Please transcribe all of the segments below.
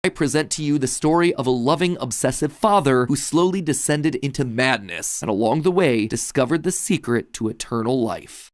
I present to you the story of a loving, obsessive father who slowly descended into madness and along the way discovered the secret to eternal life.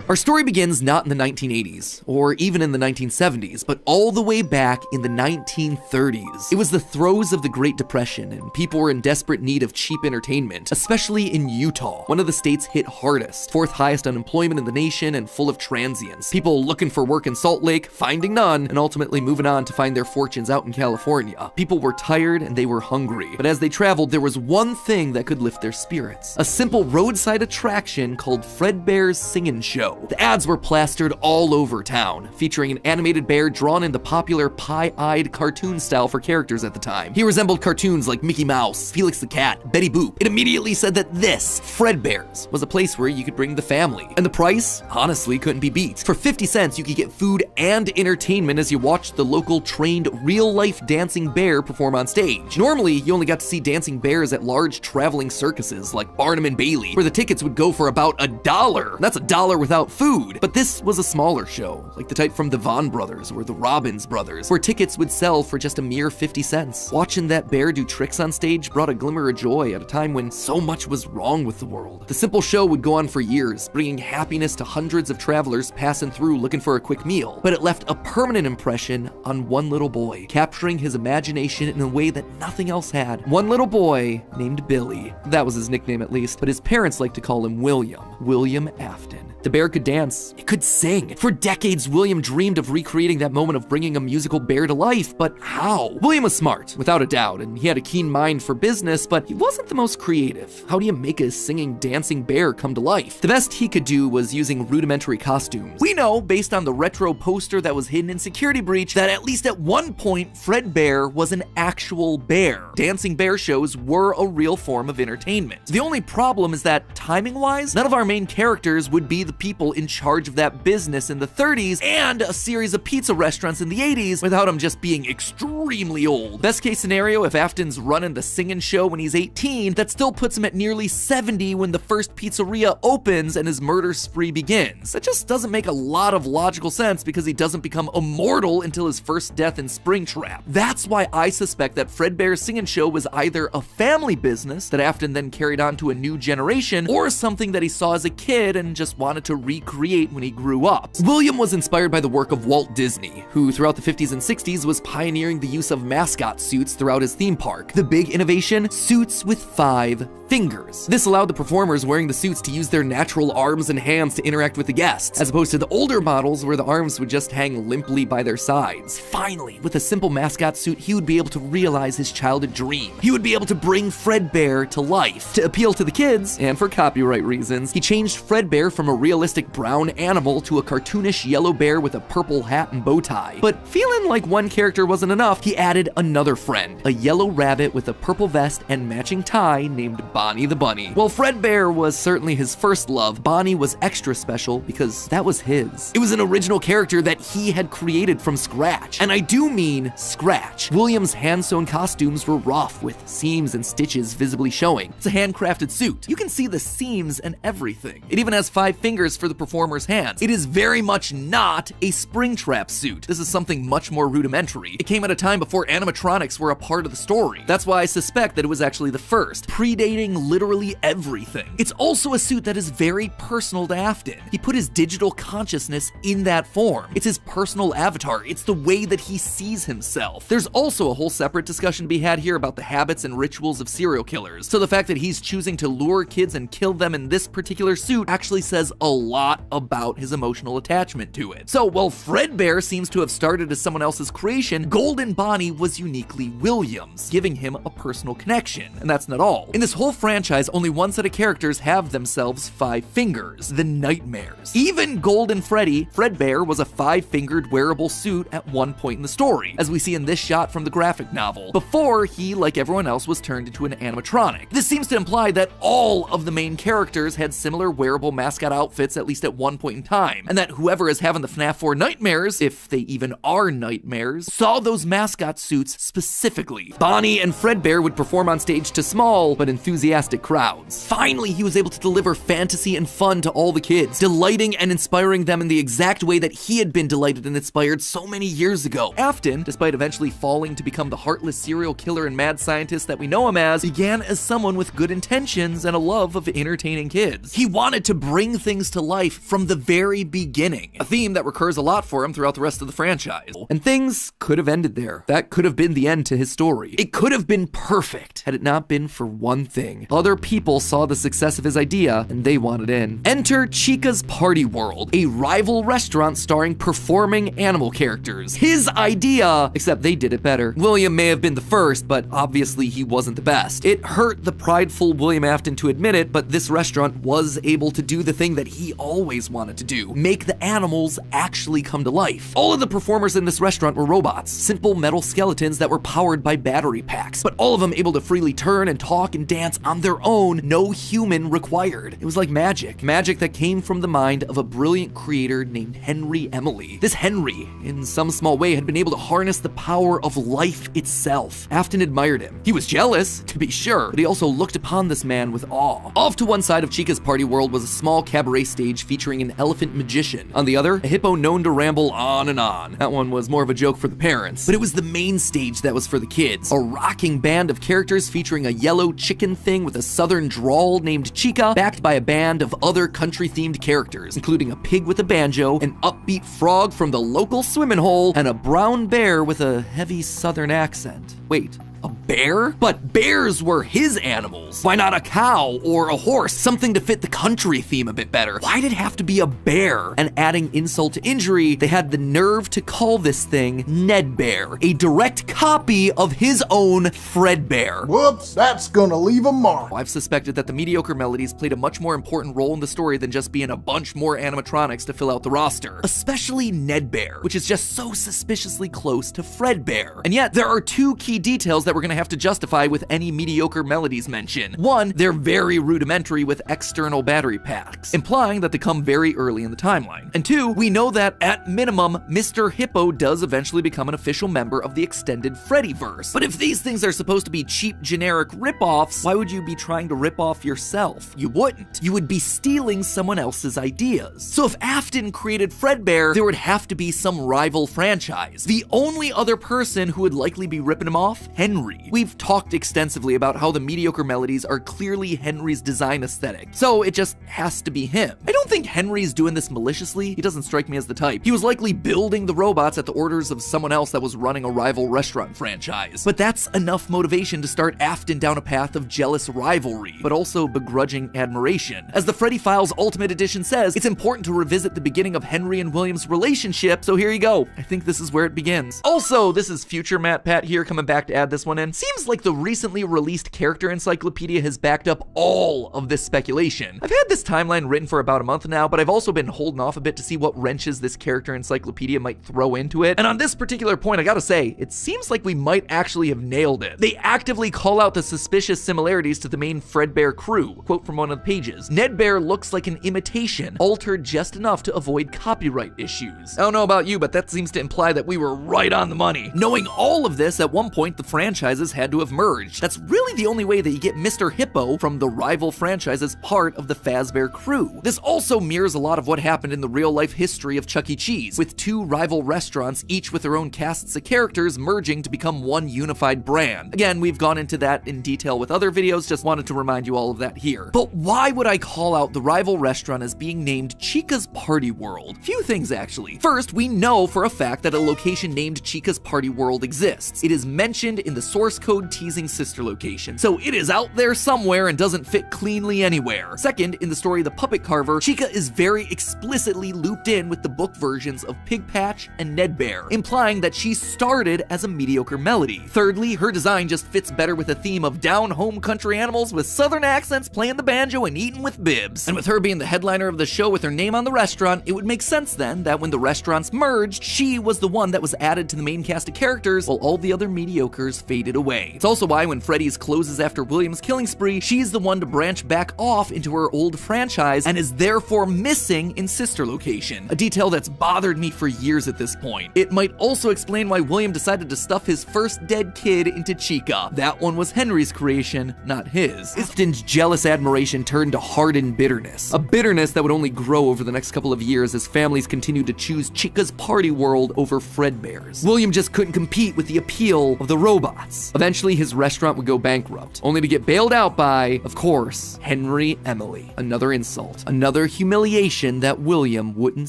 Our story begins not in the 1980s, or even in the 1970s, but all the way back in the 1930s. It was the throes of the Great Depression, and people were in desperate need of cheap entertainment, especially in Utah, one of the states hit hardest, fourth highest unemployment in the nation, and full of transients. People looking for work in Salt Lake, finding none, and ultimately moving on to find their fortunes out in California. People were tired and they were hungry, but as they traveled, there was one thing that could lift their spirits. A simple roadside attraction called Fredbear's Singin' Show. The ads were plastered all over town, featuring an animated bear drawn in the popular pie-eyed cartoon style for characters at the time. He resembled cartoons like Mickey Mouse, Felix the Cat, Betty Boop. It immediately said that this, Fredbear's, was a place where you could bring the family. And the price, honestly, couldn't be beat. For 50 cents, you could get food and entertainment as you watched the local trained real-life dancing bear perform on stage. Normally, you only got to see dancing bears at large traveling circuses like Barnum and Bailey, where the tickets would go for about $1. That's $1 without food. But this was a smaller show, like the type from the Vaughn brothers or the Robbins brothers, where tickets would sell for just a mere 50 cents. Watching that bear do tricks on stage brought a glimmer of joy at a time when so much was wrong with the world. The simple show would go on for years, bringing happiness to hundreds of travelers passing through looking for a quick meal. But it left a permanent impression on one little boy, capturing his imagination in a way that nothing else had. One little boy named Billy. That was his nickname at least, but his parents liked to call him William Afton. The bear could dance, it could sing. For decades, William dreamed of recreating that moment of bringing a musical bear to life, but how? William was smart, without a doubt, and he had a keen mind for business, but he wasn't the most creative. How do you make a singing, dancing bear come to life? The best he could do was using rudimentary costumes. We know, based on the retro poster that was hidden in Security Breach, that at least at one point, Fredbear was an actual bear. Dancing bear shows were a real form of entertainment. The only problem is that, timing-wise, none of our main characters would be the people in charge of that business in the 30s and a series of pizza restaurants in the 80s without him just being extremely old. Best case scenario, if Afton's running the singing show when he's 18, that still puts him at nearly 70 when the first pizzeria opens and his murder spree begins. That just doesn't make a lot of logical sense because he doesn't become immortal until his first death in Springtrap. That's why I suspect that Fredbear's Singing Show was either a family business that Afton then carried on to a new generation, or something that he saw as a kid and just wanted to recreate when he grew up. William was inspired by the work of Walt Disney, who throughout the 50s and 60s was pioneering the use of mascot suits throughout his theme park. The big innovation? Suits with 5 fingers. This allowed the performers wearing the suits to use their natural arms and hands to interact with the guests, as opposed to the older models where the arms would just hang limply by their sides. Finally, with a simple mascot suit, he would be able to realize his childhood dream. He would be able to bring Fredbear to life. To appeal to the kids, and for copyright reasons, he changed Fredbear from a realistic brown animal to a cartoonish yellow bear with a purple hat and bow tie. But feeling like one character wasn't enough, he added another friend, a yellow rabbit with a purple vest and matching tie named Bonnie the Bunny. While Fredbear was certainly his first love, Bonnie was extra special because that was his. It was an original character that he had created from scratch. And I do mean scratch. William's hand-sewn costumes were rough with seams and stitches visibly showing. It's a handcrafted suit. You can see the seams and everything. It even has 5 fingers for the performer's hands. It is very much not a Springtrap suit. This is something much more rudimentary. It came at a time before animatronics were a part of the story. That's why I suspect that it was actually the first, predating literally everything. It's also a suit that is very personal to Afton. He put his digital consciousness in that form. It's his personal avatar. It's the way that he sees himself. There's also a whole separate discussion to be had here about the habits and rituals of serial killers. So the fact that he's choosing to lure kids and kill them in this particular suit actually says a lot about his emotional attachment to it. So while Fredbear seems to have started as someone else's creation, Golden Bonnie was uniquely Williams, giving him a personal connection. And that's not all. In this whole franchise, only one set of characters have themselves 5 fingers, the Nightmares. Even Golden Freddy, Fredbear was a 5-fingered wearable suit at one point in the story, as we see in this shot from the graphic novel, before he, like everyone else, was turned into an animatronic. This seems to imply that all of the main characters had similar wearable mascot outfits at least at one point in time, and that whoever is having the FNAF 4 nightmares, if they even are nightmares, saw those mascot suits specifically. Bonnie and Fredbear would perform on stage to small but enthusiastic enthusiastic crowds. Finally, he was able to deliver fantasy and fun to all the kids, delighting and inspiring them in the exact way that he had been delighted and inspired so many years ago. Afton, despite eventually falling to become the heartless serial killer and mad scientist that we know him as, began as someone with good intentions and a love of entertaining kids. He wanted to bring things to life from the very beginning, a theme that recurs a lot for him throughout the rest of the franchise. And things could have ended there. That could have been the end to his story. It could have been perfect had it not been for one thing. Other people saw the success of his idea and they wanted in. Enter Chica's Party World, a rival restaurant starring performing animal characters. His idea, except they did it better. William may have been the first, but obviously he wasn't the best. It hurt the prideful William Afton to admit it, but this restaurant was able to do the thing that he always wanted to do: make the animals actually come to life. All of the performers in this restaurant were robots, simple metal skeletons that were powered by battery packs, but all of them able to freely turn and talk and dance on their own, no human required. It was like magic that came from the mind of a brilliant creator named Henry Emily. This Henry, in some small way, had been able to harness the power of life itself. Afton admired him. He was jealous, to be sure, but he also looked upon this man with awe. Off to one side of Chica's Party World was a small cabaret stage featuring an elephant magician. On the other, a hippo known to ramble on and on. That one was more of a joke for the parents, but it was the main stage that was for the kids. A rocking band of characters featuring a yellow chicken thing with a southern drawl named Chica, backed by a band of other country-themed characters, including a pig with a banjo, an upbeat frog from the local swimming hole, and a brown bear with a heavy southern accent. Wait, a bear? But bears were his animals. Why not a cow or a horse? Something to fit the country theme a bit better. Why'd it have to be a bear? And adding insult to injury, they had the nerve to call this thing Ned Bear, a direct copy of his own Fredbear. Whoops, that's gonna leave a mark. I've suspected that the mediocre melodies played a much more important role in the story than just being a bunch more animatronics to fill out the roster. Especially Ned Bear, which is just so suspiciously close to Fredbear. And yet, there are two key details that we're gonna have to justify with any mediocre melodies mention. One, they're very rudimentary with external battery packs, implying that they come very early in the timeline. And two, we know that at minimum, Mr. Hippo does eventually become an official member of the extended Freddyverse. But if these things are supposed to be cheap, generic rip-offs, why would you be trying to rip off yourself? You wouldn't. You would be stealing someone else's ideas. So if Afton created Fredbear, there would have to be some rival franchise. The only other person who would likely be ripping him off? Henry. We've talked extensively about how the mediocre melodies are clearly Henry's design aesthetic, so it just has to be him. I don't think Henry's doing this maliciously. He doesn't strike me as the type. He was likely building the robots at the orders of someone else that was running a rival restaurant franchise. But that's enough motivation to start Afton down a path of jealous rivalry, but also begrudging admiration. As the Freddy Files Ultimate Edition says, it's important to revisit the beginning of Henry and William's relationship, so here you go. I think this is where it begins. Also, this is future Matt Pat here coming back to add this one in. Seems like the recently released character encyclopedia has backed up all of this speculation. I've had this timeline written for about a month now, but I've also been holding off a bit to see what wrenches this character encyclopedia might throw into it. And on this particular point, I gotta say, it seems like we might actually have nailed it. They actively call out the suspicious similarities to the main Fredbear crew. Quote from one of the pages: Ned Bear looks like an imitation, altered just enough to avoid copyright issues. I don't know about you, but that seems to imply that we were right on the money. Knowing all of this, at one point the franchises had to have merged. That's really the only way that you get Mr. Hippo from the rival franchise as part of the Fazbear crew. This also mirrors a lot of what happened in the real-life history of Chuck E. Cheese, with two rival restaurants, each with their own casts of characters, merging to become one unified brand. Again, we've gone into that in detail with other videos, just wanted to remind you all of that here. But why would I call out the rival restaurant as being named Chica's Party World? Few things, actually. First, we know for a fact that a location named Chica's Party World exists. It is mentioned in the source code teasing sister location, so it is out there somewhere and doesn't fit cleanly anywhere. Second, in the story The Puppet Carver, Chica is very explicitly looped in with the book versions of Pig Patch and Ned Bear, implying that she started as a mediocre melody. Thirdly, her design just fits better with a theme of down-home country animals with southern accents playing the banjo and eating with bibs. And with her being the headliner of the show with her name on the restaurant, it would make sense then that when the restaurants merged, she was the one that was added to the main cast of characters while all the other mediocres faded away. It's also why when Freddy's closes after William's killing spree, she's the one to branch back off into her old franchise and is therefore missing in sister location, a detail that's bothered me for years at this point. It might also explain why William decided to stuff his first dead kid into Chica. That one was Henry's creation, not his. Afton's jealous admiration turned to hardened bitterness, a bitterness that would only grow over the next couple of years as families continued to choose Chica's party world over Fredbear's. William just couldn't compete with the appeal of the robots. Eventually, his restaurant would go bankrupt, only to get bailed out by, of course, Henry Emily. Another insult, another humiliation that William wouldn't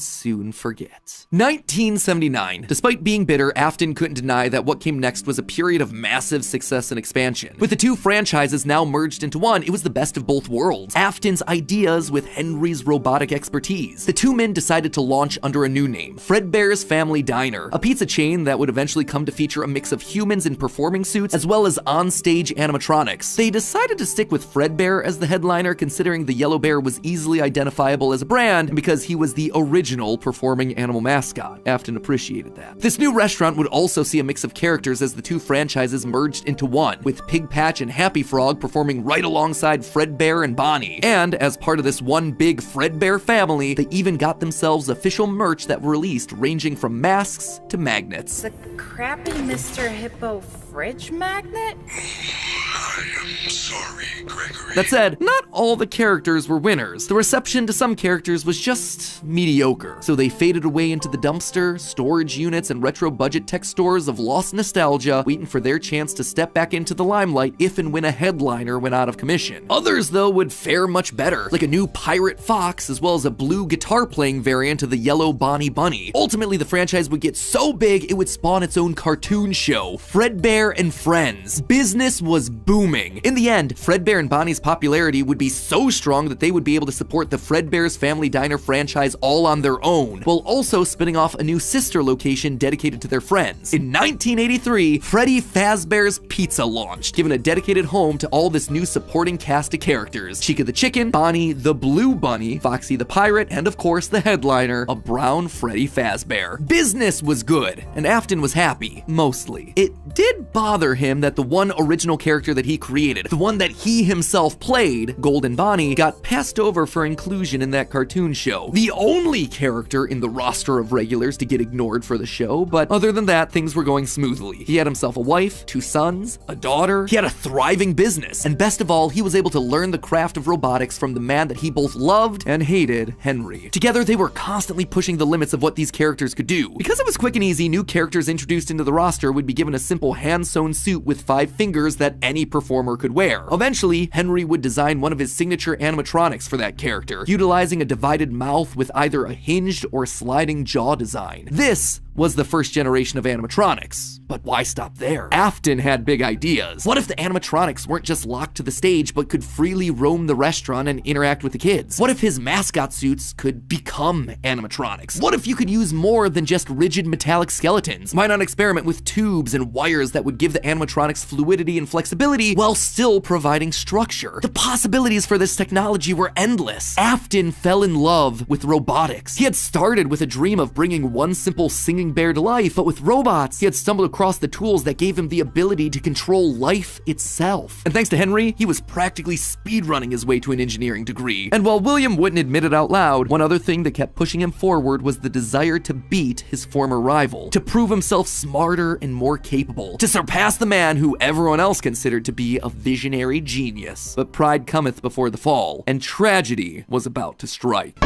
soon forget. 1979. Despite being bitter, Afton couldn't deny that what came next was a period of massive success and expansion. With the two franchises now merged into one, it was the best of both worlds. Afton's ideas with Henry's robotic expertise. The two men decided to launch under a new name, Fredbear's Family Diner, a pizza chain that would eventually come to feature a mix of humans in performing suits as well as on-stage animatronics. They decided to stick with Fredbear as the headliner, considering the yellow bear was easily identifiable as a brand and because he was the original performing animal mascot. Afton appreciated that. This new restaurant would also see a mix of characters as the two franchises merged into one, with Pig Patch and Happy Frog performing right alongside Fredbear and Bonnie. And as part of this one big Fredbear family, they even got themselves official merch that were released, ranging from masks to magnets. The crappy Mr. Hippo fridge magnet? I am sorry, Gregory. That said, not all the characters were winners. The reception to some characters was just mediocre, so they faded away into the dumpster, storage units, and retro budget tech stores of lost nostalgia, waiting for their chance to step back into the limelight if and when a headliner went out of commission. Others, though, would fare much better, like a new Pirate Fox, as well as a blue guitar-playing variant of the yellow Bonnie Bunny. Ultimately, the franchise would get so big, it would spawn its own cartoon show, Fredbear and Friends. Business was booming. In the end, Fredbear and Bonnie's popularity would be so strong that they would be able to support the Fredbear's Family Diner franchise all on their own, while also spinning off a new sister location dedicated to their friends. In 1983, Freddy Fazbear's Pizza launched, giving a dedicated home to all this new supporting cast of characters: Chica the Chicken, Bonnie the Blue Bunny, Foxy the Pirate, and of course the headliner, a brown Freddy Fazbear. Business was good, and Afton was happy, mostly. It did bother him that the one original character that he created, the one that he himself played, Golden Bonnie, got passed over for inclusion in that cartoon show. The only character in the roster of regulars to get ignored for the show, but other than that, things were going smoothly. He had himself a wife, 2 sons, a daughter, he had a thriving business, and best of all, he was able to learn the craft of robotics from the man that he both loved and hated, Henry. Together, they were constantly pushing the limits of what these characters could do. Because it was quick and easy, new characters introduced into the roster would be given a simple hand-sewn suit with 5 fingers that any performer could wear. Eventually, Henry would design one of his signature animatronics for that character, utilizing a divided mouth with either a hinged or sliding jaw design. This was the first generation of animatronics. But why stop there? Afton had big ideas. What if the animatronics weren't just locked to the stage, but could freely roam the restaurant and interact with the kids? What if his mascot suits could become animatronics? What if you could use more than just rigid metallic skeletons? Why not experiment with tubes and wires that would give the animatronics fluidity and flexibility while still providing structure? The possibilities for this technology were endless. Afton fell in love with robotics. He had started with a dream of bringing one simple singing bear to life, but with robots, he had stumbled across the tools that gave him the ability to control life itself. And thanks to Henry, he was practically speedrunning his way to an engineering degree. And while William wouldn't admit it out loud, one other thing that kept pushing him forward was the desire to beat his former rival, to prove himself smarter and more capable, to surpass the man who everyone else considered to be a visionary genius. But pride cometh before the fall, and tragedy was about to strike.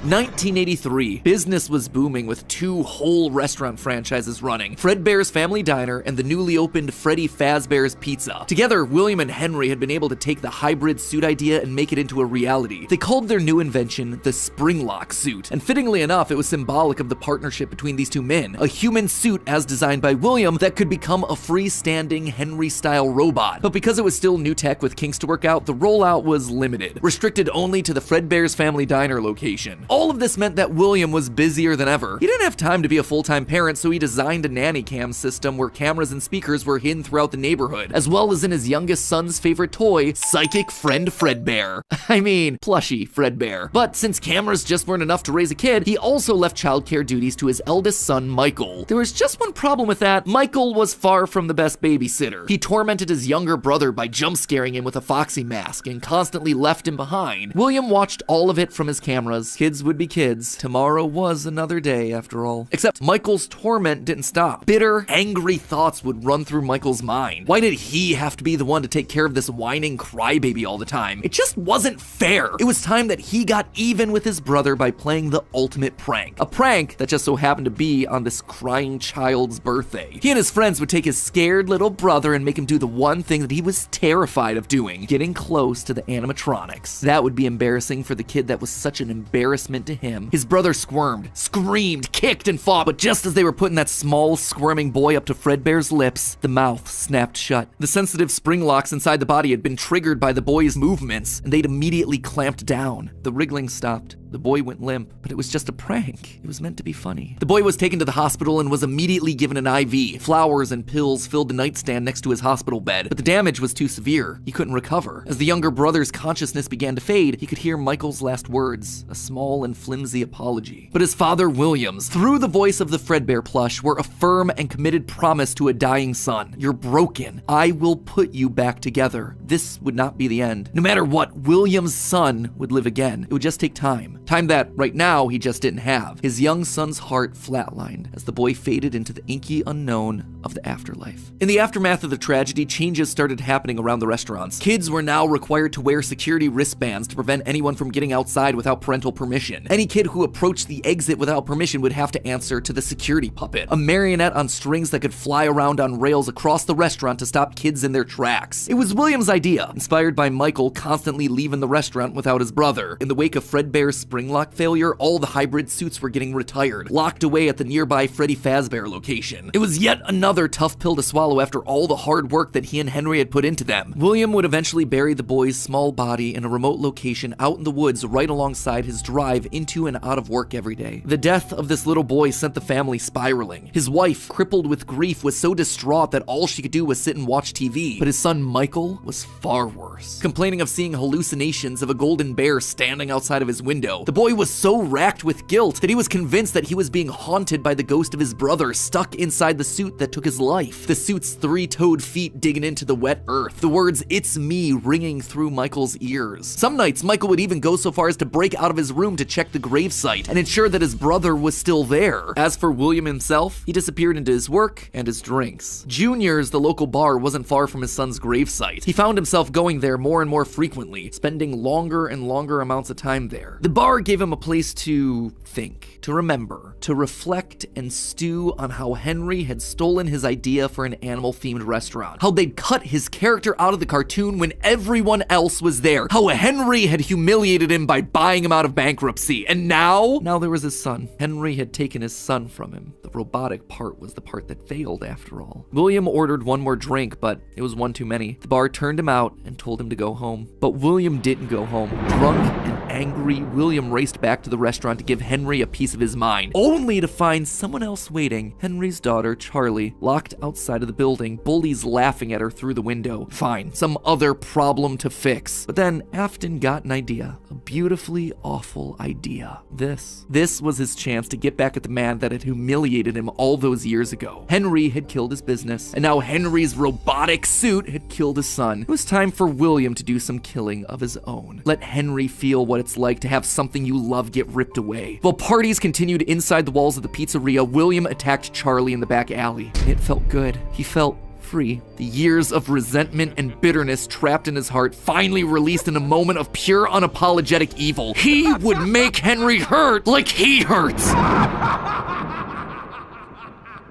1983, business was booming with 2 whole restaurant franchises running, Fredbear's Family Diner and the newly opened Freddy Fazbear's Pizza. Together, William and Henry had been able to take the hybrid suit idea and make it into a reality. They called their new invention the Springlock suit, and fittingly enough, it was symbolic of the partnership between these two men, a human suit as designed by William that could become a freestanding Henry-style robot. But because it was still new tech with kinks to work out, the rollout was limited, restricted only to the Fredbear's Family Diner location. All of this meant that William was busier than ever. He didn't have time to be a full-time parent, so he designed a nanny cam system where cameras and speakers were hidden throughout the neighborhood, as well as in his youngest son's favorite toy, Psychic Friend Fredbear. I mean, plushy Fredbear. But since cameras just weren't enough to raise a kid, he also left childcare duties to his eldest son, Michael. There was just one problem with that. Michael was far from the best babysitter. He tormented his younger brother by jump scaring him with a foxy mask and constantly left him behind. William watched all of it from his cameras. Kids would be kids. Tomorrow was another day, after all. Except Michael's torment didn't stop. Bitter, angry thoughts would run through Michael's mind. Why did he have to be the one to take care of this whining crybaby all the time? It just wasn't fair. It was time that he got even with his brother by playing the ultimate prank. A prank that just so happened to be on this crying child's birthday. He and his friends would take his scared little brother and make him do the one thing that he was terrified of doing, getting close to the animatronics. That would be embarrassing for the kid that was such an embarrassment to him. His brother squirmed, screamed, kicked, and fought, but just as they were putting that small, squirming boy up to Fredbear's lips, the mouth snapped shut. The sensitive spring locks inside the body had been triggered by the boy's movements, and they'd immediately clamped down. The wriggling stopped. The boy went limp, but it was just a prank. It was meant to be funny. The boy was taken to the hospital and was immediately given an IV. Flowers and pills filled the nightstand next to his hospital bed, but the damage was too severe. He couldn't recover. As the younger brother's consciousness began to fade, he could hear Michael's last words, a small and flimsy apology. But his father, Williams, through the voice of the Fredbear plush, were a firm and committed promise to a dying son. You're broken. I will put you back together. This would not be the end. No matter what, William's son would live again. It would just take time. Time that, right now, he just didn't have. His young son's heart flatlined as the boy faded into the inky unknown of the afterlife. In the aftermath of the tragedy, changes started happening around the restaurants. Kids were now required to wear security wristbands to prevent anyone from getting outside without parental permission. Any kid who approached the exit without permission would have to answer to the security puppet, a marionette on strings that could fly around on rails across the restaurant to stop kids in their tracks. It was William's idea, inspired by Michael constantly leaving the restaurant without his brother. In the wake of Fredbear's spring lock failure, all the hybrid suits were getting retired, locked away at the nearby Freddy Fazbear location. It was yet another tough pill to swallow after all the hard work that he and Henry had put into them. William would eventually bury the boy's small body in a remote location out in the woods right alongside his drive into and out of work every day. The death of this little boy sent the family spiraling. His wife, crippled with grief, was so distraught that all she could do was sit and watch TV. But his son Michael was far worse, complaining of seeing hallucinations of a golden bear standing outside of his window. The boy was so racked with guilt that he was convinced that he was being haunted by the ghost of his brother stuck inside the suit that took his life. The suit's three-toed feet digging into the wet earth. The words, "It's me," ringing through Michael's ears. Some nights, Michael would even go so far as to break out of his room to check the gravesite and ensure that his brother was still there. As for William himself, he disappeared into his work and his drinks. Junior's, the local bar, wasn't far from his son's gravesite. He found himself going there more and more frequently, spending longer and longer amounts of time there. The bar gave him a place to think, to remember, to reflect and stew on how Henry had stolen his idea for an animal-themed restaurant, how they'd cut his character out of the cartoon when everyone else was there, how Henry had humiliated him by buying him out of bankruptcy, and now there was his son. Henry had taken his son from him. The robotic part was the part that failed, after all. William ordered one more drink, but it was one too many. The bar turned him out and told him to go home. But William didn't go home. Drunk and angry, William raced back to the restaurant to give Henry a piece of his mind, only to find someone else waiting. Henry's daughter, Charlie, locked outside of the building, bullies laughing at her through the window. Fine, some other problem to fix. But then Afton got an idea, a beautifully awful idea. This was his chance to get back at the man that had humiliated him all those years ago. Henry had killed his business, and now Henry's robotic suit had killed his son. It was time for William to do some killing of his own. Let Henry feel what it's like to have something you love get ripped away. While parties continued inside the walls of the pizzeria, William attacked Charlie in the back alley. It felt good. He felt free. The years of resentment and bitterness trapped in his heart finally released in a moment of pure unapologetic evil. He would make Henry hurt like he hurts.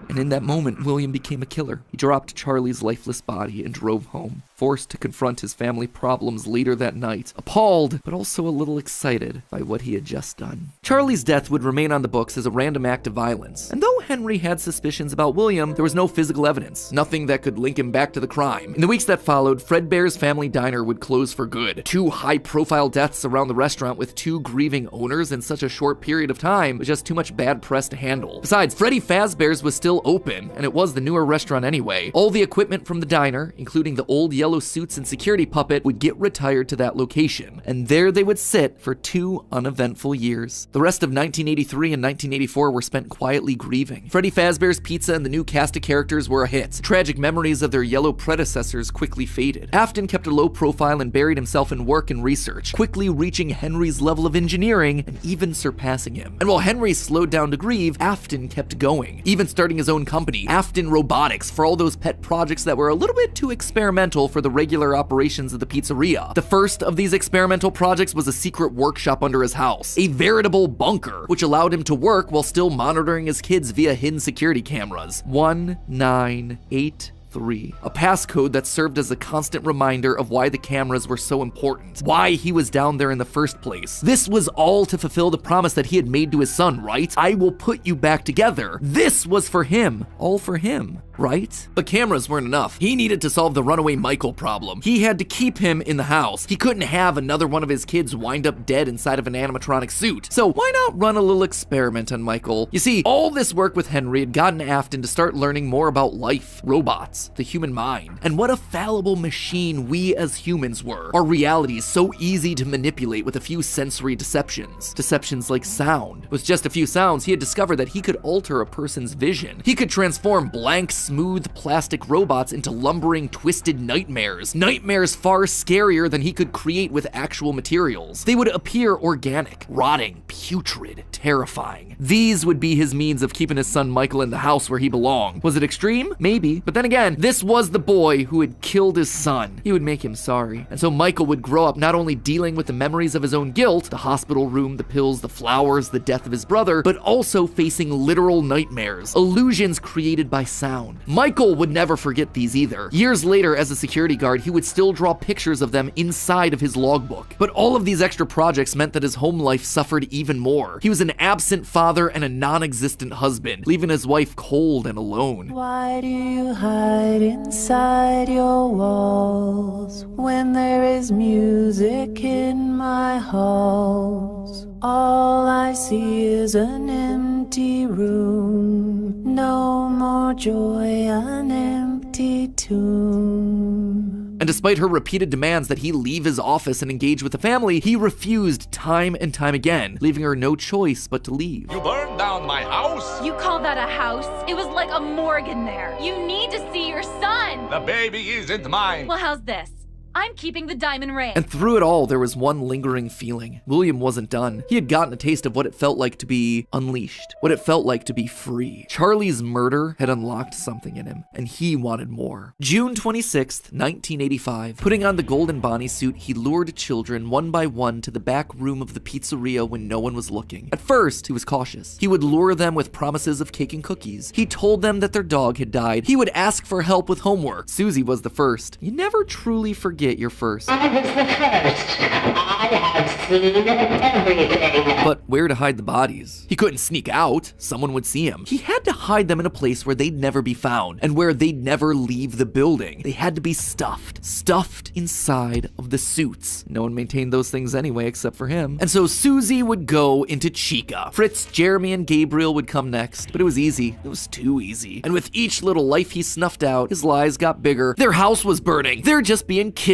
And in that moment, William became a killer. He dropped Charlie's lifeless body and drove home. forced to confront his family problems later that night, appalled, but also a little excited by what he had just done. Charlie's death would remain on the books as a random act of violence, and though Henry had suspicions about William, there was no physical evidence, nothing that could link him back to the crime. In the weeks that followed, Fredbear's family diner would close for good. 2 high-profile deaths around the restaurant with 2 grieving owners in such a short period of time was just too much bad press to handle. Besides, Freddy Fazbear's was still open, and it was the newer restaurant anyway. All the equipment from the diner, including the old yellow suits and security puppet, would get retired to that location, and there they would sit for 2 uneventful years. The rest of 1983 and 1984 were spent quietly grieving. Freddy Fazbear's Pizza and the new cast of characters were a hit. Tragic memories of their yellow predecessors quickly faded. Afton kept a low profile and buried himself in work and research, quickly reaching Henry's level of engineering and even surpassing him. And while Henry slowed down to grieve, Afton kept going, even starting his own company, Afton Robotics, for all those pet projects that were a little bit too experimental for the regular operations of the pizzeria. The first of these experimental projects was a secret workshop under his house, a veritable bunker, which allowed him to work while still monitoring his kids via hidden security cameras. 1983. A passcode that served as a constant reminder of why the cameras were so important, why he was down there in the first place. This was all to fulfill the promise that he had made to his son, right? I will put you back together. This was for him, all for him, right? But cameras weren't enough. He needed to solve the runaway Michael problem. He had to keep him in the house. He couldn't have another one of his kids wind up dead inside of an animatronic suit. So why not run a little experiment on Michael? You see, all this work with Henry had gotten Afton to start learning more about life, robots, the human mind, and what a fallible machine we as humans were. Our reality is so easy to manipulate with a few sensory deceptions. Deceptions like sound. With just a few sounds, he had discovered that he could alter a person's vision. He could transform blank, smooth plastic robots into lumbering, twisted nightmares. Nightmares far scarier than he could create with actual materials. They would appear organic, rotting, putrid, terrifying. These would be his means of keeping his son Michael in the house where he belonged. Was it extreme? Maybe. But then again, this was the boy who had killed his son. He would make him sorry. And so Michael would grow up not only dealing with the memories of his own guilt, the hospital room, the pills, the flowers, the death of his brother, but also facing literal nightmares, illusions created by sound. Michael would never forget these either. Years later, as a security guard, he would still draw pictures of them inside of his logbook. But all of these extra projects meant that his home life suffered even more. He was an absent father and a non-existent husband, leaving his wife cold and alone. Why do you hide inside your walls when there is music in my halls? All I see is an empty room, no more joy, an empty tomb. And despite her repeated demands that he leave his office and engage with the family, he refused time and time again, leaving her no choice but to leave. You burned down my house? You call that a house? It was like a morgue in there. You need to see your son. The baby isn't mine. Well, how's this? I'm keeping the diamond ring. And through it all, there was one lingering feeling. William wasn't done. He had gotten a taste of what it felt like to be unleashed, what it felt like to be free. Charlie's murder had unlocked something in him, and he wanted more. June 26th, 1985. Putting on the golden Bonnie suit, he lured children one by one to the back room of the pizzeria when no one was looking. At first, he was cautious. He would lure them with promises of cake and cookies. He told them that their dog had died. He would ask for help with homework. Susie was the first. You never truly forget your first. I was the first. I have seen everything. But where to hide the bodies? He couldn't sneak out. Someone would see him. He had to hide them in a place where they'd never be found and where they'd never leave the building. They had to be stuffed inside of the suits. No one maintained those things anyway except for him. And so Susie would go into Chica. Fritz, Jeremy, and Gabriel would come next, but it was easy. It was too easy. And with each little life he snuffed out, his lies got bigger. Their house was burning. They're just being kidnapped.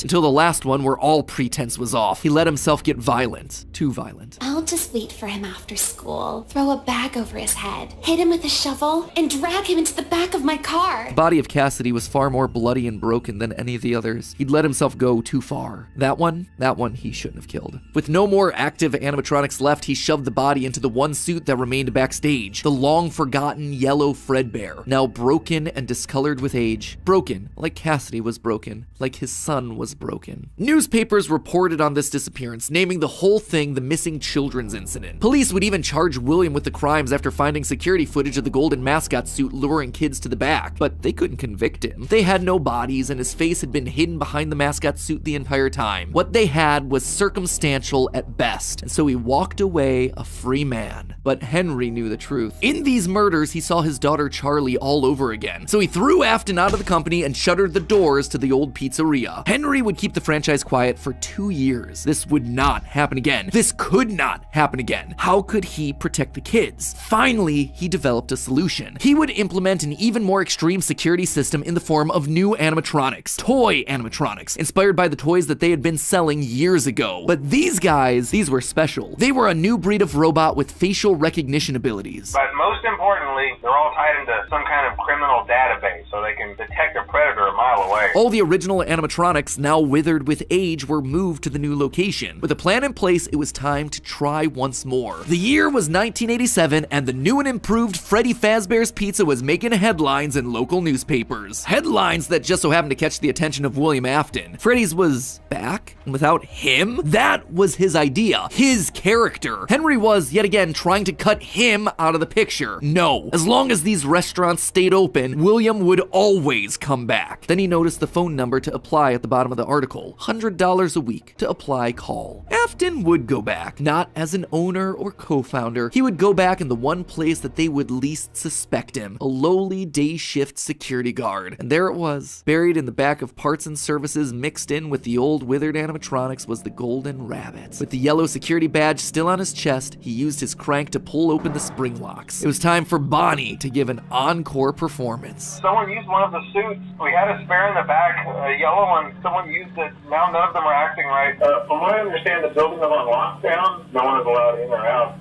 Until the last one where all pretense was off. He let himself get violent. Too violent. I'll just wait for him after school, throw a bag over his head, hit him with a shovel, and drag him into the back of my car. The body of Cassidy was far more bloody and broken than any of the others. He'd let himself go too far. That one he shouldn't have killed. With no more active animatronics left, he shoved the body into the one suit that remained backstage. The long-forgotten yellow Fredbear, now broken and discolored with age. Broken, like Cassidy was broken, like his sun was broken. Newspapers reported on this disappearance, naming the whole thing the missing children's incident. Police would even charge William with the crimes after finding security footage of the golden mascot suit luring kids to the back, but they couldn't convict him. They had no bodies, and his face had been hidden behind the mascot suit the entire time. What they had was circumstantial at best, and so he walked away a free man. But Henry knew the truth. In these murders, he saw his daughter Charlie all over again, so he threw Afton out of the company and shuttered the doors to the old pizzeria. Henry would keep the franchise quiet for 2 years. This would not happen again. This could not happen again. How could he protect the kids? Finally, he developed a solution. He would implement an even more extreme security system in the form of new animatronics, toy animatronics, inspired by the toys that they had been selling years ago. But these guys, these were special. They were a new breed of robot with facial recognition abilities. But most importantly, they're all tied into some kind of criminal database, so they can detect a predator a mile away. All the original animatronics, now withered with age, were moved to the new location. With a plan in place, it was time to try once more. The year was 1987, and the new and improved Freddy Fazbear's Pizza was making headlines in local newspapers. Headlines that just so happened to catch the attention of William Afton. Freddy's was back, and without him? That was his idea, his character. Henry was, yet again, trying to cut him out of the picture. No. As long as these restaurants stayed open, William would always come back. Then he noticed the phone number to apply at the bottom of the article. $100 a week to apply call. Afton would go back, not as an owner or co-founder. He would go back in the one place that they would least suspect him, a lowly day shift security guard. And there it was. Buried in the back of parts and services, mixed in with the old withered animatronics, was the golden rabbit. With the yellow security badge still on his chest, he used his crank to pull open the spring locks. It was time for Bonnie to give an encore performance. Someone used one of the suits. We had a spare in the back, a yellow one. Someone used it. Now none of them are acting right. From what I understand, the building is on lockdown. No one is allowed in or out,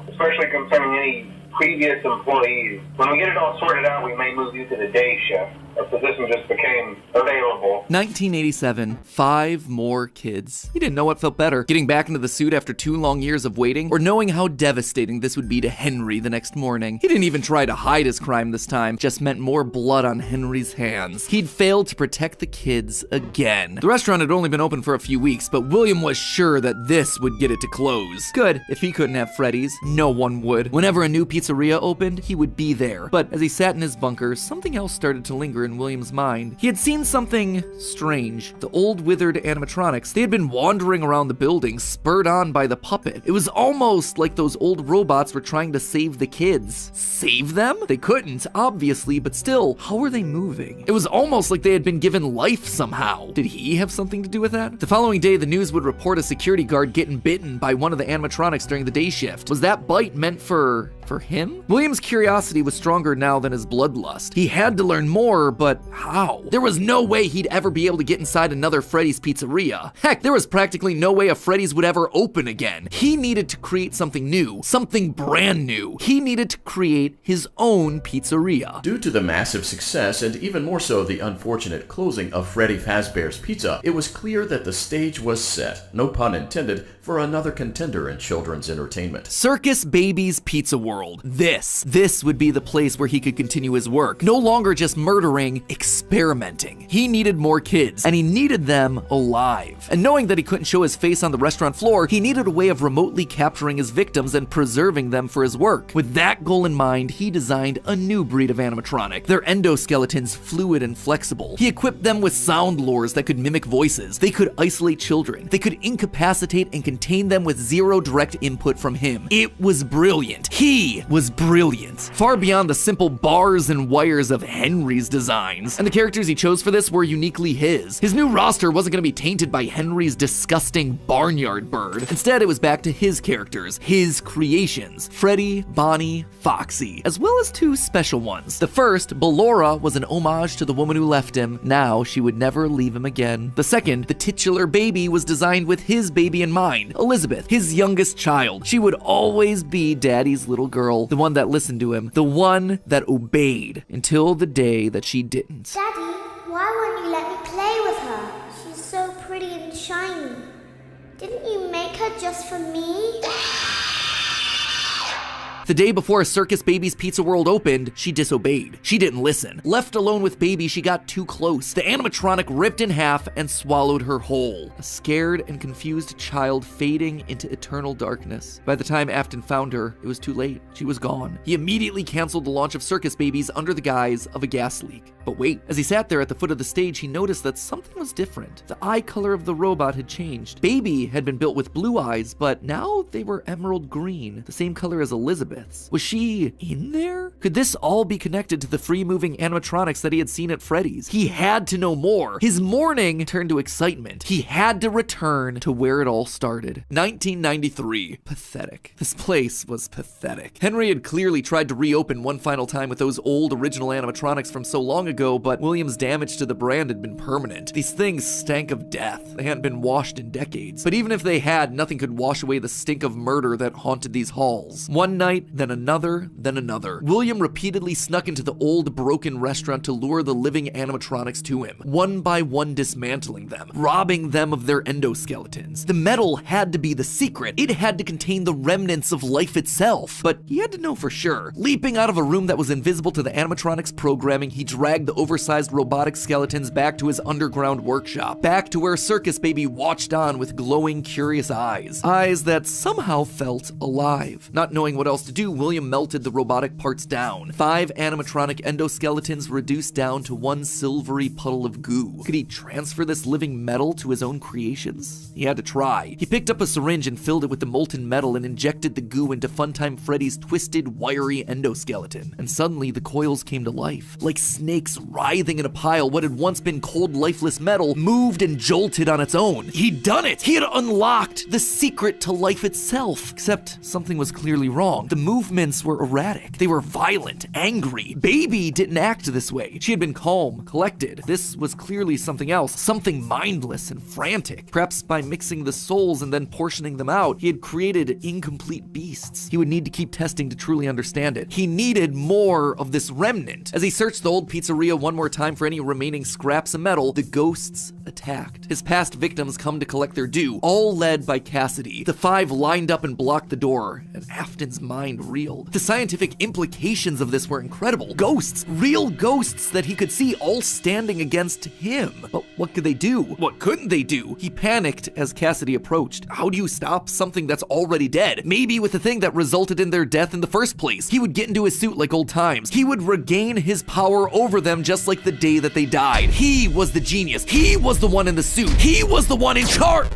especially concerning any previous employees. When we get it all sorted out, we may move you to the day shift. A position just became available. 1987, 5 more kids. He didn't know what felt better, getting back into the suit after 2 long years of waiting, or knowing how devastating this would be to Henry the next morning. He didn't even try to hide his crime this time, just meant more blood on Henry's hands. He'd failed to protect the kids again. The restaurant had only been open for a few weeks, but William was sure that this would get it to close. Good, if he couldn't have Freddy's, no one would. Whenever a new pizzeria opened, he would be there. But as he sat in his bunker, something else started to linger in William's mind. He had seen something strange. The old withered animatronics, they had been wandering around the building, spurred on by the puppet. It was almost like those old robots were trying to save the kids. Save them? They couldn't, obviously, but still, how were they moving? It was almost like they had been given life somehow. Did he have something to do with that? The following day, the news would report a security guard getting bitten by one of the animatronics during the day shift. Was that bite meant for him? William's curiosity was stronger now than his bloodlust. He had to learn more, but how? There was no way he'd ever be able to get inside another Freddy's pizzeria. Heck, there was practically no way a Freddy's would ever open again. He needed to create something new, something brand new. He needed to create his own pizzeria. Due to the massive success, and even more so the unfortunate closing of Freddy Fazbear's Pizza, it was clear that the stage was set, no pun intended, for another contender in children's entertainment. Circus Baby's Pizza World. This would be the place where he could continue his work. No longer just murdering, experimenting. He needed more kids, and he needed them alive. And knowing that he couldn't show his face on the restaurant floor, he needed a way of remotely capturing his victims and preserving them for his work. With that goal in mind, he designed a new breed of animatronic. Their endoskeletons fluid and flexible. He equipped them with sound lures that could mimic voices. They could isolate children. They could incapacitate and contain them with zero direct input from him. It was brilliant. He was brilliant. Far beyond the simple bars and wires of Henry's designs. And the characters he chose for this were uniquely his. His new roster wasn't going to be tainted by Henry's disgusting barnyard bird. Instead, it was back to his characters, his creations, Freddy, Bonnie, Foxy, as well as 2 special ones. The first, Ballora, was an homage to the woman who left him. Now she would never leave him again. The second, the titular baby, was designed with his baby in mind, Elizabeth, his youngest child. She would always be Daddy's little girl, the one that listened to him, the one that obeyed, until the day that she didn't. Daddy, why won't you let me play with her? She's so pretty and shiny. Didn't you make her just for me? The day before Circus Baby's Pizza World opened, she disobeyed. She didn't listen. Left alone with Baby, she got too close. The animatronic ripped in half and swallowed her whole. A scared and confused child fading into eternal darkness. By the time Afton found her, it was too late. She was gone. He immediately canceled the launch of Circus Babies under the guise of a gas leak. But wait, as he sat there at the foot of the stage, he noticed that something was different. The eye color of the robot had changed. Baby had been built with blue eyes, but now they were emerald green, the same color as Elizabeth's. Was she in there? Could this all be connected to the free-moving animatronics that he had seen at Freddy's? He had to know more. His mourning turned to excitement. He had to return to where it all started. 1993. Pathetic. This place was pathetic. Henry had clearly tried to reopen one final time with those old original animatronics from so long ago, but William's damage to the brand had been permanent. These things stank of death. They hadn't been washed in decades. But even if they had, nothing could wash away the stink of murder that haunted these halls. One night, then another, then another. William repeatedly snuck into the old broken restaurant to lure the living animatronics to him, one by one dismantling them, robbing them of their endoskeletons. The metal had to be the secret. It had to contain the remnants of life itself. But he had to know for sure. Leaping out of a room that was invisible to the animatronics programming, he dragged the oversized robotic skeletons back to his underground workshop, back to where Circus Baby watched on with glowing, curious eyes. Eyes that somehow felt alive. Not knowing what else to do, William melted the robotic parts down. 5 animatronic endoskeletons reduced down to one silvery puddle of goo. Could he transfer this living metal to his own creations? He had to try. He picked up a syringe and filled it with the molten metal and injected the goo into Funtime Freddy's twisted, wiry endoskeleton. And suddenly the coils came to life. Like snakes writhing in a pile, what had once been cold, lifeless metal moved and jolted on its own. He'd done it! He had unlocked the secret to life itself. Except something was clearly wrong. The movements were erratic. They were violent, angry. Baby didn't act this way. She had been calm, collected. This was clearly something else, something mindless and frantic. Perhaps by mixing the souls and then portioning them out, he had created incomplete beasts. He would need to keep testing to truly understand it. He needed more of this remnant. As he searched the old pizzeria one more time for any remaining scraps of metal, the ghosts attacked. His past victims come to collect their due, all led by Cassidy. The 5 lined up and blocked the door, and Afton's mind reeled. The scientific implications of this were incredible. Ghosts, real ghosts that he could see, all standing against him. But what could they do? What couldn't they do? He panicked as Cassidy approached. How do you stop something that's already dead? Maybe with the thing that resulted in their death in the first place. He would get into his suit like old times. He would regain his power over them just like the day that they died. He was the genius. He was the one in the suit. He was the one in charge.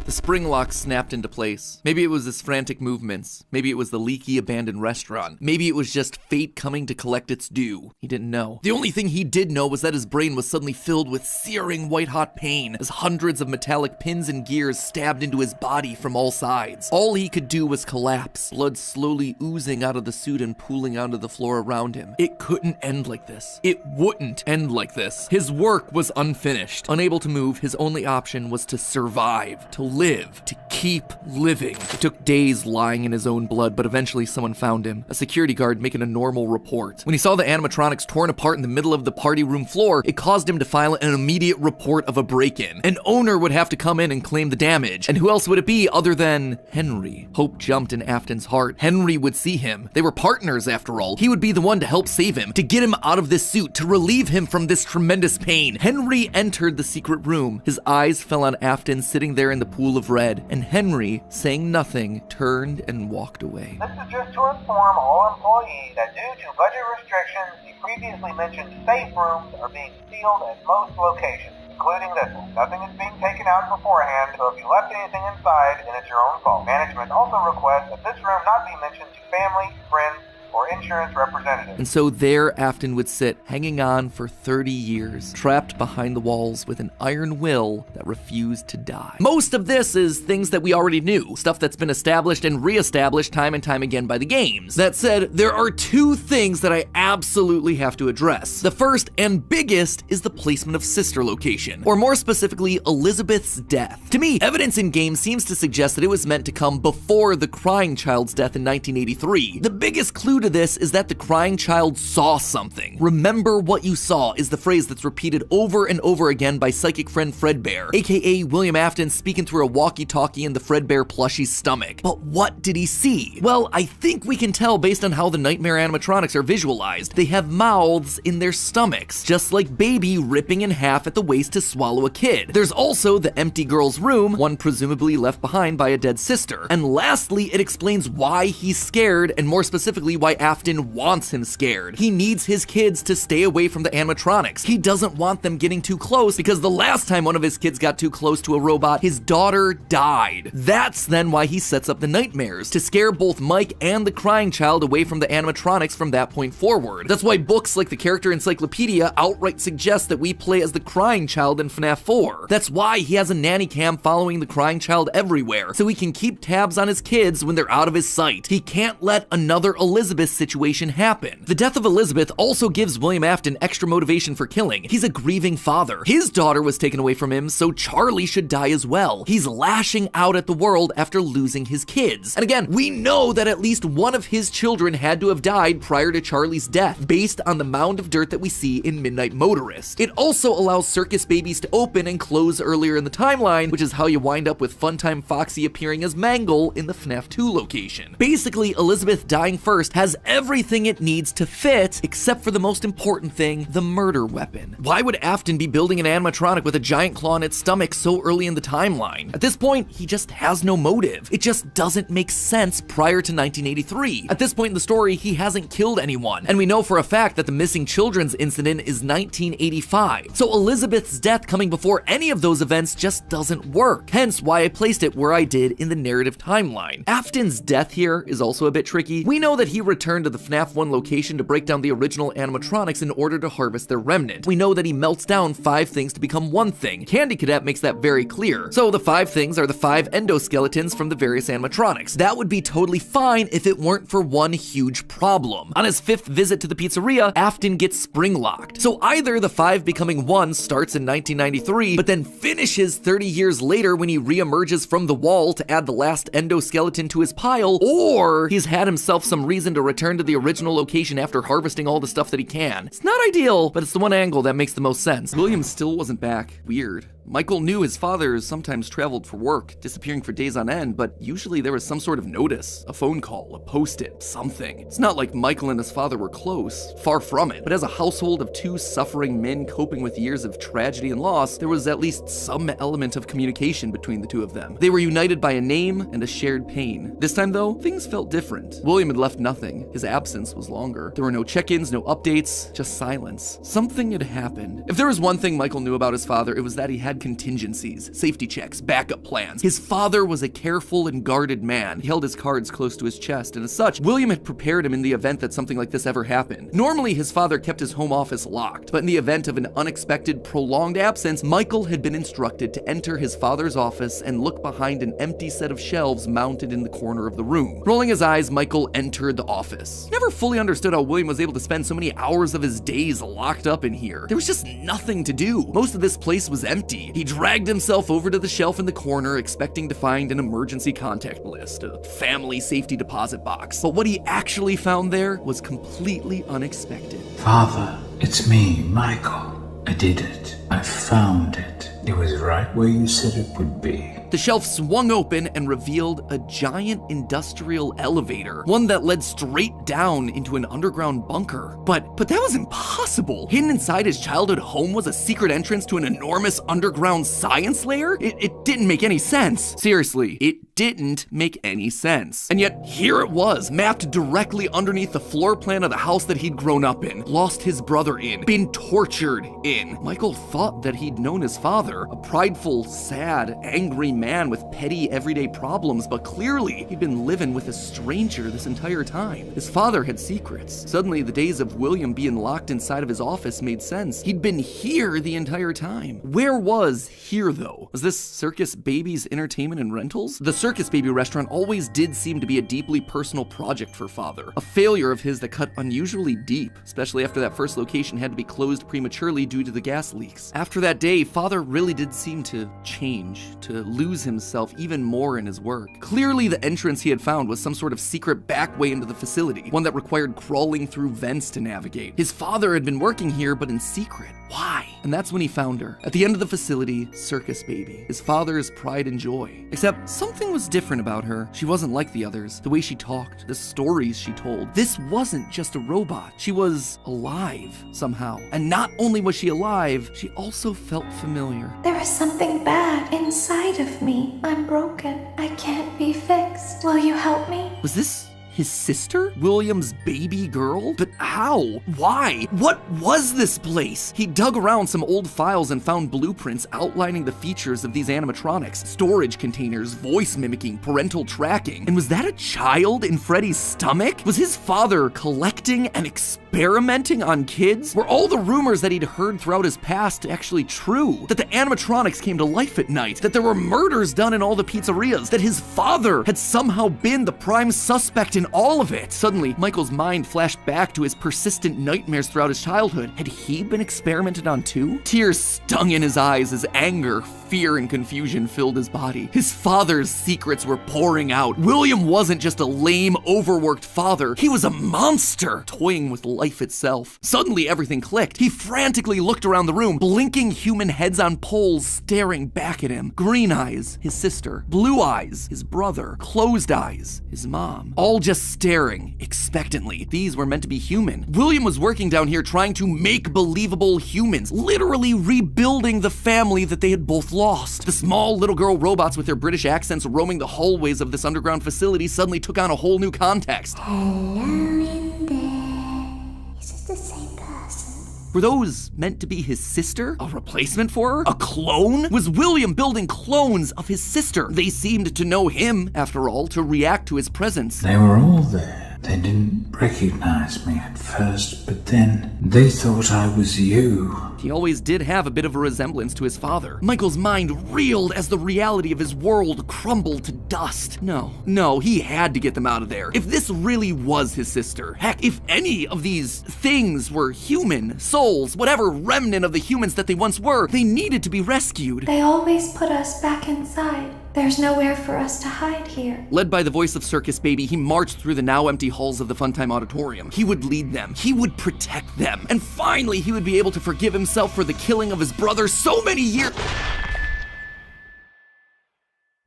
The spring lock snapped into place. Maybe it was his frantic movements. Maybe it was the leaky abandoned restaurant. Maybe it was just fate coming to collect its due. He didn't know. The only thing he did know was that his brain was suddenly filled with searing white-hot pain as hundreds of metallic pins and gears stabbed into his body from all sides. All he could do was collapse, blood slowly oozing out of the suit and pooling onto the floor around him. It couldn't end like this. It wouldn't end like this. His work was unfinished. Unable to move, his only option was to survive, to live, to keep living. It took days lying in his own blood, but eventually someone found him, a security guard making a normal report. When he saw the animatronics torn apart in the middle of the party room floor, it caused him to file an immediate report of a break-in. An owner would have to come in and claim the damage, and who else would it be other than Henry? Hope jumped in Afton's heart. Henry would see him. They were partners after all. He would be the one to help save him, to get him out of this suit, to relieve him from this tremendous pain. Henry entered the secret room. His eyes fell on Afton sitting there in the pool of red, and Henry, saying nothing, turned and walked away. This is just to inform all employees that due to budget restrictions, the previously mentioned safe rooms are being sealed at most locations, including this one. Nothing is being taken out beforehand, so if you left anything inside, then it's your own fault. Management also requests that this room not be mentioned to family, friends, or insurance representatives. And so there Afton would sit, hanging on for 30 years, trapped behind the walls with an iron will that refused to die. Most of this is things that we already knew, stuff that's been established and re-established time and time again by the games. That said, there are 2 things that I absolutely have to address. The first and biggest is the placement of Sister Location, or more specifically, Elizabeth's death. To me, evidence in games seems to suggest that it was meant to come before the crying child's death in 1983. The biggest clue to to this is that the crying child saw something. Remember what you saw is the phrase that's repeated over and over again by psychic friend Fredbear, aka William Afton speaking through a walkie-talkie in the Fredbear plushie's stomach. But what did he see? Well, I think we can tell based on how the nightmare animatronics are visualized. They have mouths in their stomachs, just like Baby ripping in half at the waist to swallow a kid. There's also the empty girl's room, one presumably left behind by a dead sister. And lastly, it explains why he's scared, and more specifically why Afton wants him scared. He needs his kids to stay away from the animatronics. He doesn't want them getting too close because the last time one of his kids got too close to a robot, his daughter died. That's then why he sets up the nightmares, to scare both Mike and the crying child away from the animatronics from that point forward. That's why books like the Character Encyclopedia outright suggest that we play as the crying child in Fnaf 4. That's why he has a nanny cam following the crying child everywhere, so he can keep tabs on his kids when they're out of his sight. He can't let another Elizabeth situation happen. The death of Elizabeth also gives William Afton extra motivation for killing. He's a grieving father. His daughter was taken away from him, so Charlie should die as well. He's lashing out at the world after losing his kids. And again, we know that at least one of his children had to have died prior to Charlie's death, based on the mound of dirt that we see in Midnight Motorist. It also allows circus babies to open and close earlier in the timeline, which is how you wind up with Funtime Foxy appearing as Mangle in the FNAF 2 location. Basically, Elizabeth dying first has everything it needs to fit, except for the most important thing, the murder weapon. Why would Afton be building an animatronic with a giant claw in its stomach so early in the timeline? At this point, he just has no motive. It just doesn't make sense prior to 1983. At this point in the story, he hasn't killed anyone, and we know for a fact that the missing children's incident is 1985. So Elizabeth's death coming before any of those events just doesn't work, hence why I placed it where I did in the narrative timeline. Afton's death here is also a bit tricky. We know that he returned to the FNAF 1 location to break down the original animatronics in order to harvest their remnant. We know that he melts down 5 things to become one thing. Candy Cadet makes that very clear. So the 5 things are the 5 endoskeletons from the various animatronics. That would be totally fine if it weren't for one huge problem. On his 5th visit to the pizzeria, Afton gets spring locked. So either the 5 becoming 1 starts in 1993, but then finishes 30 years later when he reemerges from the wall to add the last endoskeleton to his pile, or he's had himself some reason to return to the original location after harvesting all the stuff that he can. It's not ideal, but it's the one angle that makes the most sense. William still wasn't back. Weird. Michael knew his father sometimes traveled for work, disappearing for days on end, but usually there was some sort of notice, a phone call, a post-it, something. It's not like Michael and his father were close, far from it, but as a household of 2 suffering men coping with years of tragedy and loss, there was at least some element of communication between the two of them. They were united by a name and a shared pain. This time though, things felt different. William had left nothing. His absence was longer. There were no check-ins, no updates, just silence. Something had happened. If there was one thing Michael knew about his father, it was that he had contingencies, safety checks, backup plans. His father was a careful and guarded man. He held his cards close to his chest, and as such, William had prepared him in the event that something like this ever happened. Normally, his father kept his home office locked, but in the event of an unexpected, prolonged absence, Michael had been instructed to enter his father's office and look behind an empty set of shelves mounted in the corner of the room. Rolling his eyes, Michael entered the office. Never fully understood how William was able to spend so many hours of his days locked up in here. There was just nothing to do. Most of this place was empty. He dragged himself over to the shelf in the corner, expecting to find an emergency contact list, a family safety deposit box. But what he actually found there was completely unexpected. Father, it's me, Michael. I did it. I found it. It was right where you said it would be. The shelf swung open and revealed a giant industrial elevator, one that led straight down into an underground bunker. But that was impossible. Hidden inside his childhood home was a secret entrance to an enormous underground science lair? It didn't make any sense. Seriously, it didn't make any sense. And yet, here it was, mapped directly underneath the floor plan of the house that he'd grown up in, lost his brother in, been tortured in. Michael thought that he'd known his father, a prideful, sad, angry man with petty everyday problems, but clearly he'd been living with a stranger this entire time. His father had secrets. Suddenly, the days of William being locked inside of his office made sense. He'd been here the entire time. Where was here, though? Was this Circus Baby's entertainment and rentals? The Circus Baby restaurant always did seem to be a deeply personal project for father, a failure of his that cut unusually deep, especially after that first location had to be closed prematurely due to the gas leaks. After that day, father father really did seem to change, to lose himself even more in his work. Clearly, the entrance he had found was some sort of secret back way into the facility, one that required crawling through vents to navigate. His father had been working here, but in secret. Why? And that's when he found her. At the end of the facility, Circus Baby, his father's pride and joy. Except something was different about her. She wasn't like the others. The way she talked, the stories she told. This wasn't just a robot. She was alive somehow. And not only was she alive, she also felt familiar. There is something bad inside of me. I'm broken. I can't be fixed. Will you help me? Was this his sister? William's baby girl? But how? Why? What was this place? He dug around some old files and found blueprints outlining the features of these animatronics. Storage containers, voice mimicking, parental tracking. And was that a child in Freddy's stomach? Was his father collecting and experimenting on kids? Were all the rumors that he'd heard throughout his past actually true? That the animatronics came to life at night? That there were murders done in all the pizzerias? That his father had somehow been the prime suspect in all of it? Suddenly, Michael's mind flashed back to his persistent nightmares throughout his childhood. Had he been experimented on too? Tears stung in his eyes as anger, fear, and confusion filled his body. His father's secrets were pouring out. William wasn't just a lame, overworked father. He was a monster, toying with life itself. Suddenly, everything clicked. He frantically looked around the room, blinking human heads on poles staring back at him. Green eyes, his sister. Blue eyes, his brother. Closed eyes, his mom. All just staring expectantly. These were meant to be human. William was working down here trying to make believable humans, literally rebuilding the family that they had both lost. The small little girl robots with their British accents roaming the hallways of this underground facility suddenly took on a whole new context. Hello in there. Is it the same person? Were those meant to be his sister? A replacement for her? A clone? Was William building clones of his sister? They seemed to know him, after all, to react to his presence. They were all there. They didn't recognize me at first, but then they thought I was you. He always did have a bit of a resemblance to his father. Michael's mind reeled as the reality of his world crumbled to dust. No, he had to get them out of there. If this really was his sister, heck, if any of these things were human, souls, whatever remnant of the humans that they once were, they needed to be rescued. They always put us back inside. There's nowhere for us to hide here. Led by the voice of Circus Baby, he marched through the now empty halls of the Funtime Auditorium. He would lead them. He would protect them. And finally, he would be able to forgive himself for the killing of his brother so many years.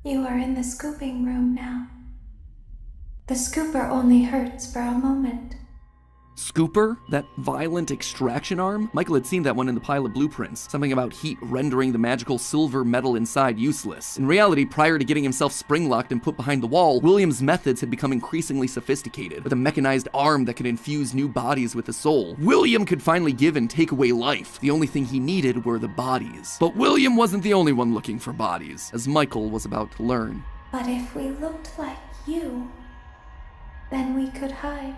You are in the scooping room now. The scooper only hurts for a moment. Scooper? That violent extraction arm? Michael had seen that one in the pile of blueprints. Something about heat rendering the magical silver metal inside useless. In reality, prior to getting himself spring-locked and put behind the wall, William's methods had become increasingly sophisticated, with a mechanized arm that could infuse new bodies with a soul. William could finally give and take away life. The only thing he needed were the bodies. But William wasn't the only one looking for bodies, as Michael was about to learn. But if we looked like you, then we could hide.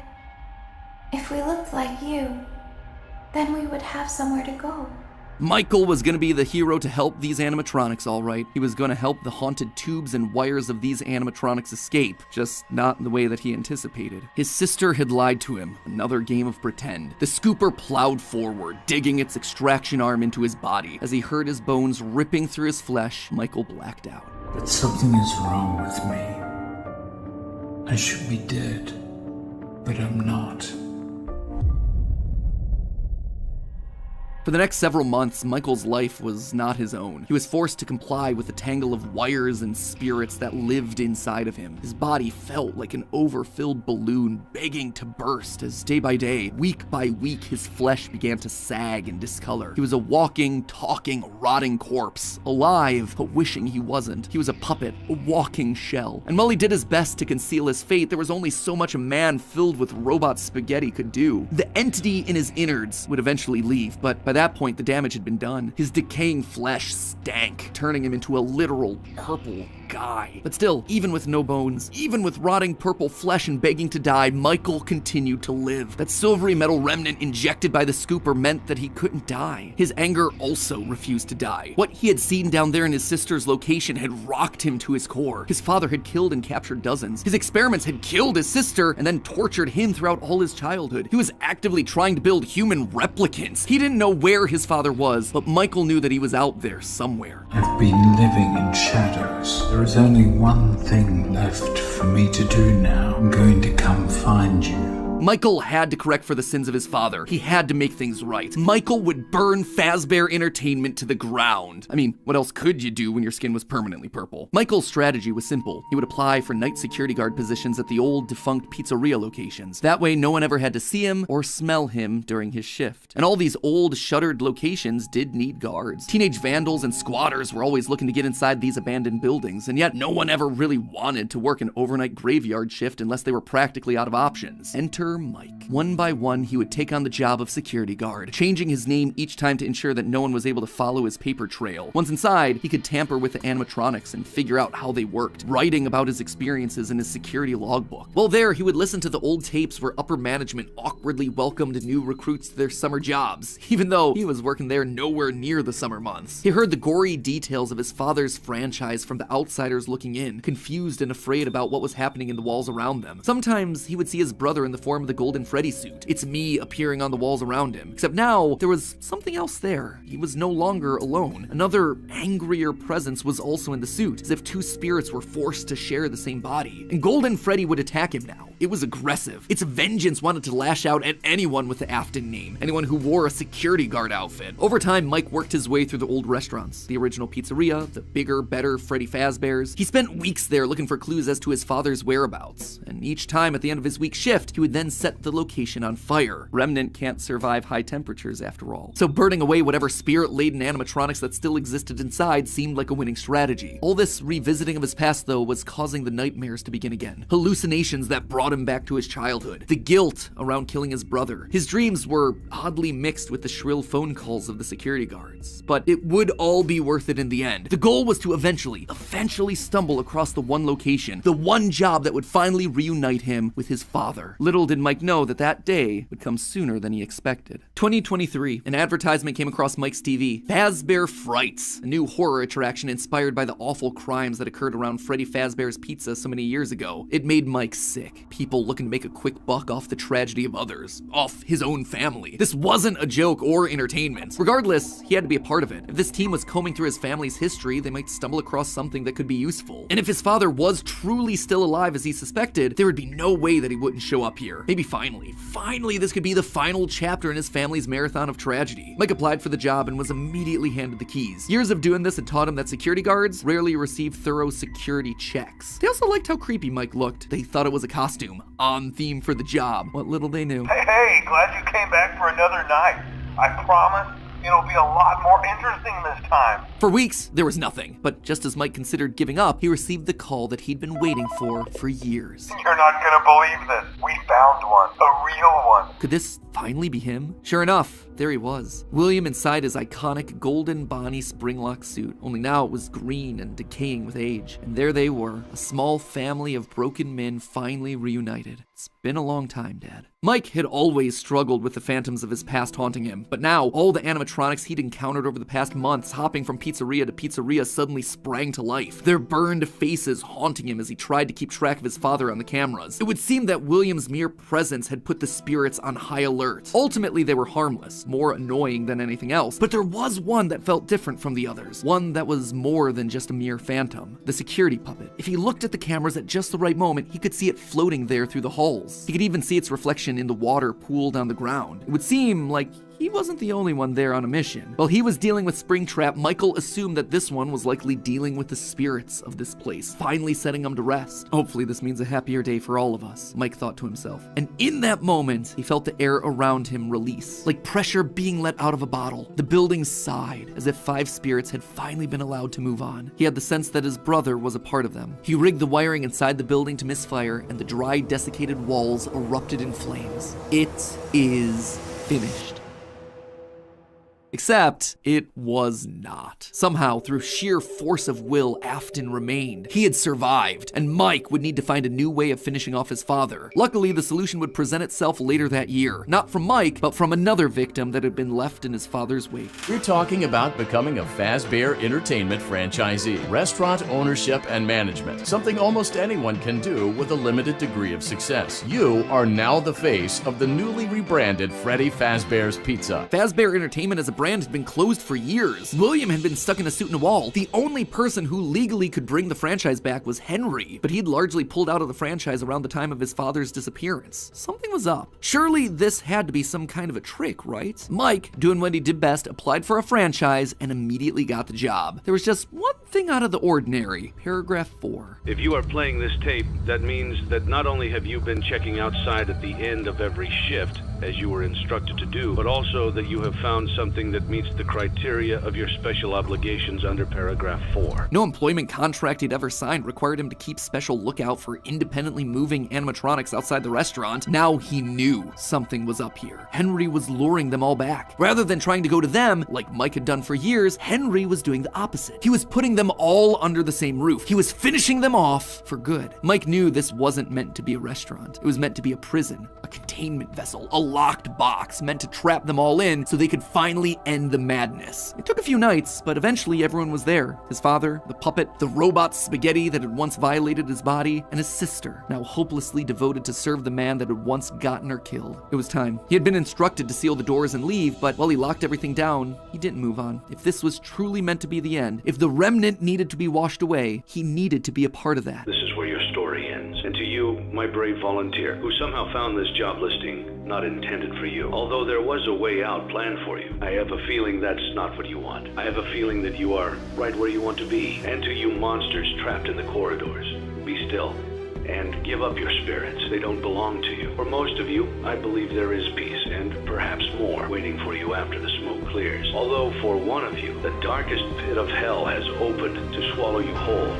If we looked like you, then we would have somewhere to go. Michael was going to be the hero to help these animatronics, all right. He was going to help the haunted tubes and wires of these animatronics escape, just not in the way that he anticipated. His sister had lied to him, another game of pretend. The scooper plowed forward, digging its extraction arm into his body. As he heard his bones ripping through his flesh, Michael blacked out. But something is wrong with me. I should be dead, but I'm not. For the next several months, Michael's life was not his own. He was forced to comply with the tangle of wires and spirits that lived inside of him. His body felt like an overfilled balloon begging to burst as day by day, week by week, his flesh began to sag and discolor. He was a walking, talking, rotting corpse, alive, but wishing he wasn't. He was a puppet, a walking shell. And while he did his best to conceal his fate, there was only so much a man filled with robot spaghetti could do. The entity in his innards would eventually leave, but by that point, the damage had been done. His decaying flesh stank, turning him into a literal purple guy. But still, even with no bones, even with rotting purple flesh and begging to die, Michael continued to live. That silvery metal remnant injected by the scooper meant that he couldn't die. His anger also refused to die. What he had seen down there in his sister's location had rocked him to his core. His father had killed and captured dozens. His experiments had killed his sister and then tortured him throughout all his childhood. He was actively trying to build human replicants. He didn't know where his father was, but Michael knew that he was out there somewhere. I've been living in shadows. There is only one thing left for me to do now. I'm going to come find you. Michael had to correct for the sins of his father. He had to make things right. Michael would burn Fazbear Entertainment to the ground. I mean, what else could you do when your skin was permanently purple? Michael's strategy was simple. He would apply for night security guard positions at the old defunct pizzeria locations. That way, no one ever had to see him or smell him during his shift. And all these old, shuttered locations did need guards. Teenage vandals and squatters were always looking to get inside these abandoned buildings, and yet no one ever really wanted to work an overnight graveyard shift unless they were practically out of options. Enter Mike. One by one, he would take on the job of security guard, changing his name each time to ensure that no one was able to follow his paper trail. Once inside, he could tamper with the animatronics and figure out how they worked, writing about his experiences in his security logbook. While there, he would listen to the old tapes where upper management awkwardly welcomed new recruits to their summer jobs, even though he was working there nowhere near the summer months. He heard the gory details of his father's franchise from the outsiders looking in, confused and afraid about what was happening in the walls around them. Sometimes he would see his brother in the form of the Golden Freddy suit. It's me appearing on the walls around him. Except now, there was something else there. He was no longer alone. Another angrier presence was also in the suit, as if two spirits were forced to share the same body. And Golden Freddy would attack him now. It was aggressive. Its vengeance wanted to lash out at anyone with the Afton name, anyone who wore a security guard outfit. Over time, Mike worked his way through the old restaurants, the original pizzeria, the bigger, better Freddy Fazbear's. He spent weeks there looking for clues as to his father's whereabouts, and each time at the end of his week shift, he would then set the location on fire. Remnant can't survive high temperatures after all. So burning away whatever spirit-laden animatronics that still existed inside seemed like a winning strategy. All this revisiting of his past, though, was causing the nightmares to begin again. Hallucinations that brought him back to his childhood. The guilt around killing his brother. His dreams were oddly mixed with the shrill phone calls of the security guards. But it would all be worth it in the end. The goal was to eventually stumble across the one location, the one job that would finally reunite him with his father. Little did Mike know that day would come sooner than he expected. 2023, an advertisement came across Mike's TV. Fazbear Frights, a new horror attraction inspired by the awful crimes that occurred around Freddy Fazbear's Pizza so many years ago. It made Mike sick. People looking to make a quick buck off the tragedy of others, off his own family. This wasn't a joke or entertainment. Regardless, he had to be a part of it. If this team was combing through his family's history, they might stumble across something that could be useful. And if his father was truly still alive as he suspected, there would be no way that he wouldn't show up here. Maybe finally, this could be the final chapter in his family's marathon of tragedy. Mike applied for the job and was immediately handed the keys. Years of doing this had taught him that security guards rarely receive thorough security checks. They also liked how creepy Mike looked. They thought it was a costume, on theme for the job. What little they knew. Hey, glad you came back for another night. I promise it'll be a lot more interesting this time. For weeks, there was nothing. But just as Mike considered giving up, he received the call that he'd been waiting for years. You're not gonna believe this. We found one. A real one. Could this finally be him? Sure enough, there he was. William inside his iconic golden Bonnie Springlock suit, only now it was green and decaying with age. And there they were, a small family of broken men finally reunited. It's been a long time, Dad. Mike had always struggled with the phantoms of his past haunting him, but now all the animatronics he'd encountered over the past months, hopping from pizzeria to pizzeria, suddenly sprang to life, their burned faces haunting him as he tried to keep track of his father on the cameras. It would seem that William's mere presence had put the spirits on high alert. Ultimately, they were harmless, more annoying than anything else, but there was one that felt different from the others, one that was more than just a mere phantom, the security puppet. If he looked at the cameras at just the right moment, he could see it floating there through the halls. He could even see its reflection in the water pooled on the ground. It would seem like he wasn't the only one there on a mission. While he was dealing with Springtrap, Michael assumed that this one was likely dealing with the spirits of this place, finally setting them to rest. Hopefully this means a happier day for all of us, Mike thought to himself. And in that moment, he felt the air around him release, like pressure being let out of a bottle. The building sighed, as if 5 spirits had finally been allowed to move on. He had the sense that his brother was a part of them. He rigged the wiring inside the building to misfire, and the dry, desiccated walls erupted in flames. It is finished. Except it was not. Somehow, through sheer force of will, Afton remained. He had survived, and Mike would need to find a new way of finishing off his father. Luckily, the solution would present itself later that year. Not from Mike, but from another victim that had been left in his father's wake. We're talking about becoming a Fazbear Entertainment franchisee. Restaurant ownership and management. Something almost anyone can do with a limited degree of success. You are now the face of the newly rebranded Freddy Fazbear's Pizza. Fazbear Entertainment as a brand had been closed for years. William had been stuck in a suit and a wall. The only person who legally could bring the franchise back was Henry, but he'd largely pulled out of the franchise around the time of his father's disappearance. Something was up. Surely this had to be some kind of a trick, right? Mike, doing what he did best, applied for a franchise and immediately got the job. There was just one thing out of the ordinary. Paragraph 4. If you are playing this tape, that means that not only have you been checking outside at the end of every shift, as you were instructed to do, but also that you have found something that meets the criteria of your special obligations under paragraph 4. No employment contract he'd ever signed required him to keep special lookout for independently moving animatronics outside the restaurant. Now he knew something was up here. Henry was luring them all back. Rather than trying to go to them, like Mike had done for years, Henry was doing the opposite. He was putting them all under the same roof. He was finishing them off for good. Mike knew this wasn't meant to be a restaurant. It was meant to be a prison, a containment vessel, a locked box meant to trap them all in so they could finally end the madness. It took a few nights, but eventually everyone was there. His father, the puppet, the robot spaghetti that had once violated his body, and his sister, now hopelessly devoted to serve the man that had once gotten her killed. It was time. He had been instructed to seal the doors and leave, but while he locked everything down, he didn't move on. If this was truly meant to be the end, if the remnant needed to be washed away, he needed to be a part of that. This is where your story ends. And to you, my brave volunteer, who somehow found this job listing not intended for you. Although there was a way out planned for you, I have a feeling that's not what you want. I have a feeling that you are right where you want to be. And to you monsters trapped in the corridors, be still and give up your spirits. They don't belong to you. For most of you, I believe there is peace and perhaps more waiting for you after the smoke clears. Although for one of you, the darkest pit of hell has opened to swallow you whole.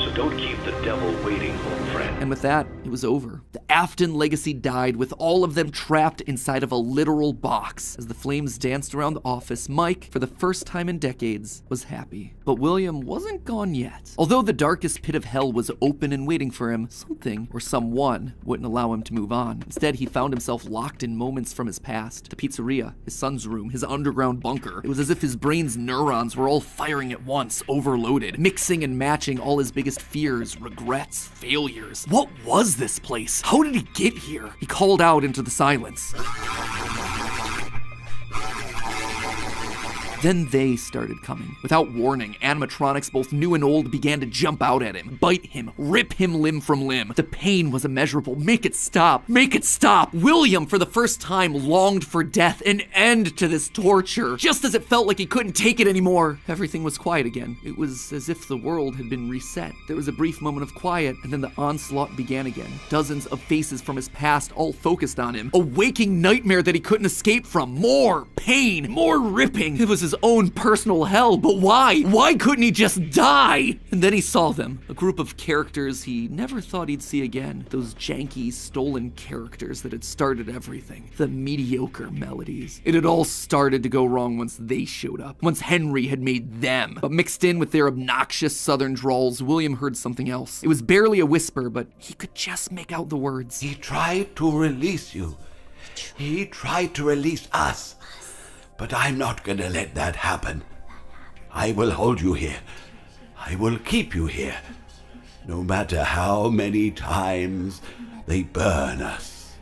So don't keep the devil waiting, old friend. And with that, it was over. The Afton legacy died with all of them trapped inside of a literal box. As the flames danced around the office, Mike, for the first time in decades, was happy. But William wasn't gone yet. Although the darkest pit of hell was open and waiting for him, something or someone wouldn't allow him to move on. Instead, he found himself locked in moments from his past. The pizzeria, his son's room, his underground bunker. It was as if his brain's neurons were all firing at once, overloaded, mixing and matching all his biggest fears, regrets, failures. What was this place? How did he get here? He called out into the silence. Then they started coming. Without warning, animatronics both new and old began to jump out at him, bite him, rip him limb from limb. The pain was immeasurable. Make it stop. Make it stop. William, for the first time, longed for death, an end to this torture. Just as it felt like he couldn't take it anymore, everything was quiet again. It was as if the world had been reset. There was a brief moment of quiet, and then the onslaught began again. Dozens of faces from his past all focused on him. A waking nightmare that he couldn't escape from. More pain, more ripping. It was his own personal hell, but why? Why couldn't he just die? And then he saw them, a group of characters he never thought he'd see again. Those janky, stolen characters that had started everything. The mediocre melodies. It had all started to go wrong once they showed up, once Henry had made them. But mixed in with their obnoxious southern drawls, William heard something else. It was barely a whisper, but he could just make out the words. He tried to release you. He tried to release us. But I'm not gonna let that happen. I will hold you here. I will keep you here. No matter how many times they burn us.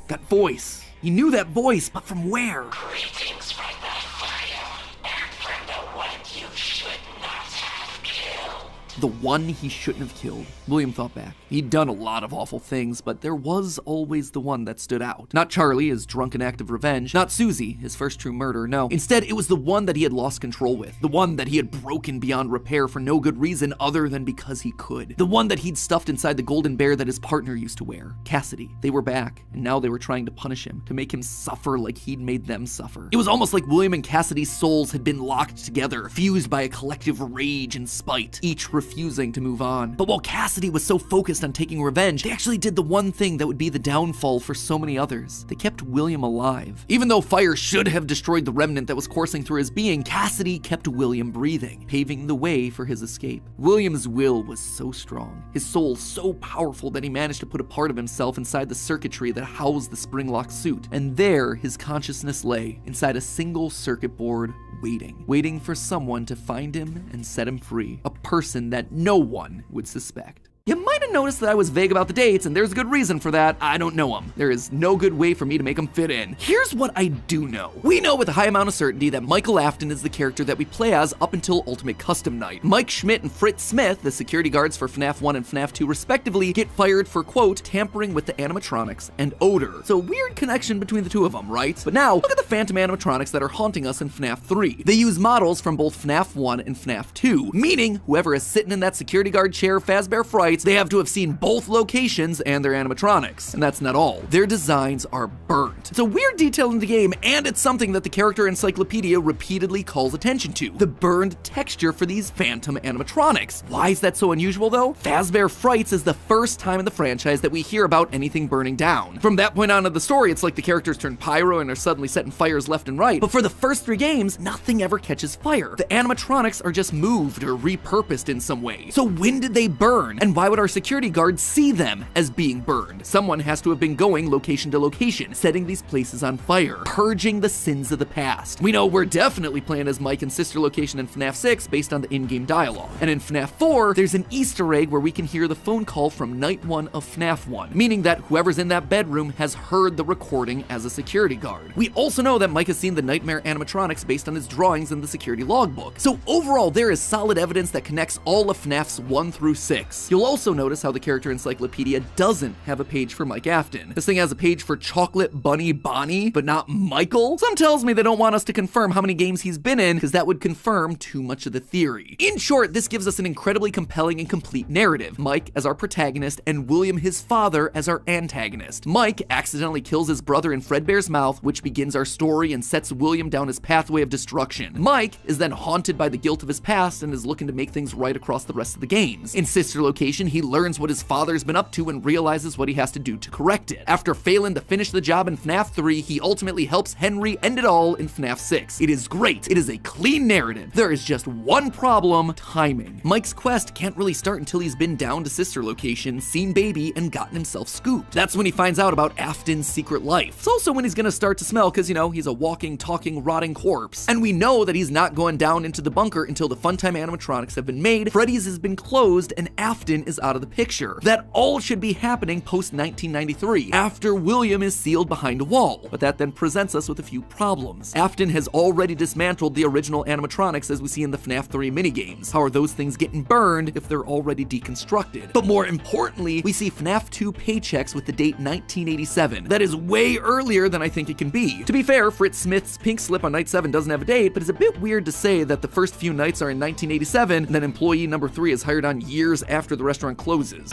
That voice. He knew that voice, but from where? Greetings from the fire and from the one you should not have killed. The one he shouldn't have killed. William thought back. He'd done a lot of awful things, but there was always the one that stood out. Not Charlie, his drunken act of revenge. Not Susie, his first true murder. No. Instead, it was the one that he had lost control with. The one that he had broken beyond repair for no good reason other than because he could. The one that he'd stuffed inside the golden bear that his partner used to wear. Cassidy. They were back, and now they were trying to punish him, to make him suffer like he'd made them suffer. It was almost like William and Cassidy's souls had been locked together, fused by a collective rage and spite. Each refused refusing to move on. But while Cassidy was so focused on taking revenge, they actually did the one thing that would be the downfall for so many others. They kept William alive. Even though fire should have destroyed the remnant that was coursing through his being, Cassidy kept William breathing, paving the way for his escape. William's will was so strong, his soul so powerful that he managed to put a part of himself inside the circuitry that housed the spring-lock suit, and there his consciousness lay, inside a single circuit board, waiting for someone to find him and set him free, a person that no one would suspect. You might have noticed that I was vague about the dates, and there's a good reason for that. I don't know them. There is no good way for me to make them fit in. Here's what I do know. We know with a high amount of certainty that Michael Afton is the character that we play as up until Ultimate Custom Night. Mike Schmidt and Fritz Smith, the security guards for FNAF 1 and FNAF 2 respectively, get fired for, quote, tampering with the animatronics and odor. So weird connection between the two of them, right? But now, look at the phantom animatronics that are haunting us in FNAF 3. They use models from both FNAF 1 and FNAF 2, meaning whoever is sitting in that security guard chair, Fazbear Frights, they have to have seen both locations and their animatronics. And that's not all. Their designs are burnt. It's a weird detail in the game, and it's something that the character encyclopedia repeatedly calls attention to. The burned texture for these phantom animatronics. Why is that so unusual though? Fazbear Frights is the first time in the franchise that we hear about anything burning down. From that point on in the story, it's like the characters turn pyro and are suddenly setting fires left and right. But for the first 3 games, nothing ever catches fire. The animatronics are just moved or repurposed in some way. So when did they burn? And why would our security guards see them as being burned? Someone has to have been going location to location, setting these places on fire, purging the sins of the past. We know we're definitely playing as Mike and sister location in FNAF 6 based on the in-game dialogue. And in FNAF 4, there's an Easter egg where we can hear the phone call from night 1 of FNAF 1, meaning that whoever's in that bedroom has heard the recording as a security guard. We also know that Mike has seen the nightmare animatronics based on his drawings in the security logbook. So overall, there is solid evidence that connects all of FNAFs 1 through 6. You'll also notice how the character encyclopedia doesn't have a page for Mike Afton. This thing has a page for Chocolate Bunny Bonnie, but not Michael. Some tells me they don't want us to confirm how many games he's been in, because that would confirm too much of the theory. In short, this gives us an incredibly compelling and complete narrative. Mike as our protagonist, and William his father as our antagonist. Mike accidentally kills his brother in Fredbear's mouth, which begins our story and sets William down his pathway of destruction. Mike is then haunted by the guilt of his past and is looking to make things right across the rest of the games. In sister location, he learns what his father's been up to and realizes what he has to do to correct it. After failing to finish the job in FNAF 3, he ultimately helps Henry end it all in FNAF 6. It is great. It is a clean narrative. There is just one problem: timing. Mike's quest can't really start until he's been down to sister location, seen baby, and gotten himself scooped. That's when he finds out about Afton's secret life. It's also when he's gonna start to smell, because, you know, he's a walking, talking, rotting corpse. And we know that he's not going down into the bunker until the Funtime animatronics have been made, Freddy's has been closed, and Afton is out of the picture. That all should be happening post-1993, after William is sealed behind a wall. But that then presents us with a few problems. Afton has already dismantled the original animatronics as we see in the FNAF 3 minigames. How are those things getting burned if they're already deconstructed? But more importantly, we see FNAF 2 paychecks with the date 1987. That is way earlier than I think it can be. To be fair, Fritz Smith's pink slip on night 7 doesn't have a date, but it's a bit weird to say that the first few nights are in 1987 and then employee number 3 is hired on years after the restaurant closes.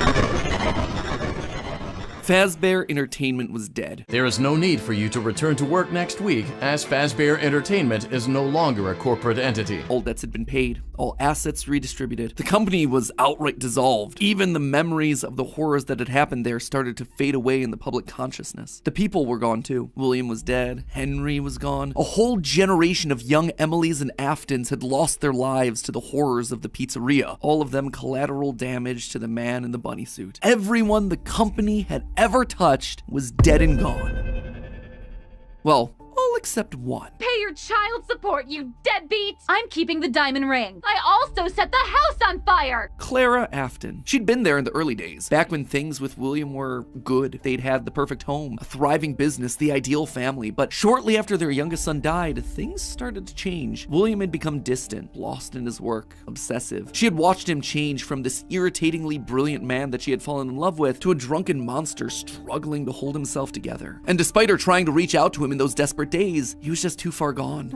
Fazbear Entertainment was dead. There is no need for you to return to work next week, as Fazbear Entertainment is no longer a corporate entity. All debts had been paid, all assets redistributed. The company was outright dissolved. Even the memories of the horrors that had happened there started to fade away in the public consciousness. The people were gone too. William was dead, Henry was gone. A whole generation of young Emilys and Aftons had lost their lives to the horrors of the pizzeria, all of them collateral damage to the man in the bunny suit. Everyone the company had ever touched was dead and gone. Well, all except one. Pay your child support, you deadbeat! I'm keeping the diamond ring. I also set the house on fire! Clara Afton. She'd been there in the early days, back when things with William were good. They'd had the perfect home, a thriving business, the ideal family. But shortly after their youngest son died, things started to change. William had become distant, lost in his work, obsessive. She had watched him change from this irritatingly brilliant man that she had fallen in love with to a drunken monster struggling to hold himself together. And despite her trying to reach out to him in those desperate days, he was just too far gone.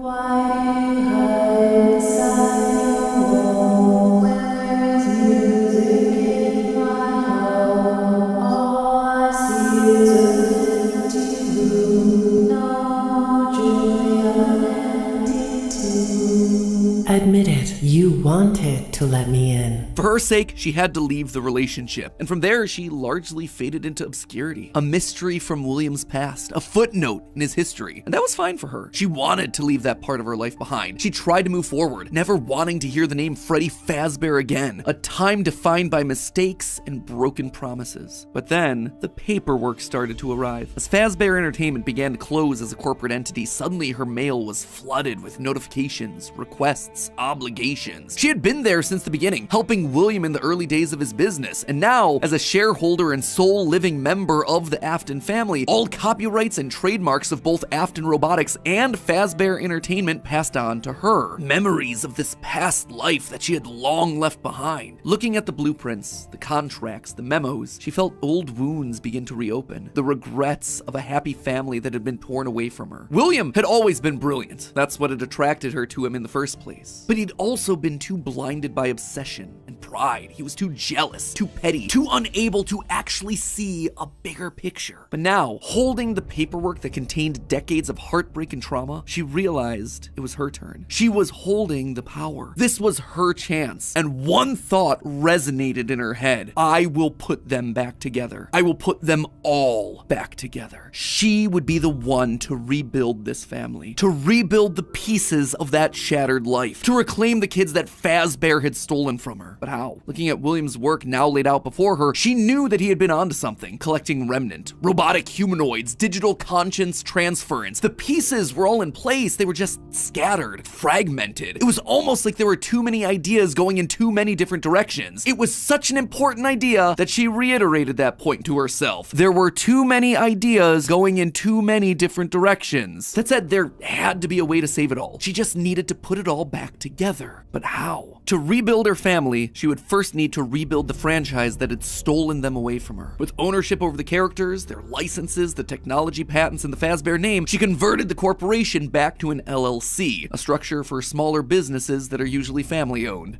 I admit it, you wanted to let me in. For her sake, she had to leave the relationship, and from there, she largely faded into obscurity. A mystery from William's past, a footnote in his history, and that was fine for her. She wanted to leave that part of her life behind. She tried to move forward, never wanting to hear the name Freddy Fazbear again, a time defined by mistakes and broken promises. But then, the paperwork started to arrive. As Fazbear Entertainment began to close as a corporate entity, suddenly her mail was flooded with notifications, requests, obligations. She had been there since the beginning, helping William in the early days of his business, and now, as a shareholder and sole living member of the Afton family, all copyrights and trademarks of both Afton Robotics and Fazbear Entertainment passed on to her. Memories of this past life that she had long left behind. Looking at the blueprints, the contracts, the memos, she felt old wounds begin to reopen. The regrets of a happy family that had been torn away from her. William had always been brilliant. That's what had attracted her to him in the first place. But he'd also been too blinded by obsession and pride. He was too jealous, too petty, too unable to actually see a bigger picture. But now, holding the paperwork that contained decades of heartbreak and trauma, she realized it was her turn. She was holding the power. This was her chance. And one thought resonated in her head. I will put them back together. I will put them all back together. She would be the one to rebuild this family, to rebuild the pieces of that shattered life, to reclaim the kids that Fazbear had stolen from her. But how? Looking at William's work now laid out before her, she knew that he had been onto something, collecting remnant, robotic humanoids, digital conscience transference. The pieces were all in place, they were just scattered, fragmented. It was almost like there were too many ideas going in too many different directions. It was such an important idea that she reiterated that point to herself. There were too many ideas going in too many different directions. That said, there had to be a way to save it all. She just needed to put it all back together. But how? To rebuild her family, she would first need to rebuild the franchise that had stolen them away from her. With ownership over the characters, their licenses, the technology patents, and the Fazbear name, she converted the corporation back to an LLC, a structure for smaller businesses that are usually family-owned.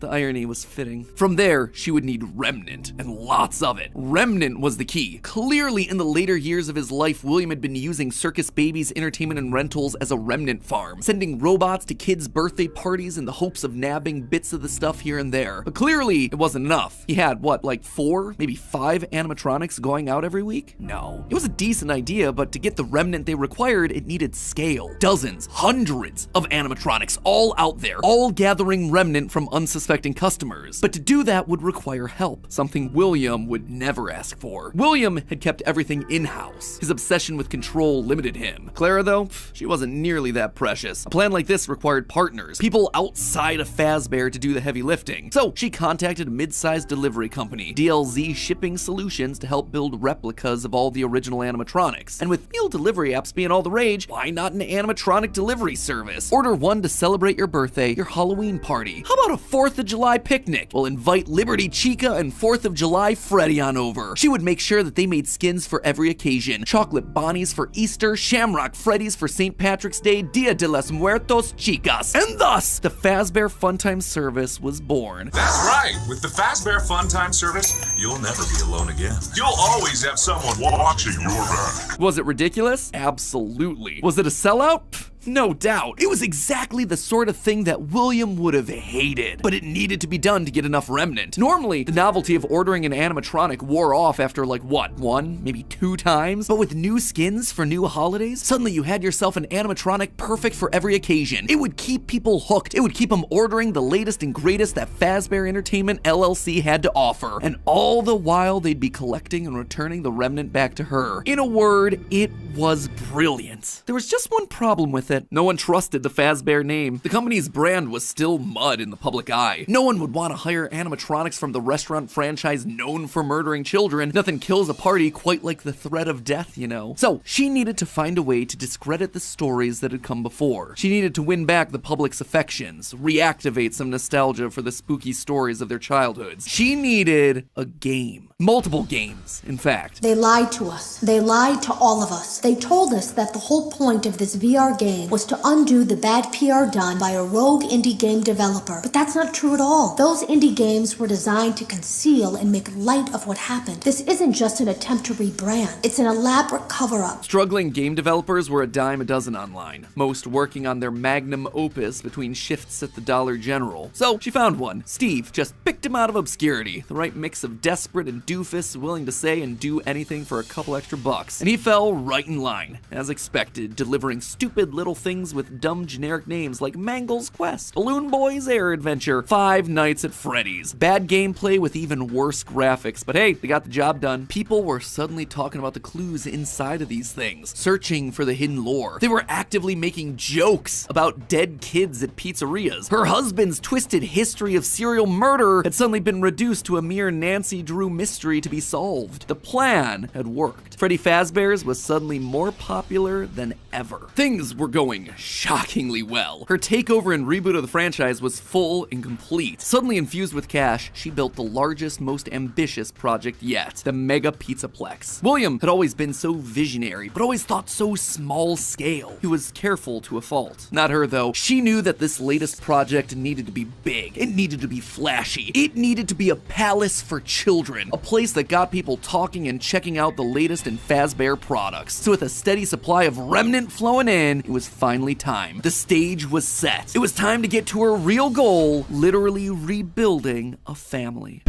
The irony was fitting. From there, she would need remnant, and lots of it. Remnant was the key. Clearly, in the later years of his life, William had been using Circus Babies Entertainment and Rentals as a remnant farm, sending robots to kids' birthday parties in the hopes of nabbing bits of the stuff here and there. But clearly, it wasn't enough. He had, like 4, maybe 5 animatronics going out every week? No. It was a decent idea, but to get the remnant they required, it needed scale. Dozens, hundreds of animatronics, all out there, all gathering remnant from unsuspecting customers. But to do that would require help, something William would never ask for. William had kept everything in-house. His obsession with control limited him. Clara, though, she wasn't nearly that precious. A plan like this required partners, people outside of Fazbear to do the heavy lifting. So she contacted a mid-sized delivery company, DLZ Shipping Solutions, to help build replicas of all the original animatronics. And with meal delivery apps being all the rage, why not an animatronic delivery service? Order one to celebrate your birthday, your Halloween party. How about a 4th of July picnic? We'll invite Liberty Chica and 4th of July Freddy on over. She would make sure that they made skins for every occasion. Chocolate Bonnies for Easter, Shamrock Freddies for St. Patrick's Day, Dia de los Muertos Chicas. And thus, the Fazbear Funtime service was born. That's right. With the Fazbear Funtime service, you'll never be alone again. You'll always have someone watching your back. Was it ridiculous? Absolutely. Was it a sellout? No doubt. It was exactly the sort of thing that William would have hated, but it needed to be done to get enough remnant. Normally, the novelty of ordering an animatronic wore off after 1, maybe 2 times, but with new skins for new holidays, suddenly you had yourself an animatronic perfect for every occasion. It would keep people hooked. It would keep them ordering the latest and greatest that Fazbear Entertainment LLC had to offer, and all the while they'd be collecting and returning the remnant back to her. In a word, it was brilliant. There was just one problem with it. No one trusted the Fazbear name. The company's brand was still mud in the public eye. No one would want to hire animatronics from the restaurant franchise known for murdering children. Nothing kills a party quite like the threat of death, you know. So she needed to find a way to discredit the stories that had come before. She needed to win back the public's affections, reactivate some nostalgia for the spooky stories of their childhoods. She needed a game. Multiple games, in fact. They lied to us. They lied to all of us. They told us that the whole point of this VR game campaign was to undo the bad PR done by a rogue indie game developer. But that's not true at all. Those indie games were designed to conceal and make light of what happened. This isn't just an attempt to rebrand. It's an elaborate cover-up. Struggling game developers were a dime a dozen online, most working on their magnum opus between shifts at the Dollar General. So she found one. Steve just picked him out of obscurity, the right mix of desperate and doofus willing to say and do anything for a couple extra bucks. And he fell right in line, as expected, delivering stupid little things with dumb generic names like Mangle's Quest, Balloon Boy's Air Adventure, Five Nights at Freddy's. Bad gameplay with even worse graphics, but hey, they got the job done. People were suddenly talking about the clues inside of these things, searching for the hidden lore. They were actively making jokes about dead kids at pizzerias. Her husband's twisted history of serial murder had suddenly been reduced to a mere Nancy Drew mystery to be solved. The plan had worked. Freddy Fazbear's was suddenly more popular than ever. Things were going shockingly well. Her takeover and reboot of the franchise was full and complete. Suddenly infused with cash, she built the largest, most ambitious project yet, the Mega Pizzaplex. William had always been so visionary, but always thought so small scale. He was careful to a fault. Not her, though. She knew that this latest project needed to be big. It needed to be flashy. It needed to be a palace for children, a place that got people talking and checking out the latest in Fazbear products. So with a steady supply of remnant flowing in, it was finally time. The stage was set. It was time to get to her real goal, literally rebuilding a family.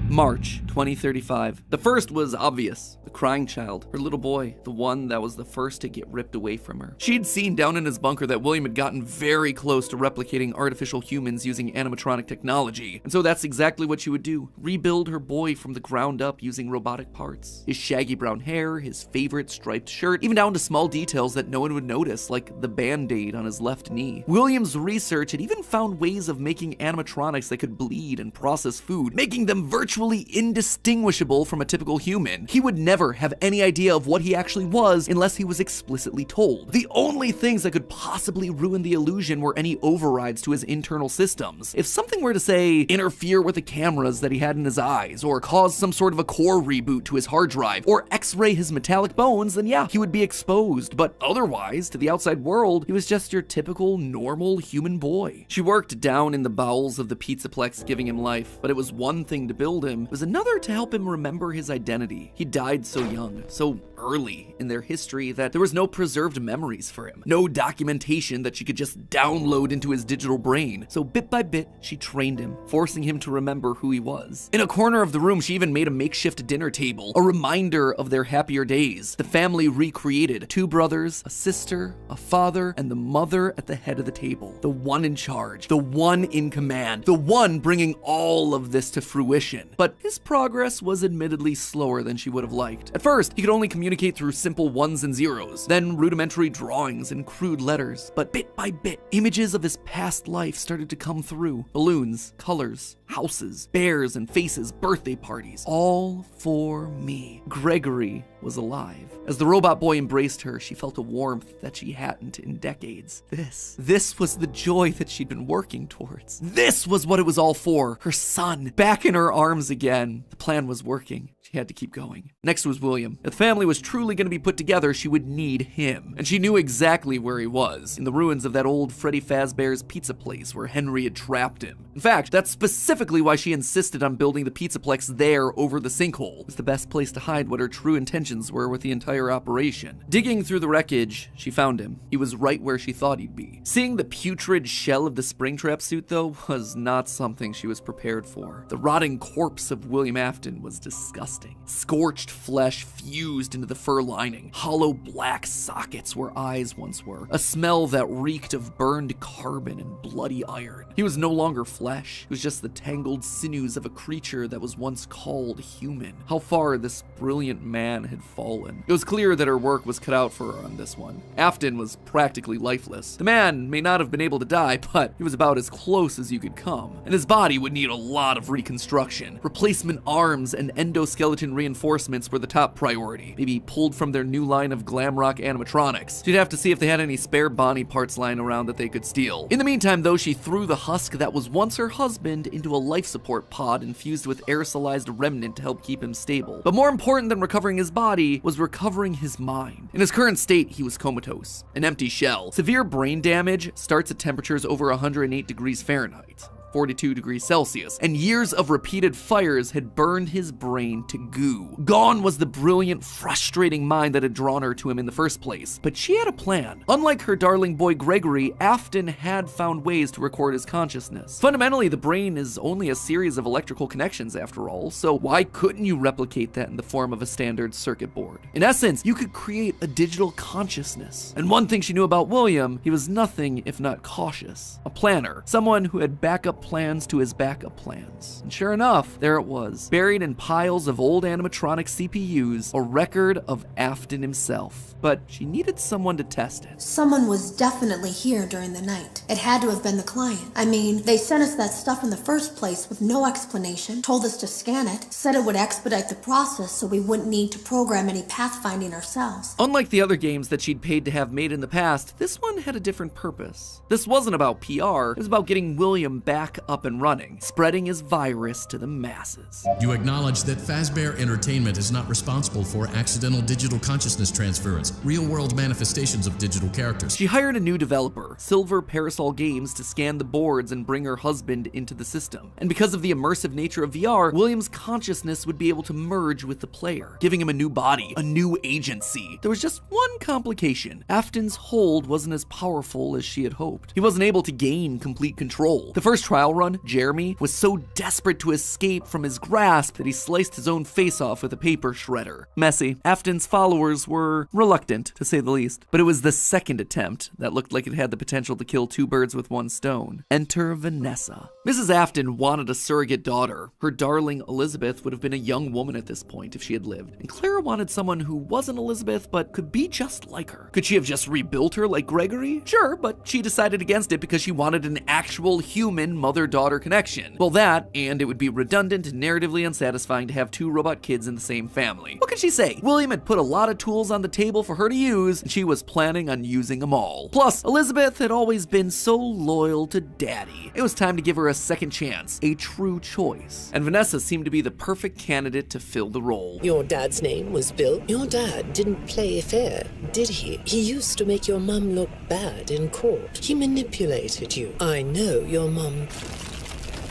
March 2035. The first was obvious. The crying child, her little boy, the one that was the first to get ripped away from her. She'd seen down in his bunker that William had gotten very close to replicating artificial humans using animatronic technology. And so that's exactly what she would do. Rebuild her boy from the ground up using robotic parts. His shaggy brown hair, his favorite striped shirt, even down to small details that no one would notice, like the band-aid on his left knee. William's research had even found ways of making animatronics that could bleed and process food, making them virtually indistinguishable from a typical human. He would never have any idea of what he actually was unless he was explicitly told. The only things that could possibly ruin the illusion were any overrides to his internal systems. If something were to, say, interfere with the cameras that he had in his eyes, or cause some sort of a core reboot to his hard drive, or x-ray his metallic bones, then yeah, he would be exposed. But otherwise, to the outside world, he was just your typical, normal human boy. She worked down in the bowels of the Pizzaplex, giving him life, but it was one thing to build him. It was another to help him remember his identity. He died so young, so early in their history that there was no preserved memories for him, no documentation that she could just download into his digital brain. So bit by bit, she trained him, forcing him to remember who he was. In a corner of the room, she even made a makeshift dinner table, a reminder of their happier days. The family recreated: 2 brothers, a sister, a father, and the mother at the head of the table. The one in charge, the one in command, the one bringing all of this to fruition. But his progress was admittedly slower than she would have liked. At first, he could only communicate through simple ones and zeros, then rudimentary drawings and crude letters. But bit by bit, images of his past life started to come through. Balloons, colors, houses, bears and faces, birthday parties, all for me. Gregory was alive. As the robot boy embraced her, she felt a warmth that she hadn't in decades. This was the joy that she'd been working towards. This was what it was all for. Her son, back in her arms again. The plan was working. She had to keep going. Next was William. If the family was truly going to be put together, she would need him. And she knew exactly where he was, in the ruins of that old Freddy Fazbear's pizza place where Henry had trapped him. In fact, that's specifically why she insisted on building the Pizzaplex there over the sinkhole. It was the best place to hide what her true intentions were with the entire operation. Digging through the wreckage, she found him. He was right where she thought he'd be. Seeing the putrid shell of the Springtrap suit, though, was not something she was prepared for. The rotting corpse of William Afton was disgusting. Scorched flesh fused into the fur lining, hollow black sockets where eyes once were, a smell that reeked of burned carbon and bloody iron. He was no longer flesh, it was just the tangled sinews of a creature that was once called human. How far this brilliant man had fallen. It was clear that her work was cut out for her on this one. Afton was practically lifeless. The man may not have been able to die, but he was about as close as you could come, and his body would need a lot of reconstruction. Replacement arms and endoskeleton exoskeleton reinforcements were the top priority, maybe pulled from their new line of glam rock animatronics. She'd have to see if they had any spare Bonnie parts lying around that they could steal. In the meantime, though, she threw the husk that was once her husband into a life support pod infused with aerosolized remnant to help keep him stable. But more important than recovering his body was recovering his mind. In his current state, he was comatose, an empty shell. Severe brain damage starts at temperatures over 108 degrees Fahrenheit. 42 degrees Celsius, and years of repeated fires had burned his brain to goo. Gone was the brilliant, frustrating mind that had drawn her to him in the first place. But she had a plan. Unlike her darling boy Gregory, Afton had found ways to record his consciousness. Fundamentally, the brain is only a series of electrical connections after all, so why couldn't you replicate that in the form of a standard circuit board? In essence, you could create a digital consciousness. And one thing she knew about William, he was nothing if not cautious. A planner, someone who had backup plans to his backup plans. And sure enough, there it was, buried in piles of old animatronic CPUs, a record of Afton himself. But she needed someone to test it. Someone was definitely here during the night. It had to have been the client. I mean, they sent us that stuff in the first place with no explanation, told us to scan it, said it would expedite the process so we wouldn't need to program any pathfinding ourselves. Unlike the other games that she'd paid to have made in the past, this one had a different purpose. This wasn't about PR, it was about getting William back up and running, spreading his virus to the masses. You acknowledge that Fazbear Entertainment is not responsible for accidental digital consciousness transference, real-world manifestations of digital characters. She hired a new developer, Silver Parasol Games, to scan the boards and bring her husband into the system. And because of the immersive nature of VR, William's consciousness would be able to merge with the player, giving him a new body, a new agency. There was just one complication. Afton's hold wasn't as powerful as she had hoped. He wasn't able to gain complete control. The first trial run, Jeremy, was so desperate to escape from his grasp that he sliced his own face off with a paper shredder. Messy. Afton's followers were reluctant, to say the least. But it was the second attempt that looked like it had the potential to kill two birds with one stone. Enter Vanessa. Mrs. Afton wanted a surrogate daughter. Her darling Elizabeth would have been a young woman at this point if she had lived. And Clara wanted someone who wasn't Elizabeth but could be just like her. Could she have just rebuilt her like Gregory? Sure, but she decided against it because she wanted an actual human mother-daughter connection. Well, that, and it would be redundant and narratively unsatisfying to have two robot kids in the same family. What could she say? William had put a lot of tools on the table for her to use, and she was planning on using them all. Plus, Elizabeth had always been so loyal to Daddy. It was time to give her a second chance, a true choice. And Vanessa seemed to be the perfect candidate to fill the role. Your dad's name was Bill? Your dad didn't play fair, did he? He used to make your mum look bad in court. He manipulated you. I know your mum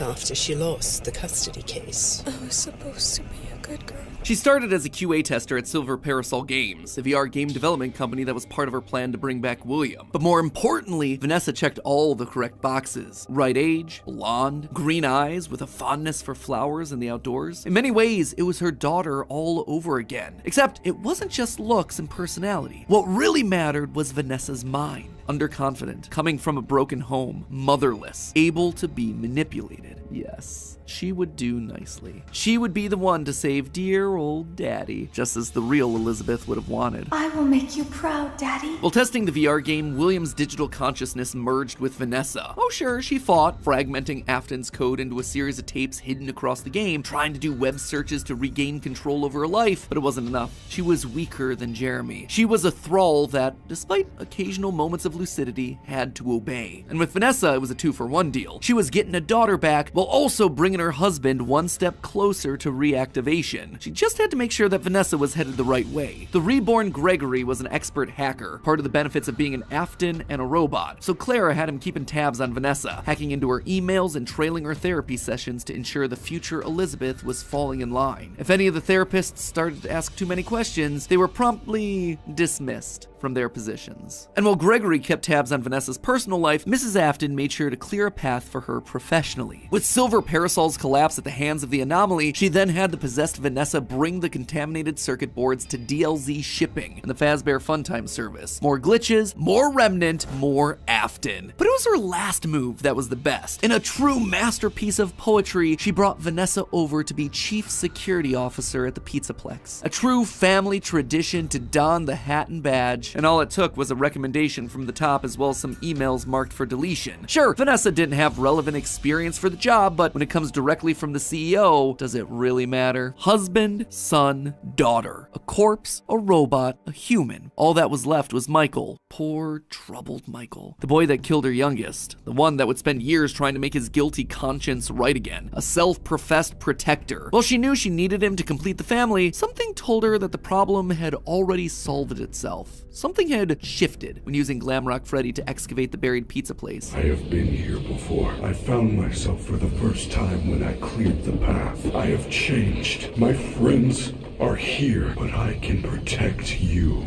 after she lost the custody case. I was supposed to be a good girl. She started as a QA tester at Silver Parasol Games, a VR game development company that was part of her plan to bring back William. But more importantly, Vanessa checked all the correct boxes. Right age, blonde, green eyes with a fondness for flowers and the outdoors. In many ways, it was her daughter all over again. Except it wasn't just looks and personality. What really mattered was Vanessa's mind. Underconfident, coming from a broken home, motherless, able to be manipulated. Yes, she would do nicely. She would be the one to save dear old Daddy, just as the real Elizabeth would have wanted. I will make you proud, Daddy. While testing the VR game, William's digital consciousness merged with Vanessa. Oh sure, she fought, fragmenting Afton's code into a series of tapes hidden across the game, trying to do web searches to regain control over her life, but it wasn't enough. She was weaker than Jeremy. She was a thrall that, despite occasional moments of lucidity, had to obey. And with Vanessa, it was a 2-for-1 deal. She was getting a daughter back while also bringing her husband one step closer to reactivation. She just had to make sure that Vanessa was headed the right way. The reborn Gregory was an expert hacker, part of the benefits of being an Afton and a robot. So Clara had him keeping tabs on Vanessa, hacking into her emails and trailing her therapy sessions to ensure the future Elizabeth was falling in line. If any of the therapists started to ask too many questions, they were promptly dismissed from their positions. And while Gregory kept tabs on Vanessa's personal life, Mrs. Afton made sure to clear a path for her professionally. With Silver Parasol's collapse at the hands of the Anomaly, she then had the possessed Vanessa bring the contaminated circuit boards to DLZ shipping and the Fazbear Funtime service. More glitches, more Remnant, more Afton. But it was her last move that was the best. In a true masterpiece of poetry, she brought Vanessa over to be Chief Security Officer at the Pizzaplex. A true family tradition to don the hat and badge, and all it took was a recommendation from the top as well as some emails marked for deletion. Sure, Vanessa didn't have relevant experience for the job, job, but when it comes directly from the CEO, does it really matter? Husband, son, daughter. A corpse, a robot, a human. All that was left was Michael. Poor, troubled Michael. The boy that killed her youngest. The one that would spend years trying to make his guilty conscience right again. A self-professed protector. While she knew she needed him to complete the family, something told her that the problem had already solved itself. Something had shifted when using Glamrock Freddy to excavate the buried pizza place. I have been here before. I found myself for the first time when I cleared the path. I have changed. My friends are here, but I can protect you.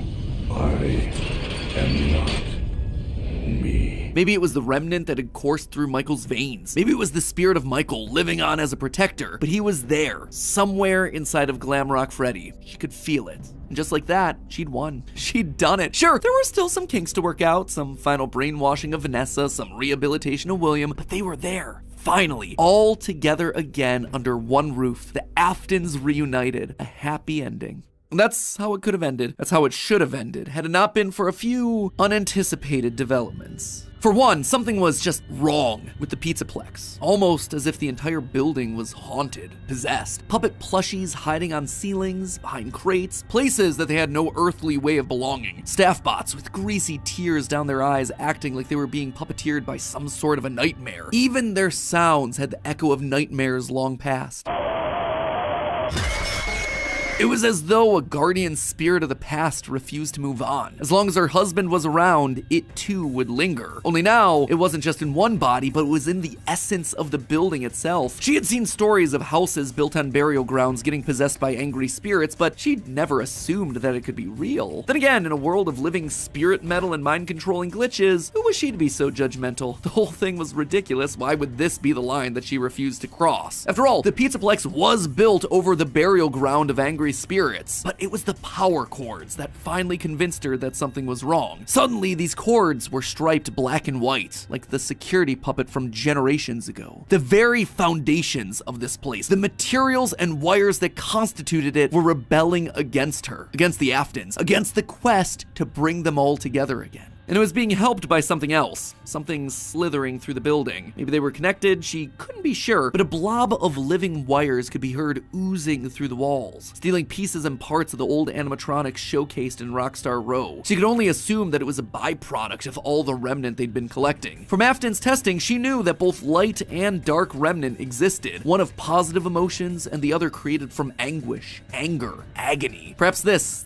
I am not me. Maybe it was the remnant that had coursed through Michael's veins. Maybe it was the spirit of Michael living on as a protector. But he was there, somewhere inside of Glamrock Freddy. She could feel it. And just like that, she'd won. She'd done it. Sure, there were still some kinks to work out, some final brainwashing of Vanessa, some rehabilitation of William, but they were there. Finally, all together again under one roof. The Aftons reunited. A happy ending. That's how it could have ended. That's how it should have ended, had it not been for a few unanticipated developments. For one, something was just wrong with the Pizzaplex. Almost as if the entire building was haunted, possessed. Puppet plushies hiding on ceilings, behind crates, places that they had no earthly way of belonging. Staff bots with greasy tears down their eyes acting like they were being puppeteered by some sort of a nightmare. Even their sounds had the echo of nightmares long past. It was as though a guardian spirit of the past refused to move on. As long as her husband was around, it too would linger. Only now, it wasn't just in one body, but it was in the essence of the building itself. She had seen stories of houses built on burial grounds getting possessed by angry spirits, but she'd never assumed that it could be real. Then again, in a world of living spirit metal and mind-controlling glitches, who was she to be so judgmental? The whole thing was ridiculous. Why would this be the line that she refused to cross? After all, the Pizzaplex was built over the burial ground of angry spirits, but it was the power cords that finally convinced her that something was wrong. Suddenly, these cords were striped black and white, like the security puppet from generations ago. The very foundations of this place, the materials and wires that constituted it, were rebelling against her, against the Aftons, against the quest to bring them all together again. And it was being helped by something else, something slithering through the building. Maybe they were connected, she couldn't be sure, but a blob of living wires could be heard oozing through the walls, stealing pieces and parts of the old animatronics showcased in Rockstar Row. She could only assume that it was a byproduct of all the remnant they'd been collecting. From Afton's testing, she knew that both light and dark remnant existed, one of positive emotions and the other created from anguish, anger, agony. Perhaps this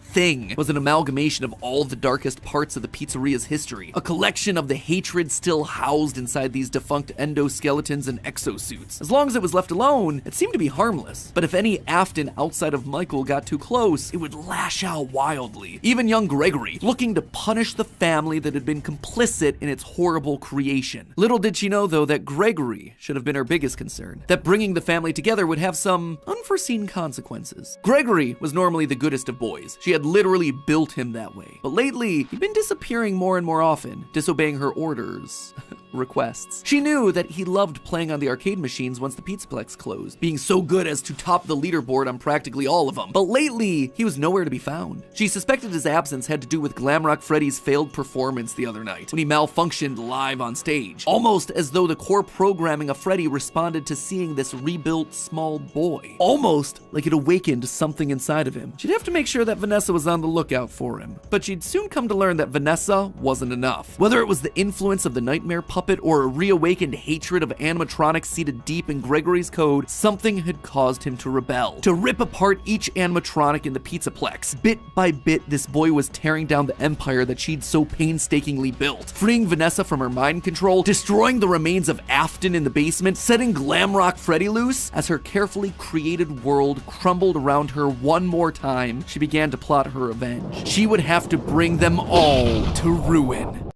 thing was an amalgamation of all the darkest parts of the pizzeria's history, a collection of the hatred still housed inside these defunct endoskeletons and exosuits. As long as it was left alone, it seemed to be harmless. But if any Afton outside of Michael got too close, it would lash out wildly. Even young Gregory, looking to punish the family that had been complicit in its horrible creation. Little did she know, though, that Gregory should have been her biggest concern, that bringing the family together would have some unforeseen consequences. Gregory was normally the goodest of boys. She had literally built him that way. But lately, he'd been disappearing more and more often, disobeying her orders, requests. She knew that he loved playing on the arcade machines once the Pizzaplex closed, being so good as to top the leaderboard on practically all of them. But lately, he was nowhere to be found. She suspected his absence had to do with Glamrock Freddy's failed performance the other night, when he malfunctioned live on stage, almost as though the core programming of Freddy responded to seeing this rebuilt small boy. Almost like it awakened something inside of him. She'd have to make sure that Vanessa was on the lookout for him, but she'd soon come to learn that Vanessa wasn't enough. Whether it was the influence of the nightmare puppet or a reawakened hatred of animatronics seated deep in Gregory's code, something had caused him to rebel, to rip apart each animatronic in the Pizzaplex. Bit by bit, this boy was tearing down the empire that she'd so painstakingly built, freeing Vanessa from her mind control, destroying the remains of Afton in the basement, setting Glamrock Freddy loose. As her carefully created world crumbled around her one more time, she began to plot her revenge. She would have to bring them all to ruin.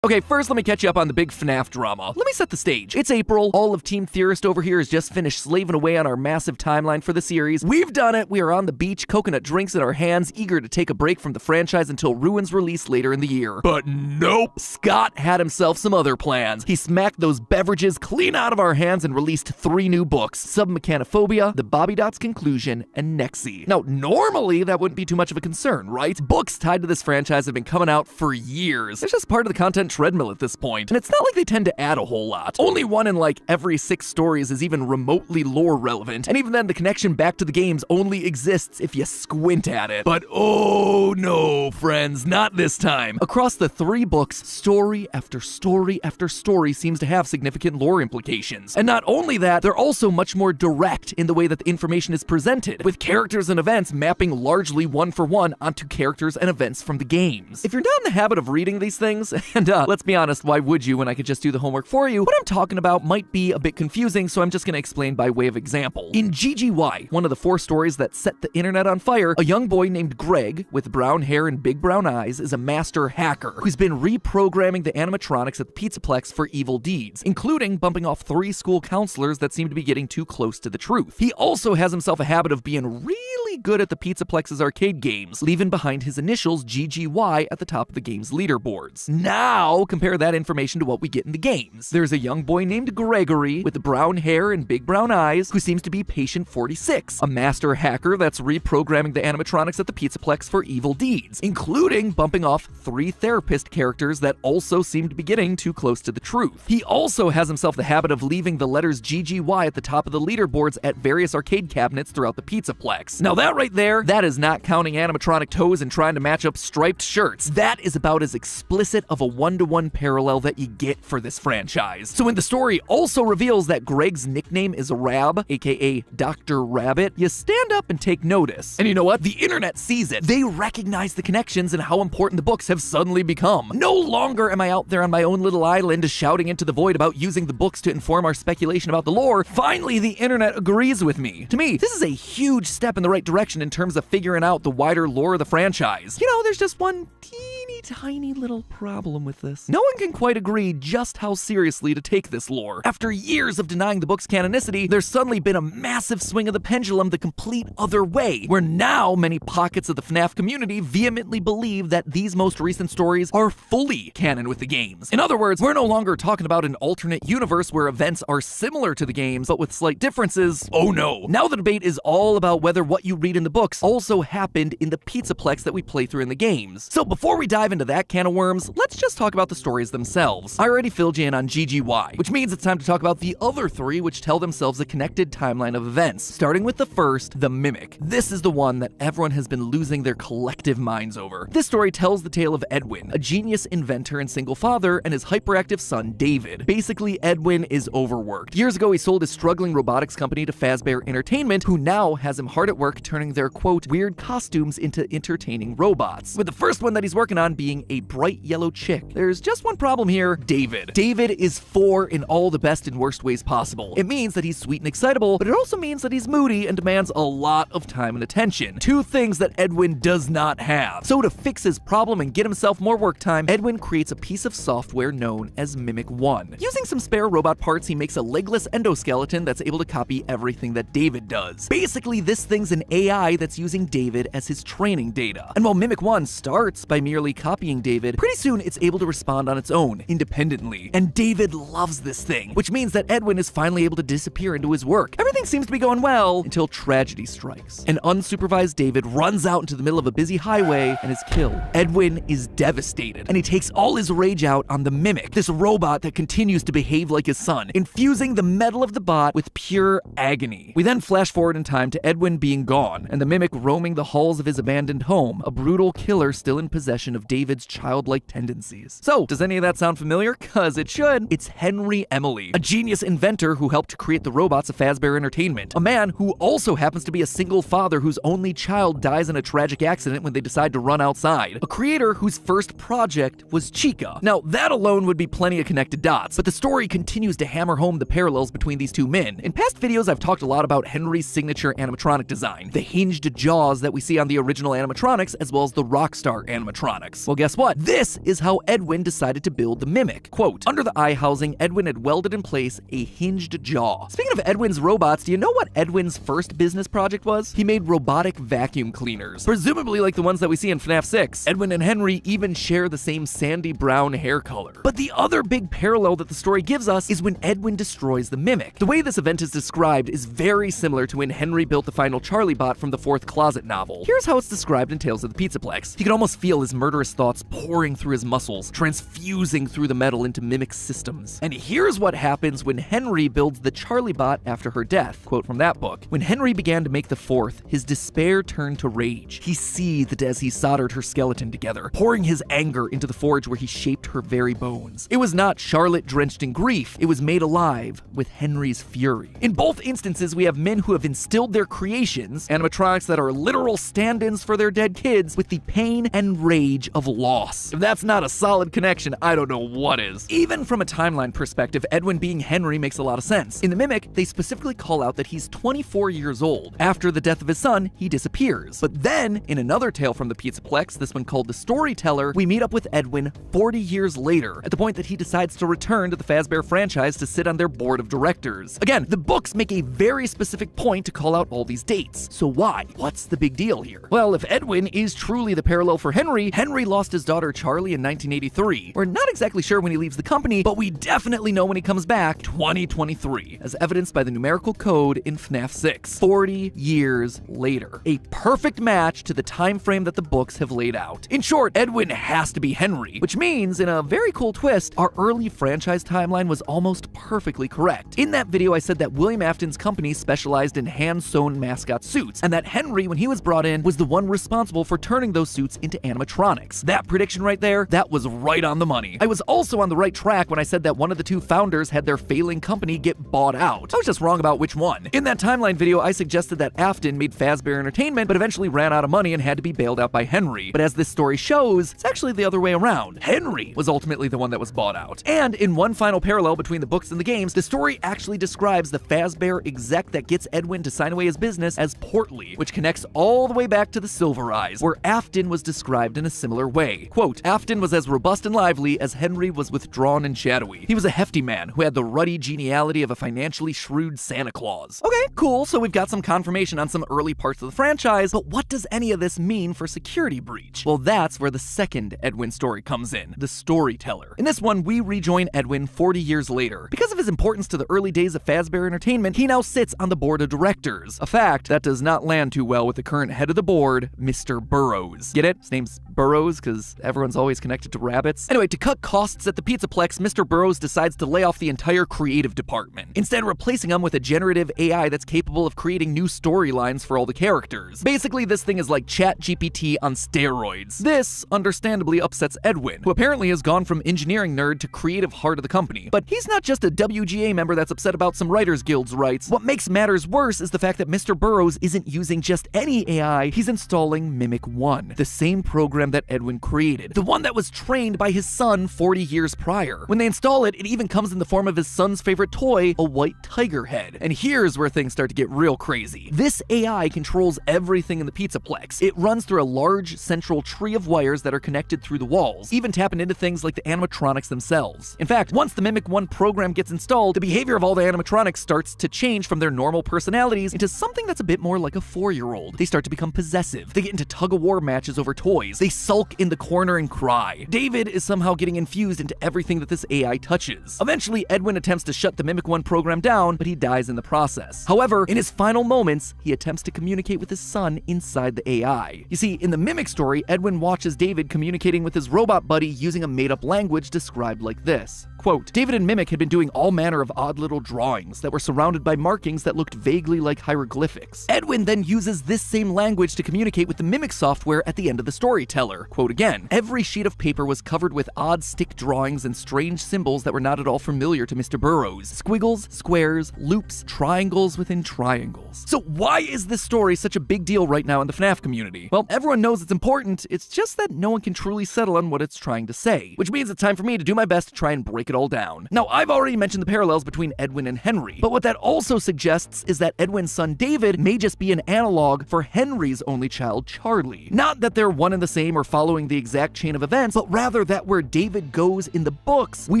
Okay, first let me catch you up on the big Fnaf drama. Let me set the stage. It's April. All of Team Theorist over here has just finished slaving away on our massive timeline for the series. We've done it. We are on the beach, coconut drinks in our hands, eager to take a break from the franchise until Ruin's release later in the year. But nope. Scott had himself some other plans. He smacked those beverages clean out of our hands and released 3 new books: Submechanophobia, The Bobby Dots Conclusion, and Nexi. Now, normally that wouldn't be too much of a concern, right? Books tied to this franchise have been coming out for years. It's just part of the content treadmill at this point, and it's not like they tend to add a whole lot. Only one in like every 6 stories is even remotely lore relevant, and even then the connection back to the games only exists if you squint at it. But oh no, friends, not this time. Across the 3 books, story after story after story seems to have significant lore implications. And not only that, they're also much more direct in the way that the information is presented, with characters and events mapping largely one for one onto characters and events from the games. If you're not in the habit of reading these things, and let's be honest, why would you when I could just do the homework for you, what I'm talking about might be a bit confusing, so I'm just gonna explain by way of example. In GGY, one of the 4 stories that set the internet on fire, a young boy named Greg, with brown hair and big brown eyes, is a master hacker who's been reprogramming the animatronics at the Pizzaplex for evil deeds, including bumping off 3 school counselors that seem to be getting too close to the truth. He also has himself a habit of being really good at the Pizzaplex's arcade games, leaving behind his initials GGY at the top of the game's leaderboards. Now, compare that information to what we get in the games. There's a young boy named Gregory with brown hair and big brown eyes who seems to be Patient 46, a master hacker that's reprogramming the animatronics at the Pizzaplex for evil deeds, including bumping off 3 therapist characters that also seem to be getting too close to the truth. He also has himself the habit of leaving the letters GGY at the top of the leaderboards at various arcade cabinets throughout the Pizzaplex. Now that right there, that is not counting animatronic toes and trying to match up striped shirts. That is about as explicit of a one-to-one parallel that you get for this franchise. So when the story also reveals that Greg's nickname is Rab, aka Dr. Rabbit, you stand up and take notice. And you know what? The internet sees it. They recognize the connections and how important the books have suddenly become. No longer am I out there on my own little island shouting into the void about using the books to inform our speculation about the lore. Finally, the internet agrees with me. To me, this is a huge step in the right direction in terms of figuring out the wider lore of the franchise. You know, there's just one teeny tiny little problem with this. No one can quite agree just how seriously to take this lore. After years of denying the book's canonicity, there's suddenly been a massive swing of the pendulum the complete other way, where now many pockets of the Fnaf community vehemently believe that these most recent stories are fully canon with the games. In other words, we're no longer talking about an alternate universe where events are similar to the games, but with slight differences. Oh no. Now the debate is all about whether what you read in the books also happened in the Pizzaplex that we play through in the games. So before we dive into that can of worms, let's just talk about the stories themselves. I already filled you in on GGY, which means it's time to talk about the other 3 which tell themselves a connected timeline of events, starting with the first, the Mimic. This is the one that everyone has been losing their collective minds over. This story tells the tale of Edwin, a genius inventor and single father, and his hyperactive son, David. Basically, Edwin is overworked. Years ago, he sold his struggling robotics company to Fazbear Entertainment, who now has him hard at work turning their, quote, weird costumes into entertaining robots, with the first one that he's working on being a bright yellow chick. There's just one problem here, David. David is 4 in all the best and worst ways possible. It means that he's sweet and excitable, but it also means that he's moody and demands a lot of time and attention. 2 things that Edwin does not have. So to fix his problem and get himself more work time, Edwin creates a piece of software known as Mimic 1. Using some spare robot parts, he makes a legless endoskeleton that's able to copy everything that David does. Basically, this thing's an AI that's using David as his training data. And while Mimic 1 starts by merely copying David, pretty soon it's able to respond on its own, independently. And David loves this thing, which means that Edwin is finally able to disappear into his work. Everything seems to be going well until tragedy strikes. An unsupervised David runs out into the middle of a busy highway and is killed. Edwin is devastated, and he takes all his rage out on the Mimic, this robot that continues to behave like his son, infusing the metal of the bot with pure agony. We then flash forward in time to Edwin being gone, and the Mimic roaming the halls of his abandoned home, a brutal killer still in possession of David's childlike tendencies. So, does any of that sound familiar? Cause it should. It's Henry Emily, a genius inventor who helped create the robots of Fazbear Entertainment, a man who also happens to be a single father whose only child dies in a tragic accident when they decide to run outside, a creator whose first project was Chica. Now, that alone would be plenty of connected dots, but the story continues to hammer home the parallels between these 2 men. In past videos, I've talked a lot about Henry's signature animatronic design, the hinged jaws that we see on the original animatronics, as well as the Rockstar animatronics. Well, guess what? This is how Edwin decided to build the Mimic. Quote, under the eye housing, Edwin had welded in place a hinged jaw. Speaking of Edwin's robots, do you know what Edwin's first business project was? He made robotic vacuum cleaners, presumably like the ones that we see in Fnaf 6. Edwin and Henry even share the same sandy brown hair color. But the other big parallel that the story gives us is when Edwin destroys the Mimic. The way this event is described is very similar to when Henry built the final Charlie bot from the 4th Closet novel. Here's how it's described in Tales of the Pizzaplex. You can almost feel his murderous thoughts pouring through his muscles, transfusing through the metal into Mimic systems. And here's what happens when Henry builds the Charlie bot after her death. Quote from that book: "When Henry began to make the fourth, his despair turned to rage. He seethed as he soldered her skeleton together, pouring his anger into the forge where he shaped her very bones. It was not Charlotte drenched in grief, it was made alive with Henry's fury." In both instances, we have men who have instilled their creations, animatronics that are literal stand-ins for their dead kids, with the pain and rage of loss. If that's not a solid connection, I don't know what is. Even from a timeline perspective, Edwin being Henry makes a lot of sense. In the Mimic, they specifically call out that he's 24 years old. After the death of his son, he disappears. But then, in another tale from the Pizzaplex, this one called The Storyteller, we meet up with Edwin 40 years later, at the point that he decides to return to the Fazbear franchise to sit on their board of directors. Again, the books make a very specific point to call out all these dates. So why? What's the big deal here? Well, if Edwin is truly the parallel for Henry, Henry lost his daughter Charlie in 1983. We're not exactly sure when he leaves the company, but we definitely know when he comes back, 2023, as evidenced by the numerical code in Fnaf 6. 40 years later. A perfect match to the time frame that the books have laid out. In short, Edwin has to be Henry, which means, in a very cool twist, our early franchise timeline was almost perfectly correct. In that video, I said that William Afton's company specialized in hand-sewn mascot suits, and that Henry, when he was brought in, was the one responsible for turning those suits into animatronics. That prediction right there, that was right on the money. I was also on the right track when I said that one of the two founders had their failing company get bought out. I was just wrong about which one. In that timeline video, I suggested that Afton made Fazbear Entertainment, but eventually ran out of money and had to be bailed out by Henry. But as this story shows, it's actually the other way around. Henry was ultimately the one that was bought out. And in one final parallel between the books and the games, the story actually describes the Fazbear exec that gets Edwin to sign away his business as Portly, which connects all the way back to the Silver Eyes, where Afton was described in a similar way. Quote, "Afton was as robust and lively as Henry was withdrawn and shadowy. He was a hefty man who had the ruddy geniality of a financially shrewd Santa Claus." Okay, cool, so we've got some confirmation on some early parts of the franchise, but what does any of this mean for Security Breach? Well, that's where the second Edwin story comes in, the Storyteller. In this one, we rejoin Edwin 40 years later. Because of his importance to the early days of Fazbear Entertainment, he now sits on the board of directors, a fact that does not land too well with the current head of the board, Mr. Burrows. Get it? His name's Burrows because everyone's always connected to rabbits. Anyway, to cut costs at the Pizzaplex, Mr. Burrows decides to lay off the entire creative department, instead replacing them with a generative AI that's capable of creating new storylines for all the characters. Basically, this thing is like ChatGPT on steroids. This, understandably, upsets Edwin, who apparently has gone from engineering nerd to creative heart of the company. But he's not just a WGA member that's upset about some Writers Guild's rights. What makes matters worse is the fact that Mr. Burrows isn't using just any AI, he's installing Mimic 1, the same program that Edwin created, the one that was trained by his son 40 years prior. When they install it, it even comes in the form of his son's favorite toy, a white tiger head. And here's where things start to get real crazy. This AI controls everything in the Pizzaplex. It runs through a large central tree of wires that are connected through the walls, even tapping into things like the animatronics themselves. In fact, once the Mimic 1 program gets installed, the behavior of all the animatronics starts to change from their normal personalities into something that's a bit more like a 4-year-old. They start to become possessive. They get into tug-of-war matches over toys. They sulk in the corner and cry. David is somehow getting infused into everything that this AI touches. Eventually, Edwin attempts to shut the Mimic 1 program down, but he dies in the process. However, in his final moments, he attempts to communicate with his son inside the AI. You see, in the Mimic story, Edwin watches David communicating with his robot buddy using a made-up language described like this. Quote, "David and Mimic had been doing all manner of odd little drawings that were surrounded by markings that looked vaguely like hieroglyphics. Edwin then uses this same language to communicate with the Mimic software at the end of the Storyteller. Quote again, every sheet of paper was covered with odd stick drawings and strange symbols that were not at all familiar to Mr. Burrows. Squiggles, squares, loops, triangles within triangles." So why is this story such a big deal right now in the FNAF community? Well, everyone knows it's important, it's just that no one can truly settle on what it's trying to say, which means it's time for me to do my best to try and break it all down. Now, I've already mentioned the parallels between Edwin and Henry, but what that also suggests is that Edwin's son David may just be an analog for Henry's only child, Charlie. Not that they're one and the same or following the exact chain of events, but rather that where David goes in the books, we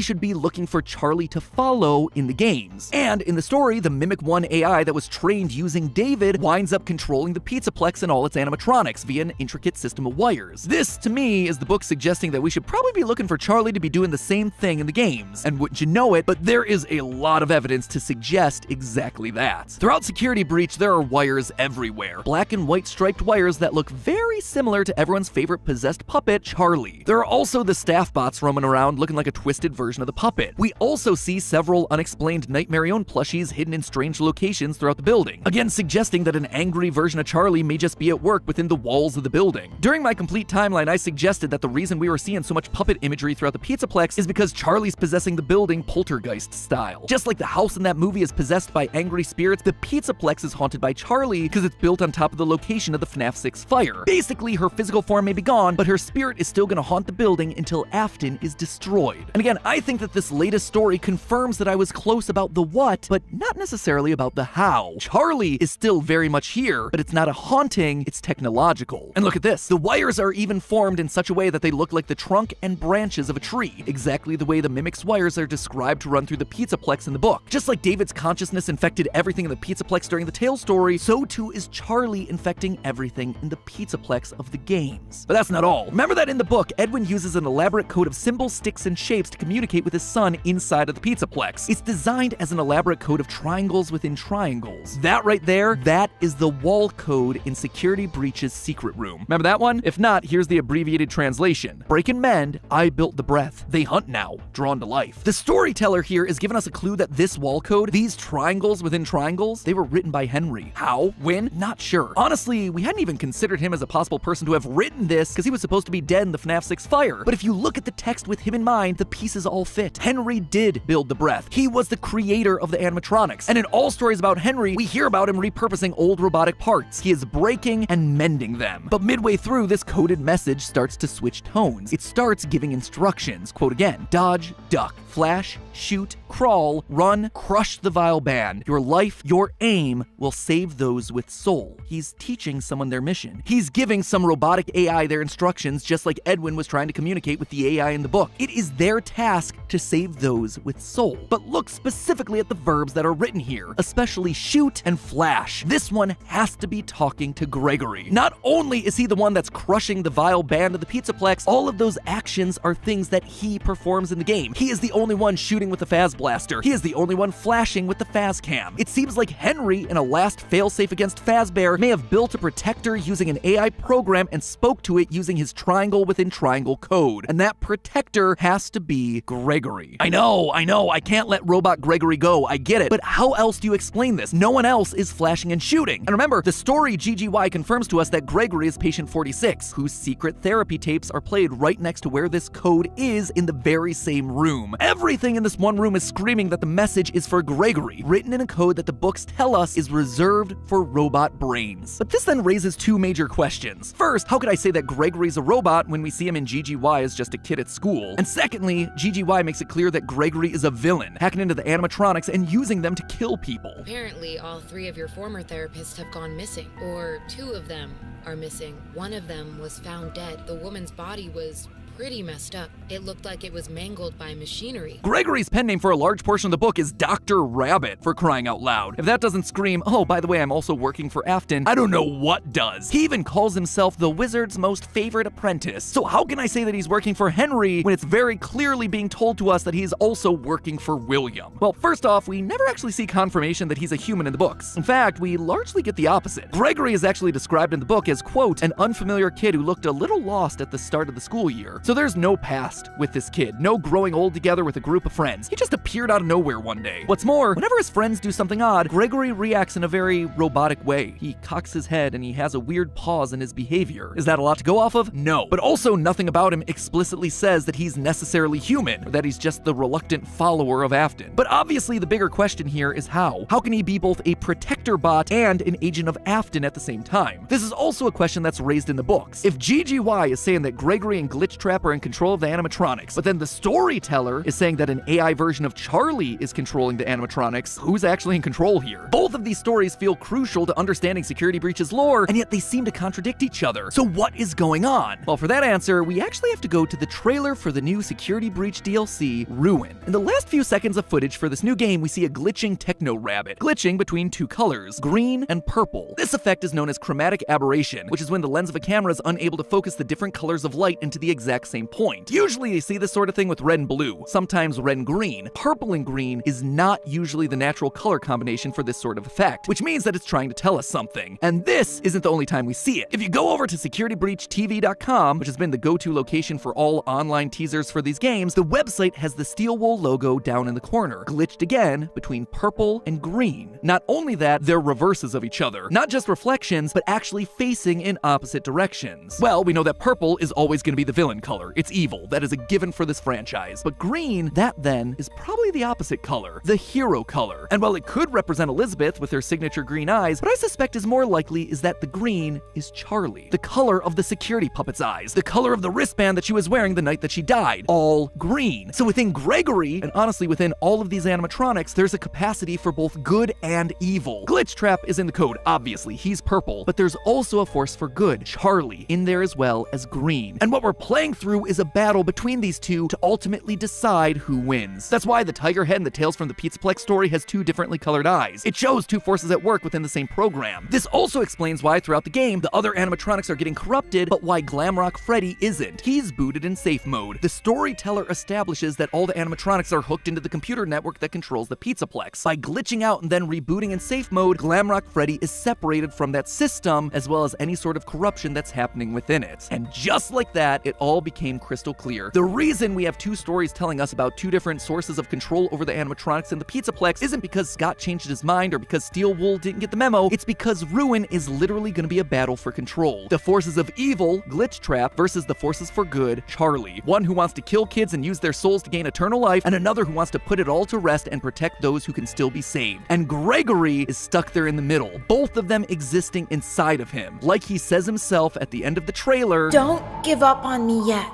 should be looking for Charlie to follow in the games. And in the story, the Mimic 1 AI that was trained using David winds up controlling the Pizzaplex and all its animatronics via an intricate system of wires. This, to me, is the book suggesting that we should probably be looking for Charlie to be doing the same thing in the game. games. And wouldn't you know it, but there is a lot of evidence to suggest exactly that. Throughout Security Breach, there are wires everywhere. Black and white striped wires that look very similar to everyone's favorite possessed puppet, Charlie. There are also the staff bots roaming around looking like a twisted version of the puppet. We also see several unexplained Nightmarion plushies hidden in strange locations throughout the building, again suggesting that an angry version of Charlie may just be at work within the walls of the building. During my complete timeline, I suggested that the reason we were seeing so much puppet imagery throughout the Pizzaplex is because Charlie's possessing the building poltergeist style. Just like the house in that movie is possessed by angry spirits, the Pizzaplex is haunted by Charlie because it's built on top of the location of the FNAF 6 fire. Basically, her physical form may be gone, but her spirit is still going to haunt the building until Afton is destroyed. And again, I think that this latest story confirms that I was close about the what, but not necessarily about the how. Charlie is still very much here, but it's not a haunting, it's technological. And look at this. The wires are even formed in such a way that they look like the trunk and branches of a tree, exactly the way the Mimic's wires are described to run through the Pizzaplex in the book. Just like David's consciousness infected everything in the Pizzaplex during the Tale story, so too is Charlie infecting everything in the Pizzaplex of the games. But that's not all. Remember that in the book, Edwin uses an elaborate code of symbols, sticks, and shapes to communicate with his son inside of the Pizzaplex. It's designed as an elaborate code of triangles within triangles. That right there, that is the wall code in Security Breach's secret room. Remember that one? If not, here's the abbreviated translation. Break and mend, I built the breath. They hunt now, drawn to life. The storyteller here is giving us a clue that this wall code, these triangles within triangles, they were written by Henry. How? When? Not sure. Honestly, we hadn't even considered him as a possible person to have written this because he was supposed to be dead in the FNAF 6 fire. But if you look at the text with him in mind, the pieces all fit. Henry did build the breath. He was the creator of the animatronics. And in all stories about Henry, we hear about him repurposing old robotic parts. He is breaking and mending them. But midway through, this coded message starts to switch tones. It starts giving instructions. Quote again, dodge, duck, flash, shoot, crawl, run, crush the vile band. Your life, your aim will save those with soul. He's teaching someone their mission. He's giving some robotic AI their instructions, just like Edwin was trying to communicate with the AI in the book. It is their task to save those with soul. But look specifically at the verbs that are written here, especially shoot and flash. This one has to be talking to Gregory. Not only is he the one that's crushing the vile band of the Pizzaplex, all of those actions are things that he performs in the game. He is the only one shooting with the Faz Blaster. He is the only one flashing with the Faz Cam. It seems like Henry, in a last failsafe against Fazbear, may have built a protector using an AI program and spoke to it using his triangle within triangle code. And that protector has to be Gregory. I know, I can't let Robot Gregory go, I get it, but how else do you explain this? No one else is flashing and shooting. And remember, the story GGY confirms to us that Gregory is patient 46, whose secret therapy tapes are played right next to where this code is in the very same room. Everything in this one room is screaming that the message is for Gregory, written in a code that the books tell us is reserved for robot brains. But this then raises two major questions. First, how could I say that Gregory's a robot when we see him in GGY as just a kid at school? And secondly, GGY makes it clear that Gregory is a villain, hacking into the animatronics and using them to kill people. Apparently, all three of your former therapists have gone missing, or two of them are missing. One of them was found dead. The woman's body was pretty messed up. It looked like it was mangled by machinery. Gregory's pen name for a large portion of the book is Dr. Rabbit, for crying out loud. If that doesn't scream, oh, by the way, I'm also working for Afton, I don't know what does. He even calls himself the wizard's most favorite apprentice. So how can I say that he's working for Henry when it's very clearly being told to us that he's also working for William? Well, first off, we never actually see confirmation that he's a human in the books. In fact, we largely get the opposite. Gregory is actually described in the book as, quote, an unfamiliar kid who looked a little lost at the start of the school year. So there's no past with this kid, no growing old together with a group of friends. He just appeared out of nowhere one day. What's more, whenever his friends do something odd, Gregory reacts in a very robotic way. He cocks his head and he has a weird pause in his behavior. Is that a lot to go off of? No. But also nothing about him explicitly says that he's necessarily human, or that he's just the reluctant follower of Afton. But obviously the bigger question here is how? How can he be both a protector bot and an agent of Afton at the same time? This is also a question that's raised in the books. If GGY is saying that Gregory and Glitchtrap are in control of the animatronics, but then the storyteller is saying that an AI version of Charlie is controlling the animatronics, who's actually in control here? Both of these stories feel crucial to understanding Security Breach's lore, and yet they seem to contradict each other. So what is going on? Well, for that answer, we actually have to go to the trailer for the new Security Breach DLC, Ruin. In the last few seconds of footage for this new game, we see a glitching techno rabbit, glitching between two colors, green and purple. This effect is known as chromatic aberration, which is when the lens of a camera is unable to focus the different colors of light into the exact exact same point. Usually you see this sort of thing with red and blue, sometimes red and green. Purple and green is not usually the natural color combination for this sort of effect, which means that it's trying to tell us something. And this isn't the only time we see it. If you go over to securitybreachtv.com, which has been the go-to location for all online teasers for these games, the website has the steel wool logo down in the corner, glitched again between purple and green. Not only that, they're reverses of each other. Not just reflections, but actually facing in opposite directions. Well, we know that purple is always going to be the villain color. It's evil. That is a given for this franchise. But green, that then, is probably the opposite color, the hero color. And while it could represent Elizabeth with her signature green eyes, what I suspect is more likely is that the green is Charlie, the color of the security puppet's eyes, the color of the wristband that she was wearing the night that she died, all green. So within Gregory, and honestly within all of these animatronics, there's a capacity for both good and evil. Glitch Trap is in the code, obviously, he's purple, but there's also a force for good, Charlie, in there as well as green. And what we're playing through is a battle between these two to ultimately decide who wins. That's why the tiger head and the Tales from the Pizzaplex story has two differently colored eyes. It shows two forces at work within the same program. This also explains why throughout the game, the other animatronics are getting corrupted, but why Glamrock Freddy isn't. He's booted in safe mode. The storyteller establishes that all the animatronics are hooked into the computer network that controls the Pizzaplex. By glitching out and then rebooting in safe mode, Glamrock Freddy is separated from that system, as well as any sort of corruption that's happening within it. And just like that, it all became crystal clear. The reason we have two stories telling us about two different sources of control over the animatronics in the Pizzaplex isn't because Scott changed his mind or because Steel Wool didn't get the memo. It's because Ruin is literally going to be a battle for control. The forces of evil, Glitch Trap, versus the forces for good, Charlie. One who wants to kill kids and use their souls to gain eternal life, and another who wants to put it all to rest and protect those who can still be saved. And Gregory is stuck there in the middle, both of them existing inside of him. Like he says himself at the end of the trailer, "Don't give up on me yet."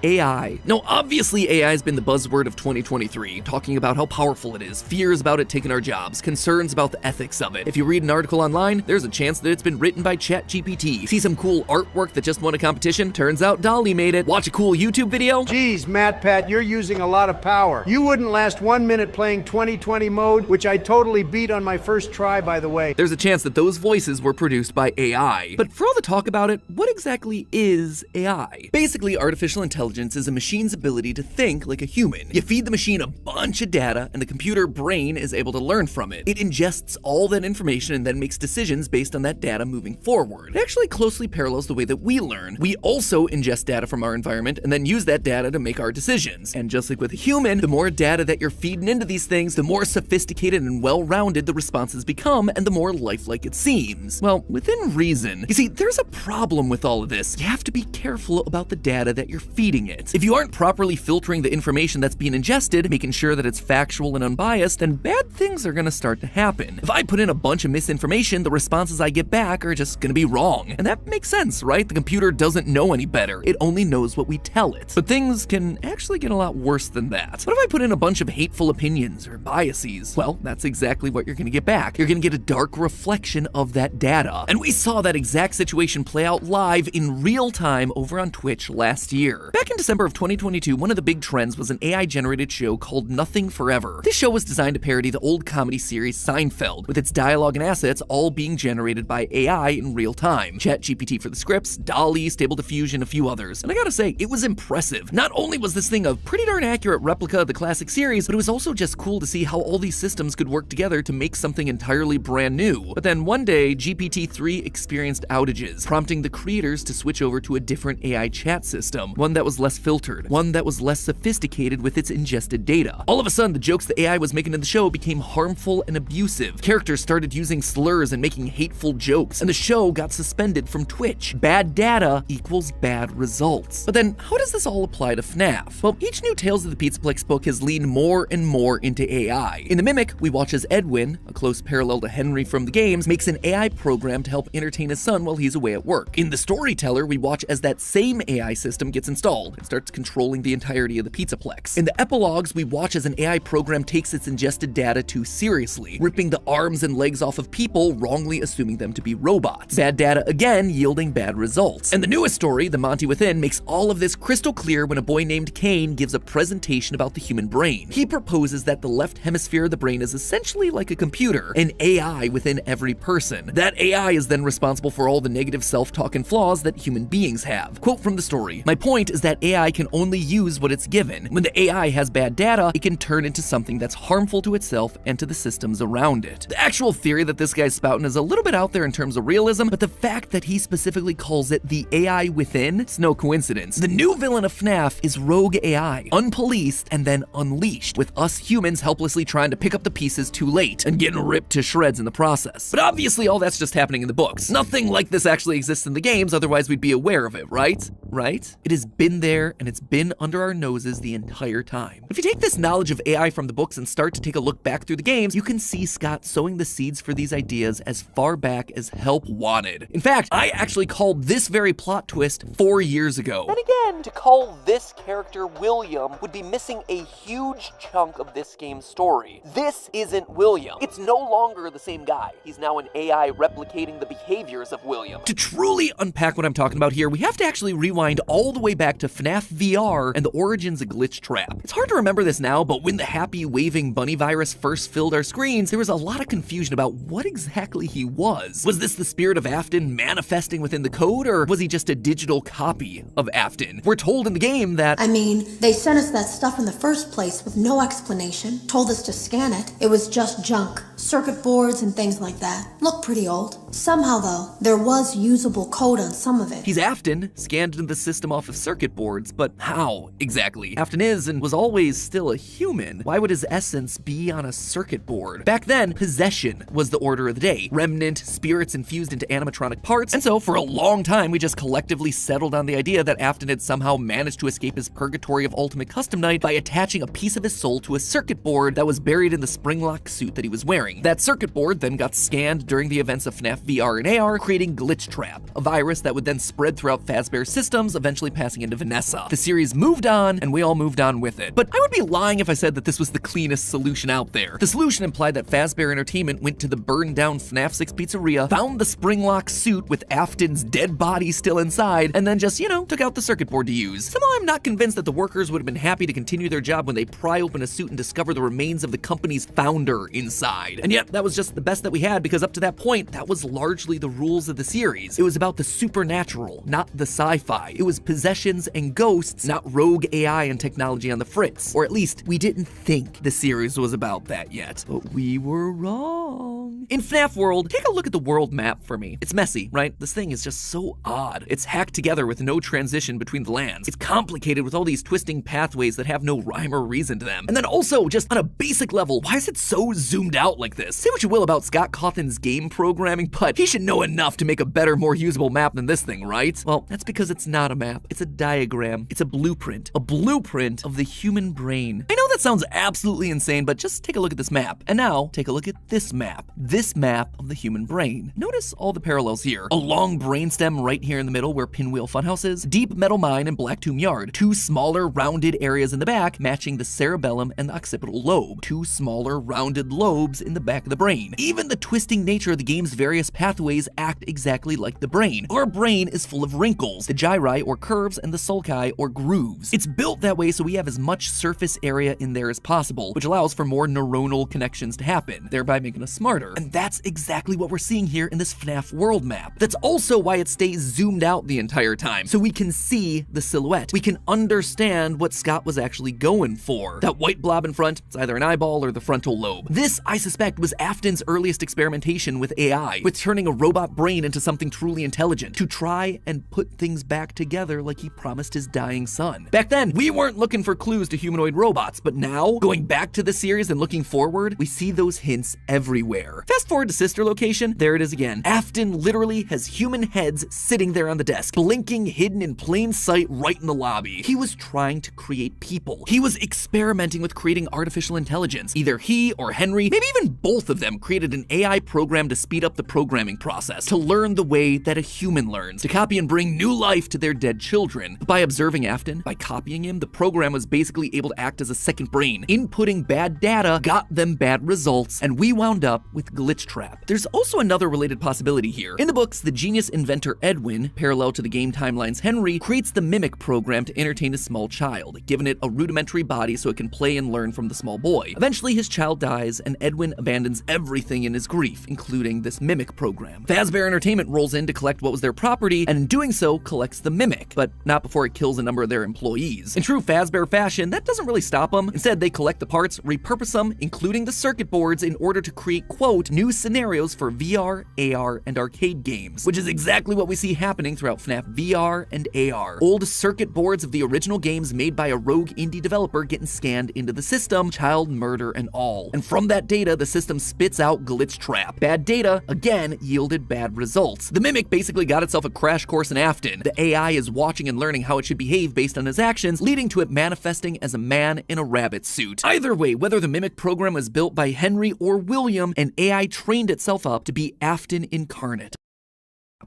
AI. Now, obviously AI has been the buzzword of 2023, talking about how powerful it is, fears about it taking our jobs, concerns about the ethics of it. If you read an article online, there's a chance that it's been written by ChatGPT. See some cool artwork that just won a competition? Turns out Dolly made it. Watch a cool YouTube video? Geez, MatPat, you're using a lot of power. You wouldn't last 1 minute playing 2020 mode, which I totally beat on my first try, by the way. There's a chance that those voices were produced by AI. But for all the talk about it, what exactly is AI? Basically, artificial intelligence is a machine's ability to think like a human. You feed the machine a bunch of data, and the computer brain is able to learn from it. It ingests all that information and then makes decisions based on that data moving forward. It actually closely parallels the way that we learn. We also ingest data from our environment and then use that data to make our decisions. And just like with a human, the more data that you're feeding into these things, the more sophisticated and well-rounded the responses become, and the more lifelike it seems. Well, within reason. You see, there's a problem with all of this. You have to be careful about the data that you're feeding it. If you aren't properly filtering the information that's being ingested, making sure that it's factual and unbiased, then bad things are gonna start to happen. If I put in a bunch of misinformation, the responses I get back are just gonna be wrong. And that makes sense, right? The computer doesn't know any better. It only knows what we tell it. But things can actually get a lot worse than that. What if I put in a bunch of hateful opinions or biases? Well, that's exactly what you're gonna get back. You're gonna get a dark reflection of that data. And we saw that exact situation play out live in real time over on Twitch last year. Back in December of 2022, one of the big trends was an AI-generated show called Nothing Forever. This show was designed to parody the old comedy series Seinfeld, with its dialogue and assets all being generated by AI in real time. ChatGPT for the scripts, DALL-E, Stable Diffusion, a few others. And I gotta say, it was impressive. Not only was this thing a pretty darn accurate replica of the classic series, but it was also just cool to see how all these systems could work together to make something entirely brand new. But then one day, GPT-3 experienced outages, prompting the creators to switch over to a different AI chat system, one that was less filtered, one that was less sophisticated with its ingested data. All of a sudden, the jokes the AI was making in the show became harmful and abusive. Characters started using slurs and making hateful jokes, and the show got suspended from Twitch. Bad data equals bad results. But then, how does this all apply to Fnaf? Well, each new Tales of the Pizzaplex book has leaned more and more into AI. In The Mimic, we watch as Edwin, a close parallel to Henry from the games, makes an AI program to help entertain his son while he's away at work. In The Storyteller, we watch as that same AI system gets installed. all and starts controlling the entirety of the Pizzaplex. In the epilogues, we watch as an AI program takes its ingested data too seriously, ripping the arms and legs off of people, wrongly assuming them to be robots. Bad data again yielding bad results. And the newest story, The Monty Within, makes all of this crystal clear when a boy named Kane gives a presentation about the human brain. He proposes that the left hemisphere of the brain is essentially like a computer, an AI within every person. That AI is then responsible for all the negative self-talk and flaws that human beings have. Quote from the story, "My point is that AI can only use what it's given. When the AI has bad data, it can turn into something that's harmful to itself and to the systems around it." The actual theory that this guy's spouting is a little bit out there in terms of realism, but the fact that he specifically calls it the AI within, it's no coincidence. The new villain of Fnaf is rogue AI, unpoliced and then unleashed, with us humans helplessly trying to pick up the pieces too late and getting ripped to shreds in the process. But obviously all that's just happening in the books. Nothing like this actually exists in the games, otherwise we'd be aware of it, right? Right? It has been there and it's been under our noses the entire time. If you take this knowledge of AI from the books and start to take a look back through the games, you can see Scott sowing the seeds for these ideas as far back as Help wanted. In fact, I actually called this very plot twist 4 years ago. And again, to call this character William would be missing a huge chunk of this game's story. This isn't William. It's no longer the same guy. He's now an AI replicating the behaviors of William. To truly unpack what I'm talking about here, we have to actually rewind all the way back to FNAF VR and the origins of Glitch Trap. It's hard to remember this now, but when the happy waving bunny virus first filled our screens, there was a lot of confusion about what exactly he was. Was this the spirit of Afton manifesting within the code, or was he just a digital copy of Afton? We're told in the game that... I mean, they sent us that stuff in the first place with no explanation, told us to scan it. It was just junk. Circuit boards and things like that. Look pretty old. Somehow though, there was usable code on some of it. He's Afton, scanned into the system off of circuit boards, but how exactly? Afton is and was always still a human. Why would his essence be on a circuit board? Back then, possession was the order of the day. Remnant, spirits infused into animatronic parts, and so for a long time we just collectively settled on the idea that Afton had somehow managed to escape his purgatory of Ultimate Custom Night by attaching a piece of his soul to a circuit board that was buried in the spring-lock suit that he was wearing. That circuit board then got scanned during the events of FNAF VR and AR, creating Glitch Trap, a virus that would then spread throughout Fazbear's systems, eventually passing into Vanessa. The series moved on, and we all moved on with it. But I would be lying if I said that this was the cleanest solution out there. The solution implied that Fazbear Entertainment went to the burned down FNAF 6 pizzeria, found the spring-lock suit with Afton's dead body still inside, and then just, took out the circuit board to use. Somehow I'm not convinced that the workers would have been happy to continue their job when they pry open a suit and discover the remains of the company's founder inside. And yet, that was just the best that we had, because up to that point, that was largely the rules of the series. It was about the supernatural, not the sci-fi. It was possessions and ghosts, not rogue AI and technology on the fritz. Or at least, we didn't think the series was about that yet. But we were wrong. In FNAF World, take a look at the world map for me. It's messy, right? This thing is just so odd. It's hacked together with no transition between the lands. It's complicated with all these twisting pathways that have no rhyme or reason to them. And then also, just on a basic level, why is it so zoomed out like this? Say what you will about Scott Cawthon's game programming, but he should know enough to make a better, more usable map than this thing, right? Well, that's because it's not a map. It's a diagram. It's a blueprint of the human brain. I know that sounds absolutely insane, but just take a look at this map. And now, take a look at this map of the human brain. Notice all the parallels here. A long brainstem right here in the middle where Pinwheel Funhouse is, deep metal mine and Black Tomb Yard. Two smaller rounded areas in the back matching the cerebellum and the occipital lobe. Two smaller rounded lobes in the back of the brain. Even the twisting nature of the game's various pathways act exactly like the brain. Our brain is full of wrinkles, the gyri or curves and the sulci or grooves. It's built that way so we have as much surface area in there as possible, which allows for more neuronal connections to happen, thereby making us smarter. And that's exactly what we're seeing here in this FNAF world map. That's also why it stays zoomed out the entire time, so we can see the silhouette. We can understand what Scott was actually going for. That white blob in front, it's either an eyeball or the frontal lobe. This, I suspect, was Afton's earliest experimentation with AI, with turning a robot brain into something truly intelligent, to try and put things back together like he promised his dying son. Back then, we weren't looking for clues to humanoid robots, but now, going back to the series and looking forward, we see those hints everywhere. Fast forward to sister location, there it is again. Afton literally has human heads sitting there on the desk, blinking, hidden in plain sight right in the lobby. He was trying to create people. He was experimenting with creating artificial intelligence. Either he or Henry, maybe even both of them, created an AI program to speed up the programming process, to learn the way that a human learns, to copy and bring new life to their dead children. But by observing Afton, by copying him, the program was basically able to act as a second brain. Inputting bad data got them bad results, and we wound up with Glitch Trap. There's also another related possibility here. In the books, the genius inventor Edwin, parallel to the game timeline's Henry, creates the Mimic program to entertain a small child, giving it a rudimentary body so it can play and learn from the small boy. Eventually, his child dies, and Edwin abandons everything in his grief, including this Mimic program. Fazbear Entertainment rolls in to collect what was their property, and in doing so, collects the Mimic, but not before it kills a number of their employees. In true Fazbear fashion, that doesn't really stop them. Instead, they collect the parts, repurpose them, including the circuit boards, in order to create, quote, new scenarios for VR, AR, and arcade games, which is exactly what we see happening throughout FNAF VR and AR. Old circuit boards of the original games made by a rogue indie developer getting scanned into the system, child murder and all. And from that data, the system spits out Glitch Trap. Bad data, again, yielded bad results. The Mimic basically got itself a crash course in Afton. The AI is watching and learning how it should behave based on his actions, leading to it manifesting as a man in a rabbit suit. Either way, whether the Mimic program was built by Henry or William, an AI trained itself up to be Afton incarnate.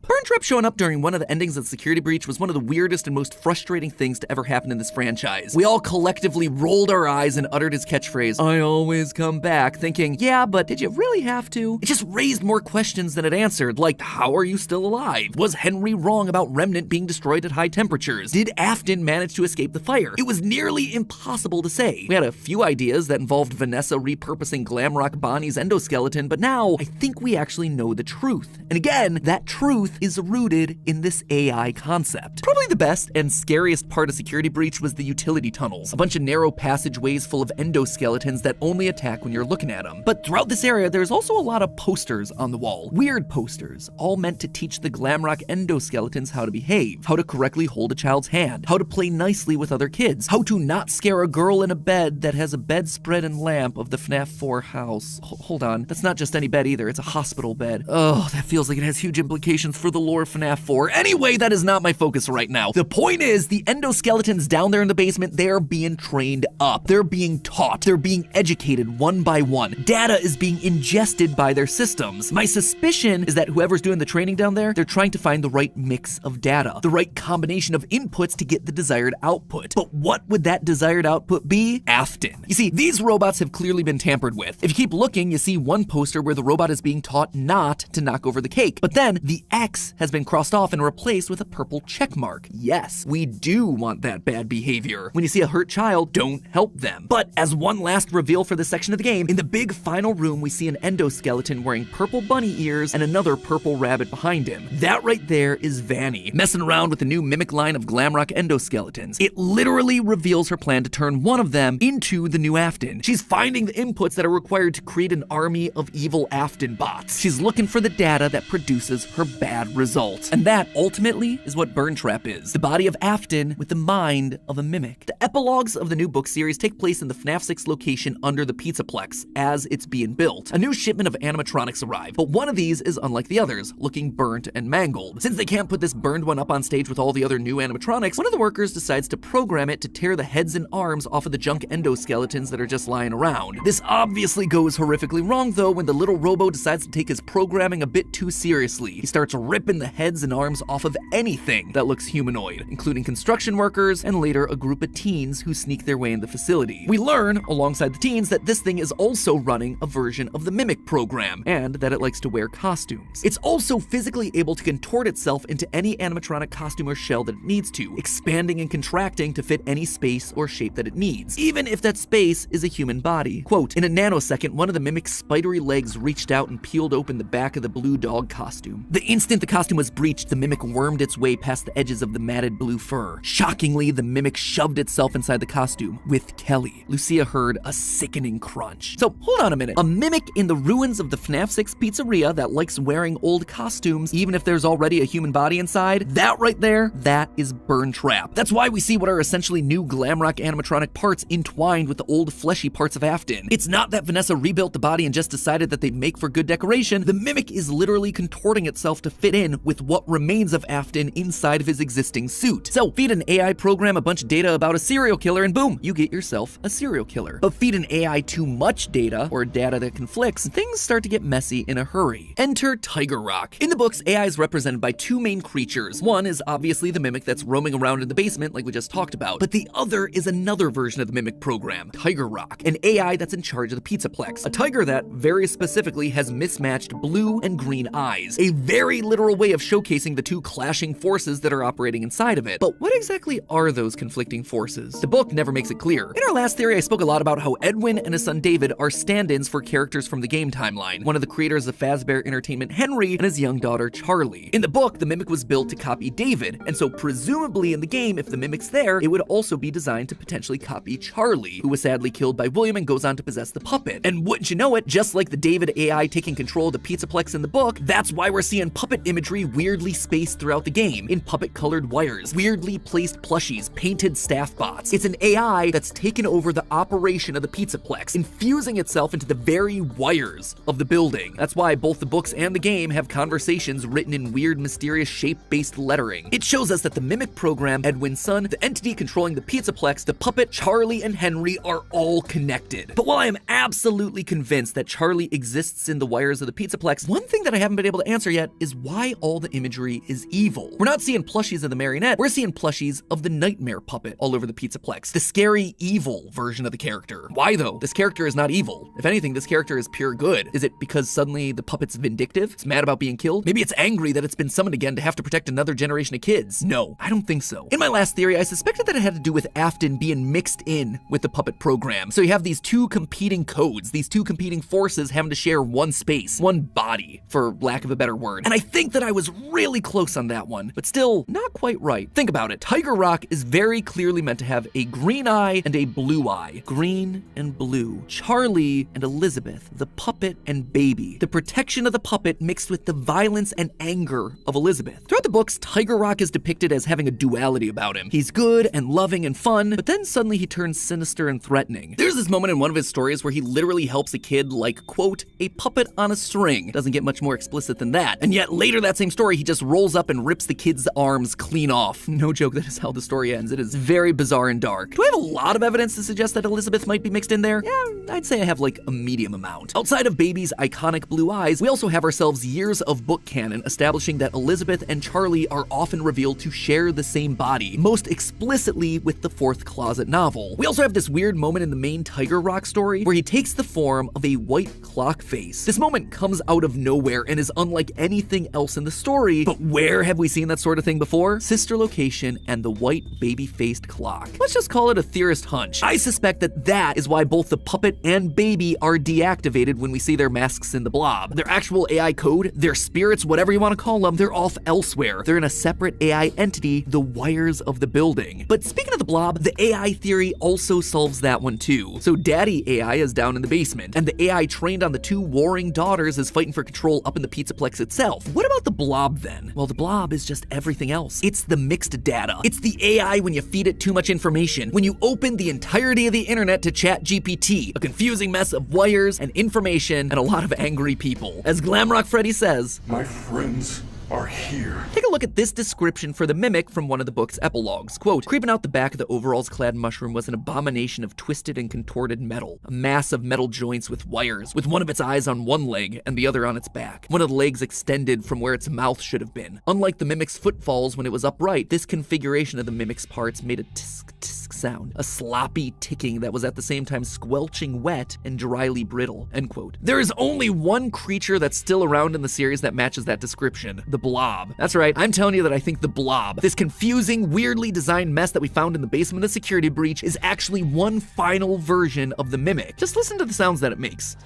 Burn Trap showing up during one of the endings of Security Breach was one of the weirdest and most frustrating things to ever happen in this franchise. We all collectively rolled our eyes and uttered his catchphrase, "I always come back," thinking, yeah, but did you really have to? It just raised more questions than it answered, like, how are you still alive? Was Henry wrong about Remnant being destroyed at high temperatures? Did Afton manage to escape the fire? It was nearly impossible to say. We had a few ideas that involved Vanessa repurposing Glamrock Bonnie's endoskeleton, but now I think we actually know the truth. And again, that truth is rooted in this AI concept. Probably the best and scariest part of Security Breach was the utility tunnels, a bunch of narrow passageways full of endoskeletons that only attack when you're looking at them. But throughout this area, there's also a lot of posters on the wall. Weird posters, all meant to teach the Glamrock endoskeletons how to behave, how to correctly hold a child's hand, how to play nicely with other kids, how to not scare a girl in a bed that has a bedspread and lamp of the FNAF 4 house. Hold on, that's not just any bed either, it's a hospital bed. Oh, that feels like it has huge implications for the lore of FNAF 4. Anyway, that is not my focus right now. The point is, the endoskeletons down there in the basement, they're being trained up. They're being taught. They're being educated one by one. Data is being ingested by their systems. My suspicion is that whoever's doing the training down there, they're trying to find the right mix of data, the right combination of inputs to get the desired output. But what would that desired output be? Afton. You see, these robots have clearly been tampered with. If you keep looking, you see one poster where the robot is being taught not to knock over the cake. But then the X has been crossed off and replaced with a purple check mark. Yes, we do want that bad behavior. When you see a hurt child, don't help them. But as one last reveal for this section of the game, in the big final room, we see an endoskeleton wearing purple bunny ears and another purple rabbit behind him. That right there is Vanny, messing around with the new Mimic line of Glamrock endoskeletons. It literally reveals her plan to turn one of them into the new Afton. She's finding the inputs that are required to create an army of evil Afton bots. She's looking for the data that produces her bad results. And that, ultimately, is what Burn Trap is. The body of Afton with the mind of a Mimic. The epilogues of the new book series take place in the FNAF 6 location under the Pizzaplex as it's being built. A new shipment of animatronics arrive, but one of these is unlike the others, looking burnt and mangled. Since they can't put this burned one up on stage with all the other new animatronics, one of the workers decides to program it to tear the heads and arms off of the junk endoskeletons that are just lying around. This obviously goes horrifically wrong, though, when the little robo decides to take his programming a bit too seriously. He starts ripping the heads and arms off of anything that looks humanoid, including construction workers and later a group of teens who sneak their way in the facility. We learn, alongside the teens, that this thing is also running a version of the Mimic program, and that it likes to wear costumes. It's also physically able to contort itself into any animatronic costume or shell that it needs to, expanding and contracting to fit any space or shape that it needs, even if that space is a human body. Quote, in a nanosecond, one of the Mimic's spidery legs reached out and peeled open the back of the blue dog costume. The instant instant the costume was breached, the mimic wormed its way past the edges of the matted blue fur. Shockingly, the mimic shoved itself inside the costume with Kelly. Lucia heard a sickening crunch. So hold on a minute. A mimic in the ruins of the Fnaf 6 pizzeria that likes wearing old costumes, even if there's already a human body inside, that right there, that is Burn Trap. That's why we see what are essentially new glam rock animatronic parts entwined with the old fleshy parts of Afton. It's not that Vanessa rebuilt the body and just decided that they'd make for good decoration. The mimic is literally contorting itself to fit in with what remains of Afton inside of his existing suit. So feed an AI program a bunch of data about a serial killer and boom, you get yourself a serial killer. But feed an AI too much data, or data that conflicts, things start to get messy in a hurry. Enter Tiger Rock. In the books, AI is represented by two main creatures. One is obviously the mimic that's roaming around in the basement like we just talked about, but the other is another version of the mimic program, Tiger Rock, an AI that's in charge of the Pizzaplex. A tiger that, very specifically, has mismatched blue and green eyes. A very literal way of showcasing the two clashing forces that are operating inside of it. But what exactly are those conflicting forces? The book never makes it clear. In our last theory, I spoke a lot about how Edwin and his son David are stand-ins for characters from the game timeline. One of the creators of Fazbear Entertainment, Henry, and his young daughter, Charlie. In the book, the mimic was built to copy David, and so presumably in the game, if the mimic's there, it would also be designed to potentially copy Charlie, who was sadly killed by William and goes on to possess the puppet. And wouldn't you know it, just like the David AI taking control of the Pizzaplex in the book, that's why we're seeing puppet imagery weirdly spaced throughout the game, in puppet-colored wires, weirdly placed plushies, painted staff bots. It's an AI that's taken over the operation of the Pizzaplex, infusing itself into the very wires of the building. That's why both the books and the game have conversations written in weird, mysterious, shape-based lettering. It shows us that the mimic program, Edwin's son, the entity controlling the Pizzaplex, the puppet, Charlie, and Henry are all connected. But while I am absolutely convinced that Charlie exists in the wires of the Pizzaplex, one thing that I haven't been able to answer yet is why all the imagery is evil. We're not seeing plushies of the marionette, we're seeing plushies of the nightmare puppet all over the Pizzaplex, the scary, evil version of the character. Why though? This character is not evil. If anything, this character is pure good. Is it because suddenly the puppet's vindictive? It's mad about being killed? Maybe it's angry that it's been summoned again to have to protect another generation of kids. No, I don't think so. In my last theory, I suspected that it had to do with Afton being mixed in with the puppet program. So you have these two competing codes, these two competing forces having to share one space, one body, for lack of a better word. And I think that I was really close on that one, but still not quite right. Think about it. Tiger Rock is very clearly meant to have a green eye and a blue eye. Green and blue. Charlie and Elizabeth, the puppet and baby. The protection of the puppet mixed with the violence and anger of Elizabeth. Throughout the books, Tiger Rock is depicted as having a duality about him. He's good and loving and fun, but then suddenly he turns sinister and threatening. There's this moment in one of his stories where he literally helps a kid like, quote, a puppet on a string. Doesn't get much more explicit than that. And yet later that same story, he just rolls up and rips the kid's arms clean off. No joke, that is how the story ends. It is very bizarre and dark. Do I have a lot of evidence to suggest that Elizabeth might be mixed in there? Yeah, I'd say I have like a medium amount. Outside of Baby's iconic blue eyes, we also have ourselves years of book canon establishing that Elizabeth and Charlie are often revealed to share the same body, most explicitly with the Fourth Closet novel. We also have this weird moment in the main Tiger Rock story where he takes the form of a white clock face. This moment comes out of nowhere and is unlike anything else in the story, but where have we seen that sort of thing before? Sister Location and the white baby-faced clock. Let's just call it a theorist hunch. I suspect that that is why both the puppet and baby are deactivated when we see their masks in the blob. Their actual AI code, their spirits, whatever you want to call them, they're off elsewhere. They're in a separate AI entity, the wires of the building. But speaking of the blob, the AI theory also solves that one too. So Daddy AI is down in the basement, and the AI trained on the two warring daughters is fighting for control up in the Pizzaplex itself. What about the blob then? Well, the blob is just everything else. It's the mixed data. It's the AI when you feed it too much information. When you open the entirety of the internet to ChatGPT, a confusing mess of wires and information and a lot of angry people. As Glamrock Freddy says, my friends are here. Take a look at this description for the mimic from one of the book's epilogues. Quote, creeping out the back of the overalls-clad mushroom was an abomination of twisted and contorted metal. A mass of metal joints with wires, with one of its eyes on one leg and the other on its back. One of the legs extended from where its mouth should have been. Unlike the mimic's footfalls when it was upright, this configuration of the mimic's parts made a tisk-tisk sound. A sloppy ticking that was at the same time squelching wet and dryly brittle. End quote. There is only one creature that's still around in the series that matches that description. The Blob. That's right, I'm telling you that I think the Blob, this confusing, weirdly designed mess that we found in the basement of the security breach, is actually one final version of the mimic. Just listen to the sounds that it makes.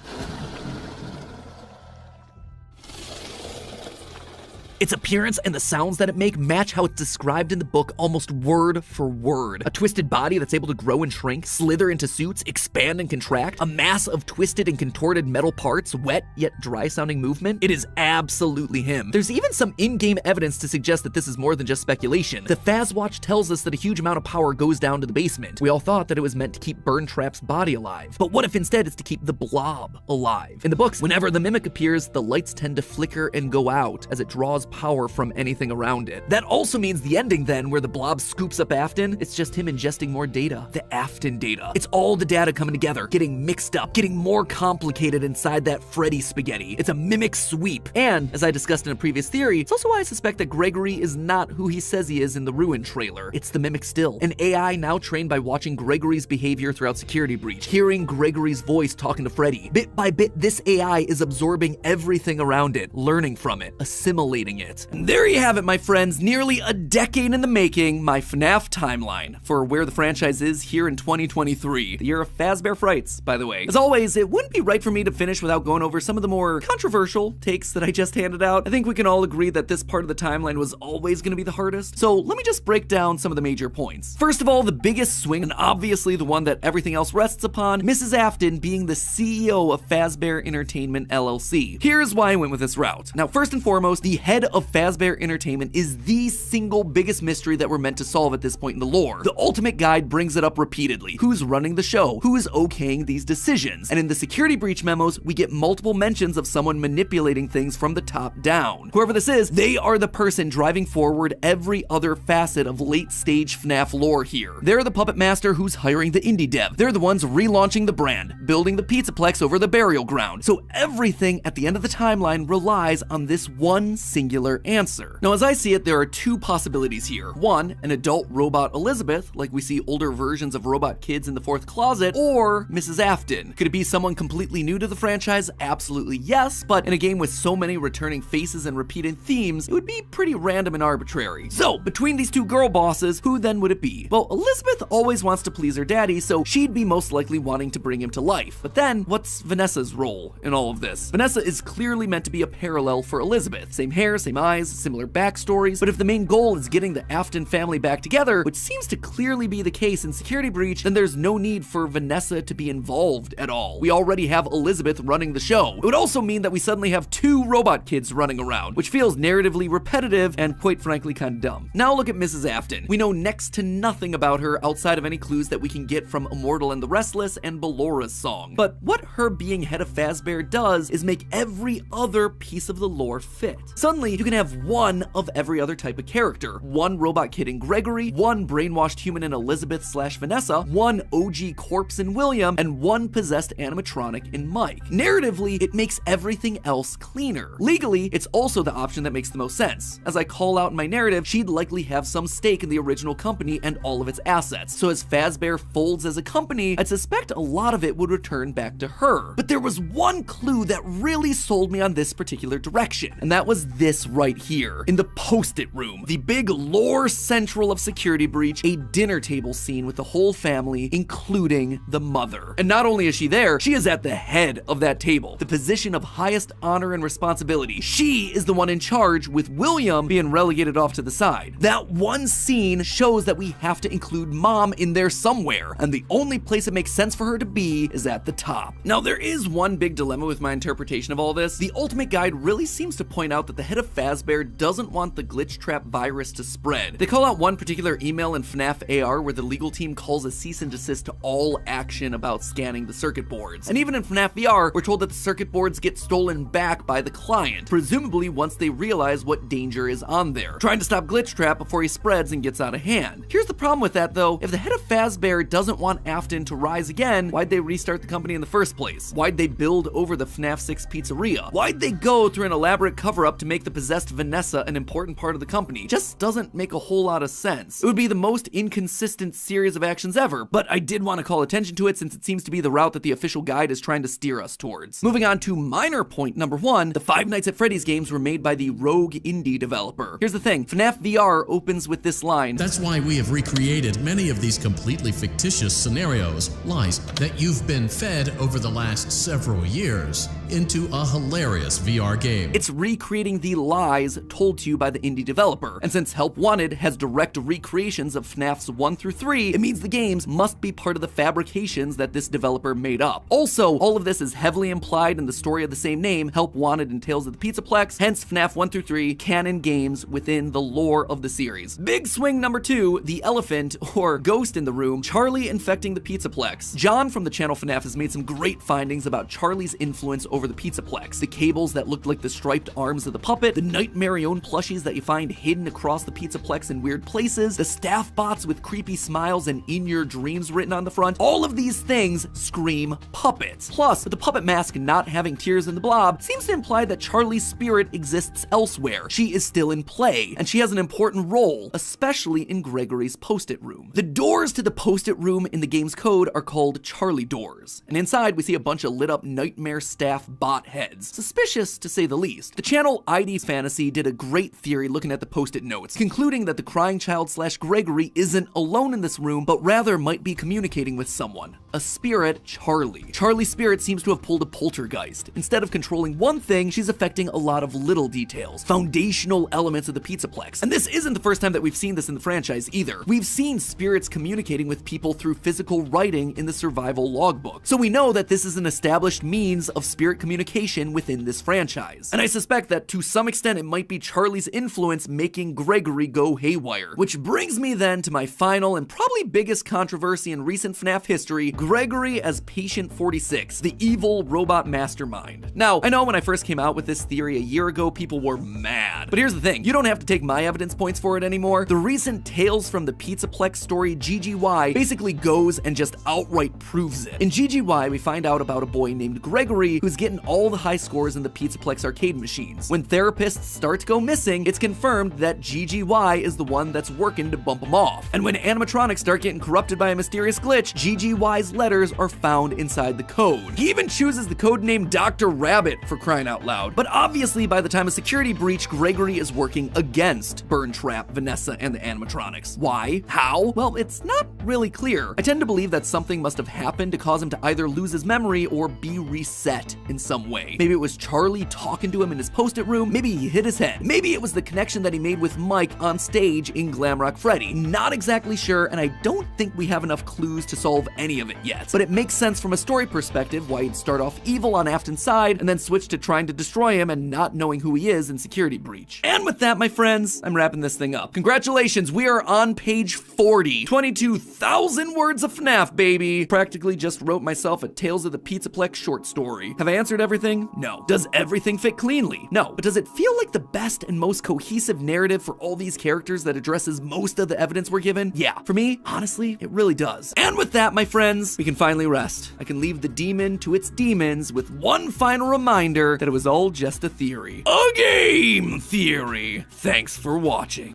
Its appearance and the sounds that it make match how it's described in the book almost word for word. A twisted body that's able to grow and shrink, slither into suits, expand and contract, a mass of twisted and contorted metal parts, wet yet dry sounding movement. It is absolutely him. There's even some in-game evidence to suggest that this is more than just speculation. The Fazwatch tells us that a huge amount of power goes down to the basement. We all thought that it was meant to keep Burntrap's body alive. But what if instead it's to keep the blob alive? In the books, whenever the mimic appears, the lights tend to flicker and go out as it draws power from anything around it. That also means the ending then, where the blob scoops up Afton, it's just him ingesting more data. The Afton data. It's all the data coming together, getting mixed up, getting more complicated inside that Freddy spaghetti. It's a mimic sweep. And, as I discussed in a previous theory, it's also why I suspect that Gregory is not who he says he is in the Ruin trailer. It's the mimic still. An AI now trained by watching Gregory's behavior throughout Security Breach, hearing Gregory's voice talking to Freddy. Bit by bit, this AI is absorbing everything around it, learning from it, assimilating it. And there you have it, my friends, nearly a decade in the making, my FNAF timeline for where the franchise is here in 2023, the year of Fazbear Frights, by the way. As always, it wouldn't be right for me to finish without going over some of the more controversial takes that I just handed out. I think we can all agree that this part of the timeline was always going to be the hardest, so let me just break down some of the major points. First of all, the biggest swing, and obviously the one that everything else rests upon, Mrs. Afton being the CEO of Fazbear Entertainment LLC. Here's why I went with this route. Now, first and foremost, the head of Fazbear Entertainment is the single biggest mystery that we're meant to solve at this point in the lore. The Ultimate Guide brings it up repeatedly. Who's running the show? Who is okaying these decisions? And in the Security Breach memos, we get multiple mentions of someone manipulating things from the top down. Whoever this is, they are the person driving forward every other facet of late-stage FNAF lore here. They're the puppet master who's hiring the indie dev. They're the ones relaunching the brand, building the Pizzaplex over the burial ground. So everything at the end of the timeline relies on this one singular answer. Now, as I see it, there are two possibilities here. One, an adult robot Elizabeth, like we see older versions of robot kids in the fourth closet, or Mrs. Afton. Could it be someone completely new to the franchise? Absolutely yes, but in a game with so many returning faces and repeated themes, it would be pretty random and arbitrary. So, between these two girl bosses, who then would it be? Well, Elizabeth always wants to please her daddy, so she'd be most likely wanting to bring him to life. But then, what's Vanessa's role in all of this? Vanessa is clearly meant to be a parallel for Elizabeth. Same hair, same eyes, similar backstories, but if the main goal is getting the Afton family back together, which seems to clearly be the case in Security Breach, then there's no need for Vanessa to be involved at all. We already have Elizabeth running the show. It would also mean that we suddenly have two robot kids running around, which feels narratively repetitive and quite frankly kind of dumb. Now look at Mrs. Afton. We know next to nothing about her outside of any clues that we can get from Immortal and the Restless and Bellora's song. But what her being head of Fazbear does is make every other piece of the lore fit. Suddenly, you can have one of every other type of character. One robot kid in Gregory, one brainwashed human in Elizabeth/Vanessa, one OG corpse in William, and one possessed animatronic in Mike. Narratively, it makes everything else cleaner. Legally, it's also the option that makes the most sense. As I call out in my narrative, she'd likely have some stake in the original company and all of its assets. So as Fazbear folds as a company, I'd suspect a lot of it would return back to her. But there was one clue that really sold me on this particular direction, and that was this right here, in the post-it room. The big lore central of Security Breach, a dinner table scene with the whole family, including the mother. And not only is she there, she is at the head of that table, the position of highest honor and responsibility. She is the one in charge, with William being relegated off to the side. That one scene shows that we have to include Mom in there somewhere, and the only place it makes sense for her to be is at the top. Now, there is one big dilemma with my interpretation of all this. The Ultimate Guide really seems to point out that the head of Fazbear doesn't want the glitch trap virus to spread. They call out one particular email in FNAF AR where the legal team calls a cease and desist to all action about scanning the circuit boards. And even in FNAF VR, we're told that the circuit boards get stolen back by the client, presumably once they realize what danger is on there, trying to stop glitch trap before he spreads and gets out of hand. Here's the problem with that though. If the head of Fazbear doesn't want Afton to rise again, why'd they restart the company in the first place? Why'd they build over the FNAF 6 pizzeria? Why'd they go through an elaborate cover-up to make the possessed Vanessa an important part of the company? Just doesn't make a whole lot of sense. It would be the most inconsistent series of actions ever, but I did want to call attention to it since it seems to be the route that the official guide is trying to steer us towards. Moving on to minor point number one, the Five Nights at Freddy's games were made by the Rogue indie developer. Here's the thing, FNAF VR opens with this line. That's why we have recreated many of these completely fictitious scenarios, lies that you've been fed over the last several years, into a hilarious VR game. It's recreating the lies told to you by the indie developer. And since Help Wanted has direct recreations of FNAFs 1 through 3, it means the games must be part of the fabrications that this developer made up. Also, all of this is heavily implied in the story of the same name, Help Wanted and Tales of the Pizzaplex, hence FNAF 1 through 3, canon games within the lore of the series. Big swing number 2, the elephant, or ghost in the room, Charlie infecting the Pizzaplex. John from the channel Fnaf has made some great findings about Charlie's influence over the Pizzaplex. The cables that looked like the striped arms of the puppet, the Nightmarion plushies that you find hidden across the Pizzaplex in weird places, the staff bots with creepy smiles and in your dreams written on the front. All of these things scream puppets. Plus, with the puppet mask not having tears in the blob, seems to imply that Charlie's spirit exists elsewhere. She is still in play, and she has an important role, especially in Gregory's post-it room. The doors to the post-it room in the game's code are called Charlie doors, and inside we see a bunch of lit up nightmare staff bot heads. Suspicious to say the least. The channel ID's Fantasy did a great theory looking at the post-it notes, concluding that the crying child / Gregory isn't alone in this room, but rather might be communicating with someone. A spirit, Charlie. Charlie's spirit seems to have pulled a poltergeist. Instead of controlling one thing, she's affecting a lot of little details, foundational elements of the Pizzaplex. And this isn't the first time that we've seen this in the franchise either. We've seen spirits communicating with people through physical writing in the survival logbook. So we know that this is an established means of spirit communication within this franchise. And I suspect that to some extent it might be Charlie's influence making Gregory go haywire. Which brings me then to my final and probably biggest controversy in recent FNAF history, Gregory as Patient 46, the evil robot mastermind. Now, I know when I first came out with this theory a year ago, people were mad. But here's the thing, you don't have to take my evidence points for it anymore. The recent Tales from the Pizzaplex story GGY basically goes and just outright proves it. In GGY, we find out about a boy named Gregory who's getting all the high scores in the Pizzaplex arcade machines. When therapists start to go missing, it's confirmed that GGY is the one that's working to bump them off. And when animatronics start getting corrupted by a mysterious glitch, GGY's letters are found inside the code. He even chooses the code name Dr. Rabbit, for crying out loud. But obviously by the time of security breach, Gregory is working against Burn Trap, Vanessa, and the animatronics. Why? How? Well, it's not really clear. I tend to believe that something must have happened to cause him to either lose his memory or be reset in some way. Maybe it was Charlie talking to him in his post-it room, maybe he hit his head, maybe it was the connection that he made with Mike on stage in Glamrock Freddy. Not exactly sure, and I don't think we have enough clues to solve any of it yet. But it makes sense from a story perspective why he'd start off evil on Afton's side and then switch to trying to destroy him and not knowing who he is in security breach. And with that, my friends, I'm wrapping this thing up. Congratulations, we are on page 40. 22,000 words of FNAF, baby. Practically just wrote myself a Tales of the Pizzaplex short story. Have I answered everything? No. Does everything fit cleanly? No. But does it feel like the best and most cohesive narrative for all these characters that addresses most of the evidence we're given? Yeah. For me, honestly, it really does. And with that, my friends, we can finally rest. I can leave the demon to its demons with one final reminder that it was all just a theory. A game theory. Thanks for watching.